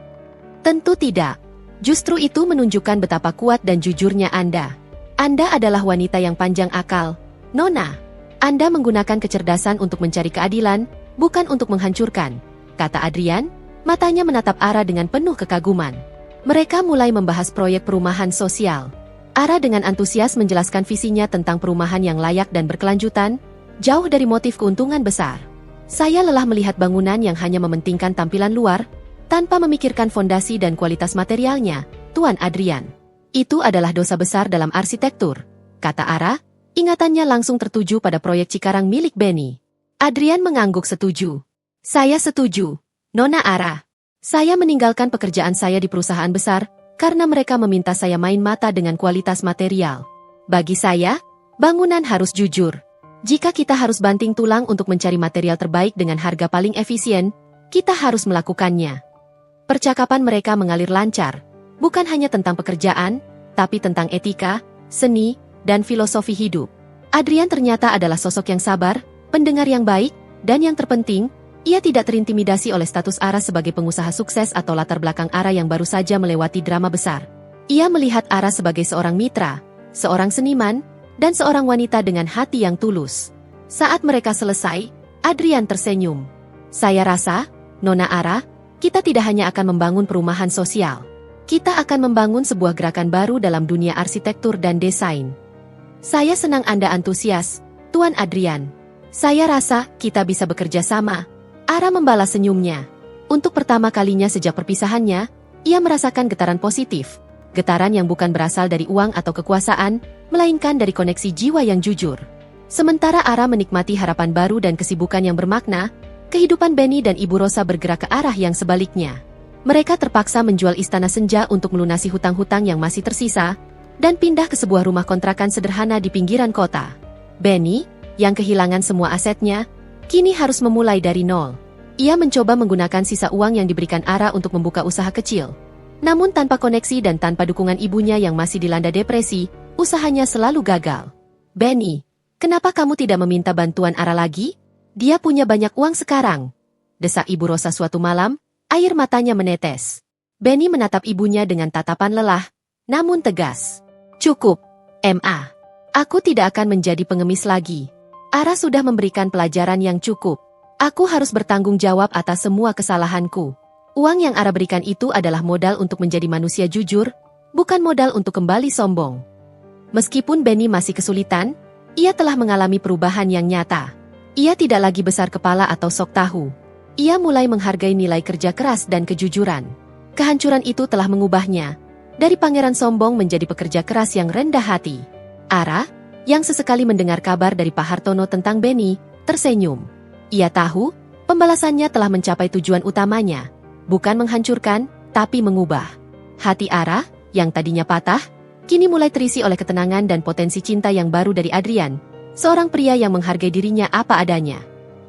Tentu tidak. Justru itu menunjukkan betapa kuat dan jujurnya Anda. Anda adalah wanita yang panjang akal, Nona. Anda menggunakan kecerdasan untuk mencari keadilan, bukan untuk menghancurkan, kata Adrian, matanya menatap Ara dengan penuh kekaguman. Mereka mulai membahas proyek perumahan sosial. Ara dengan antusias menjelaskan visinya tentang perumahan yang layak dan berkelanjutan, jauh dari motif keuntungan besar. Saya lelah melihat bangunan yang hanya mementingkan tampilan luar, tanpa memikirkan fondasi dan kualitas materialnya, Tuan Adrian. Itu adalah dosa besar dalam arsitektur, kata Ara. Ingatannya langsung tertuju pada proyek Cikarang milik Benny. Adrian mengangguk setuju. Saya setuju, Nona Ara. Saya meninggalkan pekerjaan saya di perusahaan besar, karena mereka meminta saya main mata dengan kualitas material. Bagi saya, bangunan harus jujur. Jika kita harus banting tulang untuk mencari material terbaik dengan harga paling efisien, kita harus melakukannya. Percakapan mereka mengalir lancar, bukan hanya tentang pekerjaan, tapi tentang etika, seni, dan filosofi hidup. Adrian ternyata adalah sosok yang sabar, pendengar yang baik, dan yang terpenting, ia tidak terintimidasi oleh status Ara sebagai pengusaha sukses atau latar belakang Ara yang baru saja melewati drama besar. Ia melihat Ara sebagai seorang mitra, seorang seniman, dan seorang wanita dengan hati yang tulus. Saat mereka selesai, Adrian tersenyum. Saya rasa, Nona Ara, kita tidak hanya akan membangun perumahan sosial. Kita akan membangun sebuah gerakan baru dalam dunia arsitektur dan desain. Saya senang Anda antusias, Tuan Adrian. Saya rasa kita bisa bekerja sama. Ara membalas senyumnya. Untuk pertama kalinya sejak perpisahannya, ia merasakan getaran positif. Getaran yang bukan berasal dari uang atau kekuasaan, melainkan dari koneksi jiwa yang jujur. Sementara Ara menikmati harapan baru dan kesibukan yang bermakna, kehidupan Benny dan Ibu Rosa bergerak ke arah yang sebaliknya. Mereka terpaksa menjual istana senja untuk melunasi hutang-hutang yang masih tersisa, dan pindah ke sebuah rumah kontrakan sederhana di pinggiran kota. Benny, yang kehilangan semua asetnya, kini harus memulai dari nol. Ia mencoba menggunakan sisa uang yang diberikan Ara untuk membuka usaha kecil. Namun tanpa koneksi dan tanpa dukungan ibunya yang masih dilanda depresi, usahanya selalu gagal. Benny, kenapa kamu tidak meminta bantuan Ara lagi? Dia punya banyak uang sekarang, desak Ibu Rosa suatu malam, air matanya menetes. Benny menatap ibunya dengan tatapan lelah, namun tegas. Cukup, Ma. Aku tidak akan menjadi pengemis lagi. Ara sudah memberikan pelajaran yang cukup. Aku harus bertanggung jawab atas semua kesalahanku. Uang yang Ara berikan itu adalah modal untuk menjadi manusia jujur, bukan modal untuk kembali sombong. Meskipun Benny masih kesulitan, Ia telah mengalami perubahan yang nyata. Ia tidak lagi besar kepala atau sok tahu. Ia mulai menghargai nilai kerja keras dan kejujuran. Kehancuran itu telah mengubahnya dari pangeran sombong menjadi pekerja keras yang rendah hati. Ara, yang sesekali mendengar kabar dari Pak Hartono tentang Benny, tersenyum. Ia tahu, pembalasannya telah mencapai tujuan utamanya. Bukan menghancurkan, tapi mengubah. Hati Ara, yang tadinya patah, kini mulai terisi oleh ketenangan dan potensi cinta yang baru dari Adrian, seorang pria yang menghargai dirinya apa adanya.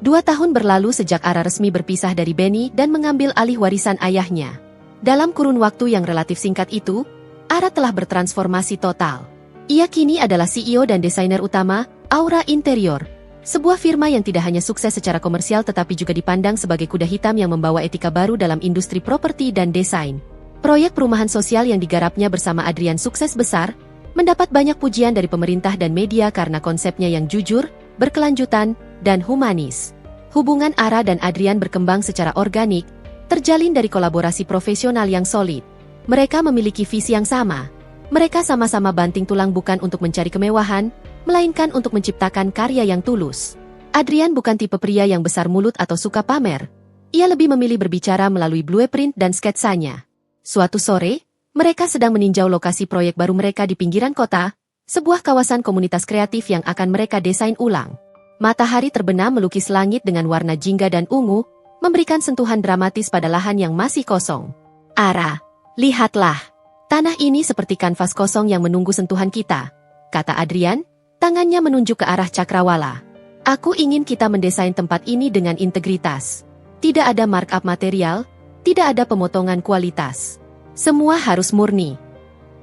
2 tahun berlalu sejak Ara resmi berpisah dari Benny dan mengambil alih warisan ayahnya. Dalam kurun waktu yang relatif singkat itu, Ara telah bertransformasi total. Ia kini adalah CEO dan desainer utama Aura Interior, sebuah firma yang tidak hanya sukses secara komersial tetapi juga dipandang sebagai kuda hitam yang membawa etika baru dalam industri properti dan desain. Proyek perumahan sosial yang digarapnya bersama Adrian sukses besar, mendapat banyak pujian dari pemerintah dan media karena konsepnya yang jujur, berkelanjutan, dan humanis. Hubungan Ara dan Adrian berkembang secara organik, terjalin dari kolaborasi profesional yang solid. Mereka memiliki visi yang sama. Mereka sama-sama banting tulang bukan untuk mencari kemewahan, melainkan untuk menciptakan karya yang tulus. Adrian bukan tipe pria yang besar mulut atau suka pamer. Ia lebih memilih berbicara melalui blueprint dan sketsanya. Suatu sore, mereka sedang meninjau lokasi proyek baru mereka di pinggiran kota, sebuah kawasan komunitas kreatif yang akan mereka desain ulang. Matahari terbenam melukis langit dengan warna jingga dan ungu, memberikan sentuhan dramatis pada lahan yang masih kosong. Ara, lihatlah. Tanah ini seperti kanvas kosong yang menunggu sentuhan kita, kata Adrian, tangannya menunjuk ke arah cakrawala. Aku ingin kita mendesain tempat ini dengan integritas. Tidak ada markup material, tidak ada pemotongan kualitas. Semua harus murni.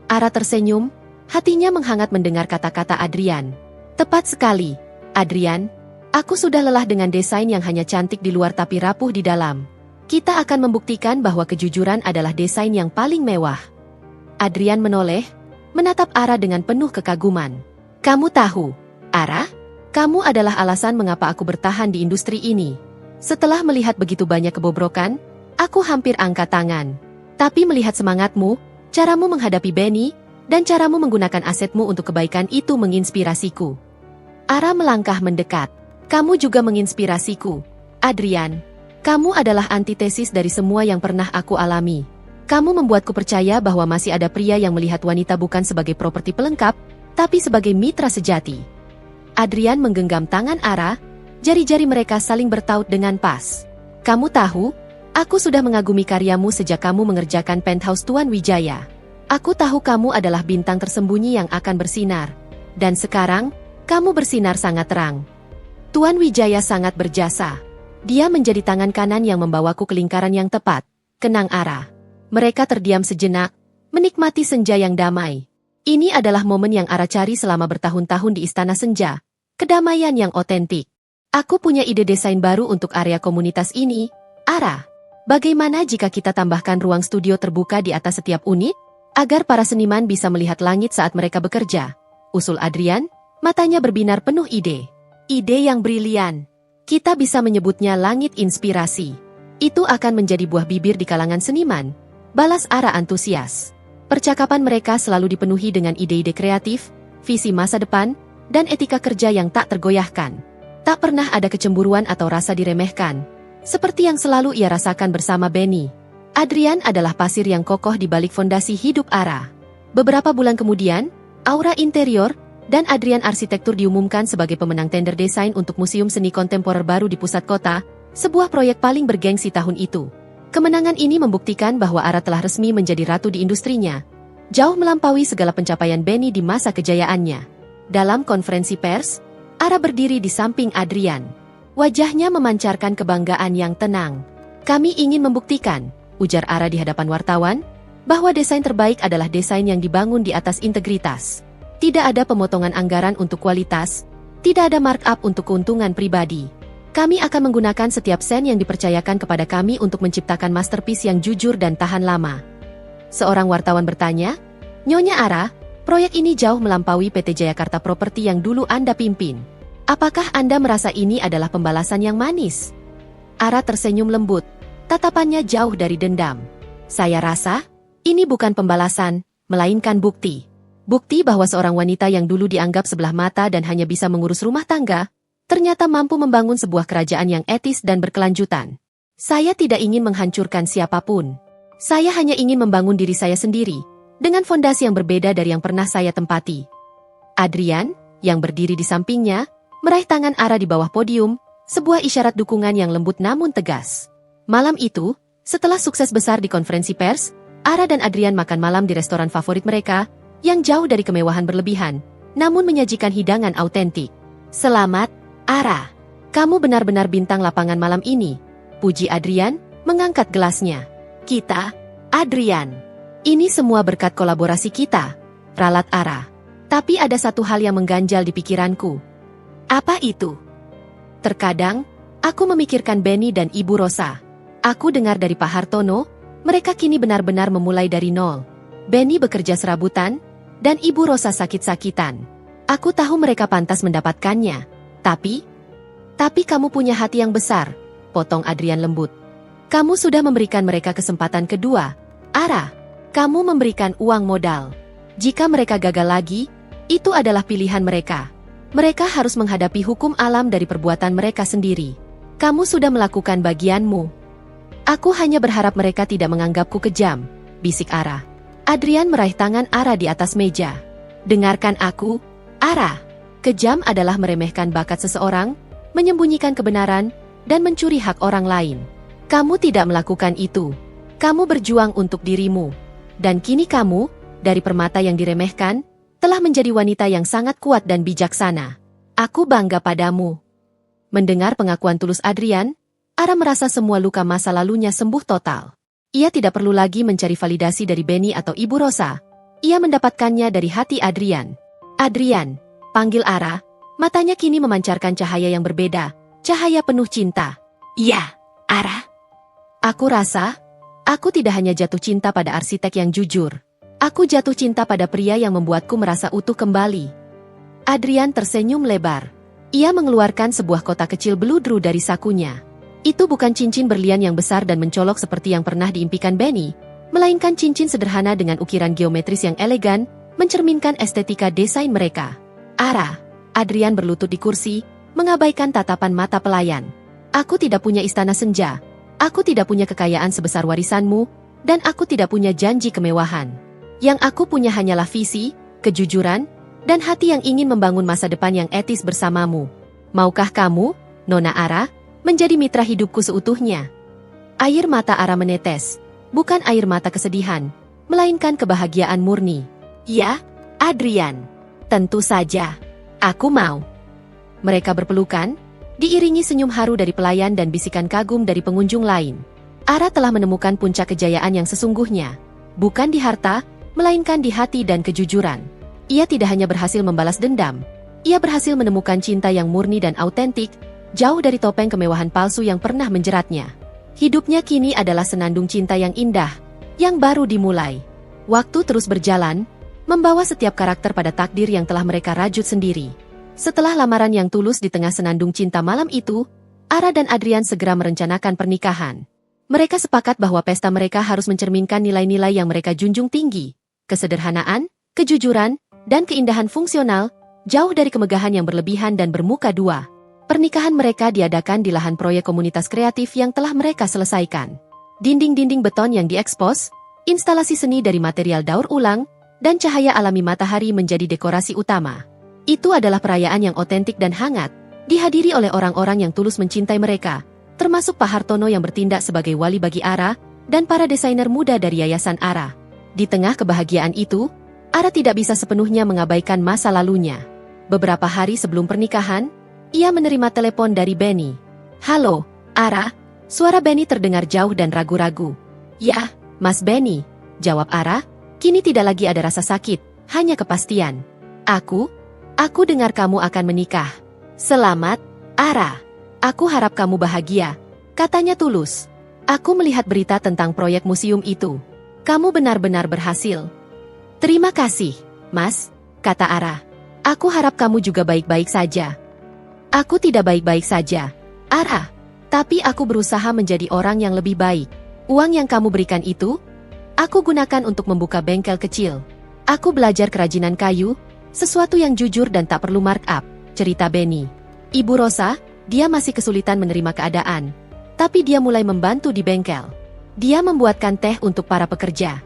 Ara tersenyum, hatinya menghangat mendengar kata-kata Adrian. Tepat sekali, Adrian. Aku sudah lelah dengan desain yang hanya cantik di luar tapi rapuh di dalam. Kita akan membuktikan bahwa kejujuran adalah desain yang paling mewah. Adrian menoleh, menatap Ara dengan penuh kekaguman. Kamu tahu, Ara, kamu adalah alasan mengapa aku bertahan di industri ini. Setelah melihat begitu banyak kebobrokan, aku hampir angkat tangan. Tapi melihat semangatmu, caramu menghadapi Benny, dan caramu menggunakan asetmu untuk kebaikan itu menginspirasiku. Ara melangkah mendekat. Kamu juga menginspirasiku, Adrian. Kamu adalah antitesis dari semua yang pernah aku alami. Kamu membuatku percaya bahwa masih ada pria yang melihat wanita bukan sebagai properti pelengkap, tapi sebagai mitra sejati. Adrian menggenggam tangan Ara, jari-jari mereka saling bertaut dengan pas. Kamu tahu, aku sudah mengagumi karyamu sejak kamu mengerjakan penthouse Tuan Wijaya. Aku tahu kamu adalah bintang tersembunyi yang akan bersinar. Dan sekarang, kamu bersinar sangat terang. Tuan Wijaya sangat berjasa. Dia menjadi tangan kanan yang membawaku ke lingkaran yang tepat, kenang Ara. Mereka terdiam sejenak, menikmati senja yang damai. Ini adalah momen yang Ara cari selama bertahun-tahun di Istana Senja. Kedamaian yang otentik. Aku punya ide desain baru untuk area komunitas ini, Ara. Bagaimana jika kita tambahkan ruang studio terbuka di atas setiap unit? Agar para seniman bisa melihat langit saat mereka bekerja. Usul Adrian, matanya berbinar penuh ide. Ide yang brilian. Kita bisa menyebutnya langit inspirasi. Itu akan menjadi buah bibir di kalangan seniman. Balas Ara antusias. Percakapan mereka selalu dipenuhi dengan ide-ide kreatif, visi masa depan, dan etika kerja yang tak tergoyahkan. Tak pernah ada kecemburuan atau rasa diremehkan. Seperti yang selalu ia rasakan bersama Benny. Adrian adalah pasir yang kokoh di balik fondasi hidup Ara. Beberapa bulan kemudian, Aura Interior dan Adrian Arsitektur diumumkan sebagai pemenang tender desain untuk Museum Seni Kontemporer baru di pusat kota, sebuah proyek paling bergengsi tahun itu. Kemenangan ini membuktikan bahwa Ara telah resmi menjadi ratu di industrinya, jauh melampaui segala pencapaian Benny di masa kejayaannya. Dalam konferensi pers, Ara berdiri di samping Adrian. Wajahnya memancarkan kebanggaan yang tenang. Kami ingin membuktikan, ujar Ara di hadapan wartawan, bahwa desain terbaik adalah desain yang dibangun di atas integritas. Tidak ada pemotongan anggaran untuk kualitas, tidak ada markup untuk keuntungan pribadi. Kami akan menggunakan setiap sen yang dipercayakan kepada kami untuk menciptakan masterpiece yang jujur dan tahan lama. Seorang wartawan bertanya, Nyonya Ara, proyek ini jauh melampaui PT Jayakarta Property yang dulu Anda pimpin. Apakah Anda merasa ini adalah pembalasan yang manis? Ara tersenyum lembut, tatapannya jauh dari dendam. Saya rasa, ini bukan pembalasan, melainkan bukti. Bukti bahwa seorang wanita yang dulu dianggap sebelah mata dan hanya bisa mengurus rumah tangga, ternyata mampu membangun sebuah kerajaan yang etis dan berkelanjutan. Saya tidak ingin menghancurkan siapapun. Saya hanya ingin membangun diri saya sendiri, dengan fondasi yang berbeda dari yang pernah saya tempati. Adrian, yang berdiri di sampingnya, meraih tangan Ara di bawah podium, sebuah isyarat dukungan yang lembut namun tegas. Malam itu, setelah sukses besar di konferensi pers, Ara dan Adrian makan malam di restoran favorit mereka, yang jauh dari kemewahan berlebihan, namun menyajikan hidangan autentik. Selamat, Ara. Kamu benar-benar bintang lapangan malam ini, puji Adrian, mengangkat gelasnya. Kita, Adrian. Ini semua berkat kolaborasi kita, ralat Ara. Tapi ada satu hal yang mengganjal di pikiranku. Apa itu? Terkadang, aku memikirkan Benny dan Ibu Rosa. Aku dengar dari Pak Hartono, mereka kini benar-benar memulai dari nol. Benny bekerja serabutan, dan Ibu Rosa sakit-sakitan. Aku tahu mereka pantas mendapatkannya. Tapi kamu punya hati yang besar, potong Adrian lembut. Kamu sudah memberikan mereka kesempatan kedua. Ara, kamu memberikan uang modal. Jika mereka gagal lagi, itu adalah pilihan mereka. Mereka harus menghadapi hukum alam dari perbuatan mereka sendiri. Kamu sudah melakukan bagianmu. Aku hanya berharap mereka tidak menganggapku kejam, bisik Ara. Adrian meraih tangan Ara di atas meja. Dengarkan aku, Ara. Kejam adalah meremehkan bakat seseorang, menyembunyikan kebenaran, dan mencuri hak orang lain. Kamu tidak melakukan itu. Kamu berjuang untuk dirimu. Dan kini kamu, dari permata yang diremehkan, telah menjadi wanita yang sangat kuat dan bijaksana. Aku bangga padamu. Mendengar pengakuan tulus Adrian, Ara merasa semua luka masa lalunya sembuh total. Ia tidak perlu lagi mencari validasi dari Benny atau Ibu Rosa. Ia mendapatkannya dari hati Adrian. Adrian, panggil Ara, matanya kini memancarkan cahaya yang berbeda, cahaya penuh cinta. Ya, Ara. Aku rasa, aku tidak hanya jatuh cinta pada arsitek yang jujur. Aku jatuh cinta pada pria yang membuatku merasa utuh kembali. Adrian tersenyum lebar. Ia mengeluarkan sebuah kotak kecil bludru dari sakunya. Itu bukan cincin berlian yang besar dan mencolok seperti yang pernah diimpikan Benny, melainkan cincin sederhana dengan ukiran geometris yang elegan, mencerminkan estetika desain mereka. Ara, Adrian berlutut di kursi, mengabaikan tatapan mata pelayan. Aku tidak punya istana senja, aku tidak punya kekayaan sebesar warisanmu, dan aku tidak punya janji kemewahan. Yang aku punya hanyalah visi, kejujuran, dan hati yang ingin membangun masa depan yang etis bersamamu. Maukah kamu, Nona Ara, menjadi mitra hidupku seutuhnya? Air mata Ara menetes, bukan air mata kesedihan, melainkan kebahagiaan murni. Ya, Adrian. Tentu saja. Aku mau. Mereka berpelukan, diiringi senyum haru dari pelayan dan bisikan kagum dari pengunjung lain. Ara telah menemukan puncak kejayaan yang sesungguhnya. Bukan di harta, melainkan di hati dan kejujuran. Ia tidak hanya berhasil membalas dendam, ia berhasil menemukan cinta yang murni dan autentik, jauh dari topeng kemewahan palsu yang pernah menjeratnya. Hidupnya kini adalah senandung cinta yang indah, yang baru dimulai. Waktu terus berjalan, membawa setiap karakter pada takdir yang telah mereka rajut sendiri. Setelah lamaran yang tulus di tengah senandung cinta malam itu, Ara dan Adrian segera merencanakan pernikahan. Mereka sepakat bahwa pesta mereka harus mencerminkan nilai-nilai yang mereka junjung tinggi, kesederhanaan, kejujuran, dan keindahan fungsional, jauh dari kemegahan yang berlebihan dan bermuka dua. Pernikahan mereka diadakan di lahan proyek komunitas kreatif yang telah mereka selesaikan. Dinding-dinding beton yang diekspos, instalasi seni dari material daur ulang, dan cahaya alami matahari menjadi dekorasi utama. Itu adalah perayaan yang otentik dan hangat, dihadiri oleh orang-orang yang tulus mencintai mereka, termasuk Pak Hartono yang bertindak sebagai wali bagi Ara, dan para desainer muda dari Yayasan Ara. Di tengah kebahagiaan itu, Ara tidak bisa sepenuhnya mengabaikan masa lalunya. Beberapa hari sebelum pernikahan, ia menerima telepon dari Benny. Halo, Ara. Suara Benny terdengar jauh dan ragu-ragu. Ya, Mas Benny, jawab Ara. Kini tidak lagi ada rasa sakit, hanya kepastian. Aku dengar kamu akan menikah. Selamat, Ara. Aku harap kamu bahagia, katanya tulus. Aku melihat berita tentang proyek museum itu. Kamu benar-benar berhasil. Terima kasih, Mas, kata Ara. Aku harap kamu juga baik-baik saja. Aku tidak baik-baik saja, Ara. Tapi aku berusaha menjadi orang yang lebih baik. Uang yang kamu berikan itu, aku gunakan untuk membuka bengkel kecil. Aku belajar kerajinan kayu, sesuatu yang jujur dan tak perlu markup, cerita Benny. Ibu Rosa, dia masih kesulitan menerima keadaan. Tapi dia mulai membantu di bengkel. Dia membuatkan teh untuk para pekerja.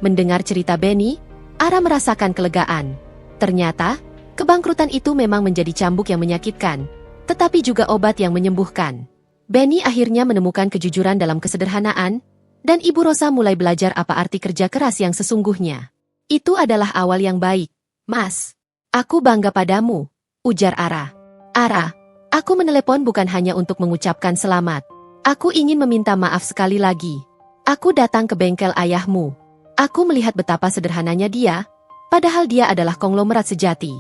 Mendengar cerita Benny, Ara merasakan kelegaan. Ternyata, kebangkrutan itu memang menjadi cambuk yang menyakitkan, tetapi juga obat yang menyembuhkan. Benny akhirnya menemukan kejujuran dalam kesederhanaan, dan Ibu Rosa mulai belajar apa arti kerja keras yang sesungguhnya. Itu adalah awal yang baik, Mas. Aku bangga padamu, ujar Ara. Ara, aku menelepon bukan hanya untuk mengucapkan selamat. Aku ingin meminta maaf sekali lagi. Aku datang ke bengkel ayahmu. Aku melihat betapa sederhananya dia, padahal dia adalah konglomerat sejati.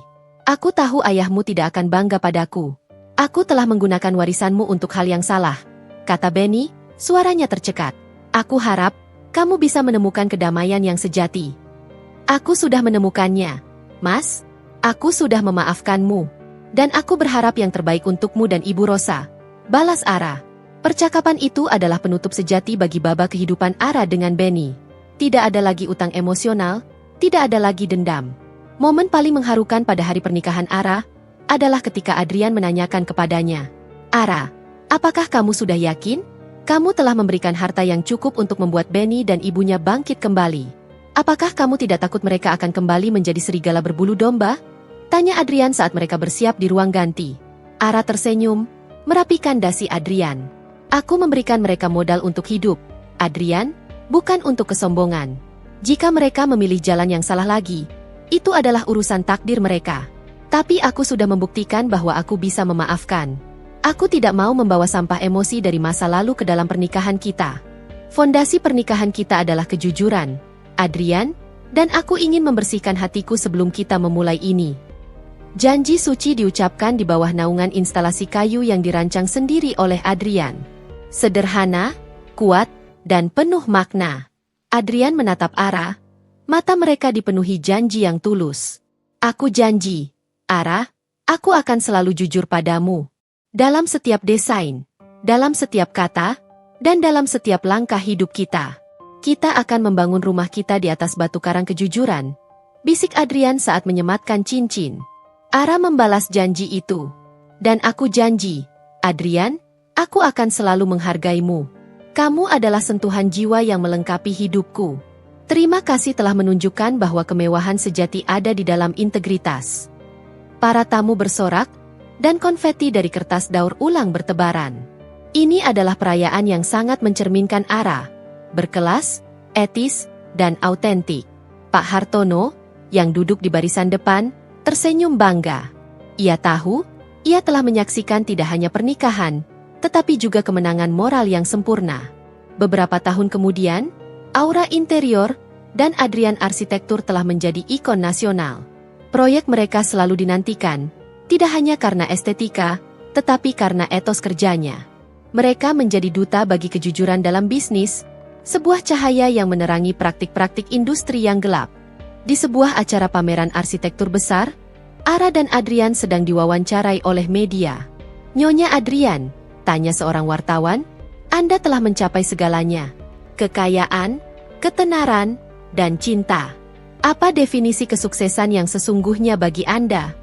Aku tahu ayahmu tidak akan bangga padaku. Aku telah menggunakan warisanmu untuk hal yang salah, kata Benny, suaranya tercekat. Aku harap kamu bisa menemukan kedamaian yang sejati. Aku sudah menemukannya, Mas. Aku sudah memaafkanmu. Dan aku berharap yang terbaik untukmu dan Ibu Rosa, balas Ara. Percakapan itu adalah penutup sejati bagi babak kehidupan Ara dengan Benny. Tidak ada lagi utang emosional, tidak ada lagi dendam. Momen paling mengharukan pada hari pernikahan Ara adalah ketika Adrian menanyakan kepadanya, Ara, apakah kamu sudah yakin? Kamu telah memberikan harta yang cukup untuk membuat Benny dan ibunya bangkit kembali. Apakah kamu tidak takut mereka akan kembali menjadi serigala berbulu domba? Tanya Adrian saat mereka bersiap di ruang ganti. Ara tersenyum, merapikan dasi Adrian. Aku memberikan mereka modal untuk hidup, Adrian, bukan untuk kesombongan. Jika mereka memilih jalan yang salah lagi, itu adalah urusan takdir mereka. Tapi aku sudah membuktikan bahwa aku bisa memaafkan. Aku tidak mau membawa sampah emosi dari masa lalu ke dalam pernikahan kita. Fondasi pernikahan kita adalah kejujuran, Adrian, dan aku ingin membersihkan hatiku sebelum kita memulai ini. Janji suci diucapkan di bawah naungan instalasi kayu yang dirancang sendiri oleh Adrian. Sederhana, kuat, dan penuh makna. Adrian menatap Ara, mata mereka dipenuhi janji yang tulus. Aku janji, Ara, aku akan selalu jujur padamu. Dalam setiap desain, dalam setiap kata, dan dalam setiap langkah hidup kita. Kita akan membangun rumah kita di atas batu karang kejujuran, bisik Adrian saat menyematkan cincin. Ara membalas janji itu. Dan aku janji, Adrian, aku akan selalu menghargaimu. Kamu adalah sentuhan jiwa yang melengkapi hidupku. Terima kasih telah menunjukkan bahwa kemewahan sejati ada di dalam integritas. Para tamu bersorak, dan konfeti dari kertas daur ulang bertebaran. Ini adalah perayaan yang sangat mencerminkan Ara, berkelas, etis, dan autentik. Pak Hartono, yang duduk di barisan depan, tersenyum bangga. Ia tahu, ia telah menyaksikan tidak hanya pernikahan, tetapi juga kemenangan moral yang sempurna. Beberapa tahun kemudian, Aura Interior dan Adrian Arsitektur telah menjadi ikon nasional. Proyek mereka selalu dinantikan, tidak hanya karena estetika, tetapi karena etos kerjanya. Mereka menjadi duta bagi kejujuran dalam bisnis, sebuah cahaya yang menerangi praktik-praktik industri yang gelap. Di sebuah acara pameran arsitektur besar, Ara dan Adrian sedang diwawancarai oleh media. Nyonya Adrian, tanya seorang wartawan, Anda telah mencapai segalanya. Kekayaan, ketenaran, dan cinta. Apa definisi kesuksesan yang sesungguhnya bagi Anda?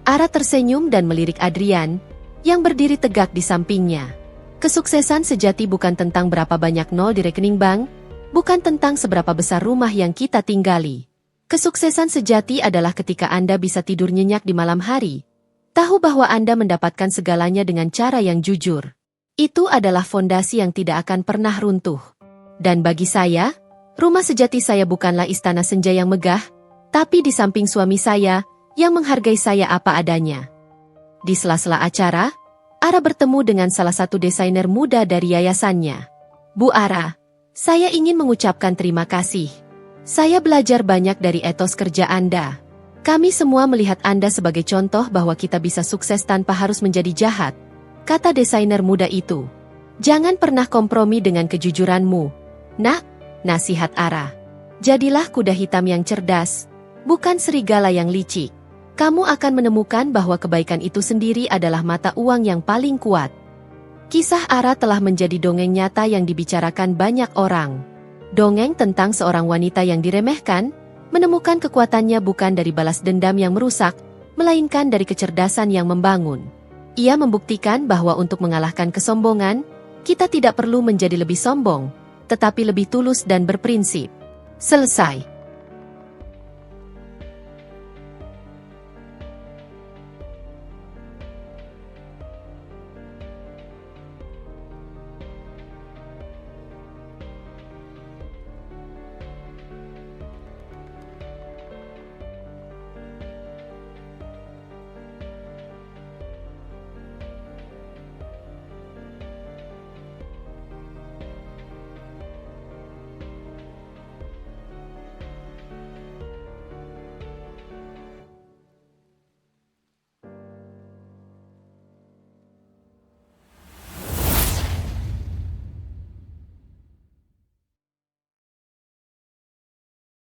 Ara tersenyum dan melirik Adrian, yang berdiri tegak di sampingnya. Kesuksesan sejati bukan tentang berapa banyak nol di rekening bank, bukan tentang seberapa besar rumah yang kita tinggali. Kesuksesan sejati adalah ketika Anda bisa tidur nyenyak di malam hari, tahu bahwa Anda mendapatkan segalanya dengan cara yang jujur. Itu adalah fondasi yang tidak akan pernah runtuh. Dan bagi saya, rumah sejati saya bukanlah istana senja yang megah, tapi di samping suami saya, yang menghargai saya apa adanya. Di sela-sela acara, Ara bertemu dengan salah satu desainer muda dari yayasannya. Bu Ara, saya ingin mengucapkan terima kasih. Saya belajar banyak dari etos kerja Anda. Kami semua melihat Anda sebagai contoh bahwa kita bisa sukses tanpa harus menjadi jahat, kata desainer muda itu. Jangan pernah kompromi dengan kejujuranmu. Nak, nasihat Ara. Jadilah kuda hitam yang cerdas, bukan serigala yang licik. Kamu akan menemukan bahwa kebaikan itu sendiri adalah mata uang yang paling kuat. Kisah Ara telah menjadi dongeng nyata yang dibicarakan banyak orang. Dongeng tentang seorang wanita yang diremehkan, Menemukan kekuatannya bukan dari balas dendam yang merusak, melainkan dari kecerdasan yang membangun. Ia membuktikan bahwa untuk mengalahkan kesombongan, kita tidak perlu menjadi lebih sombong, tetapi lebih tulus dan berprinsip. Selesai.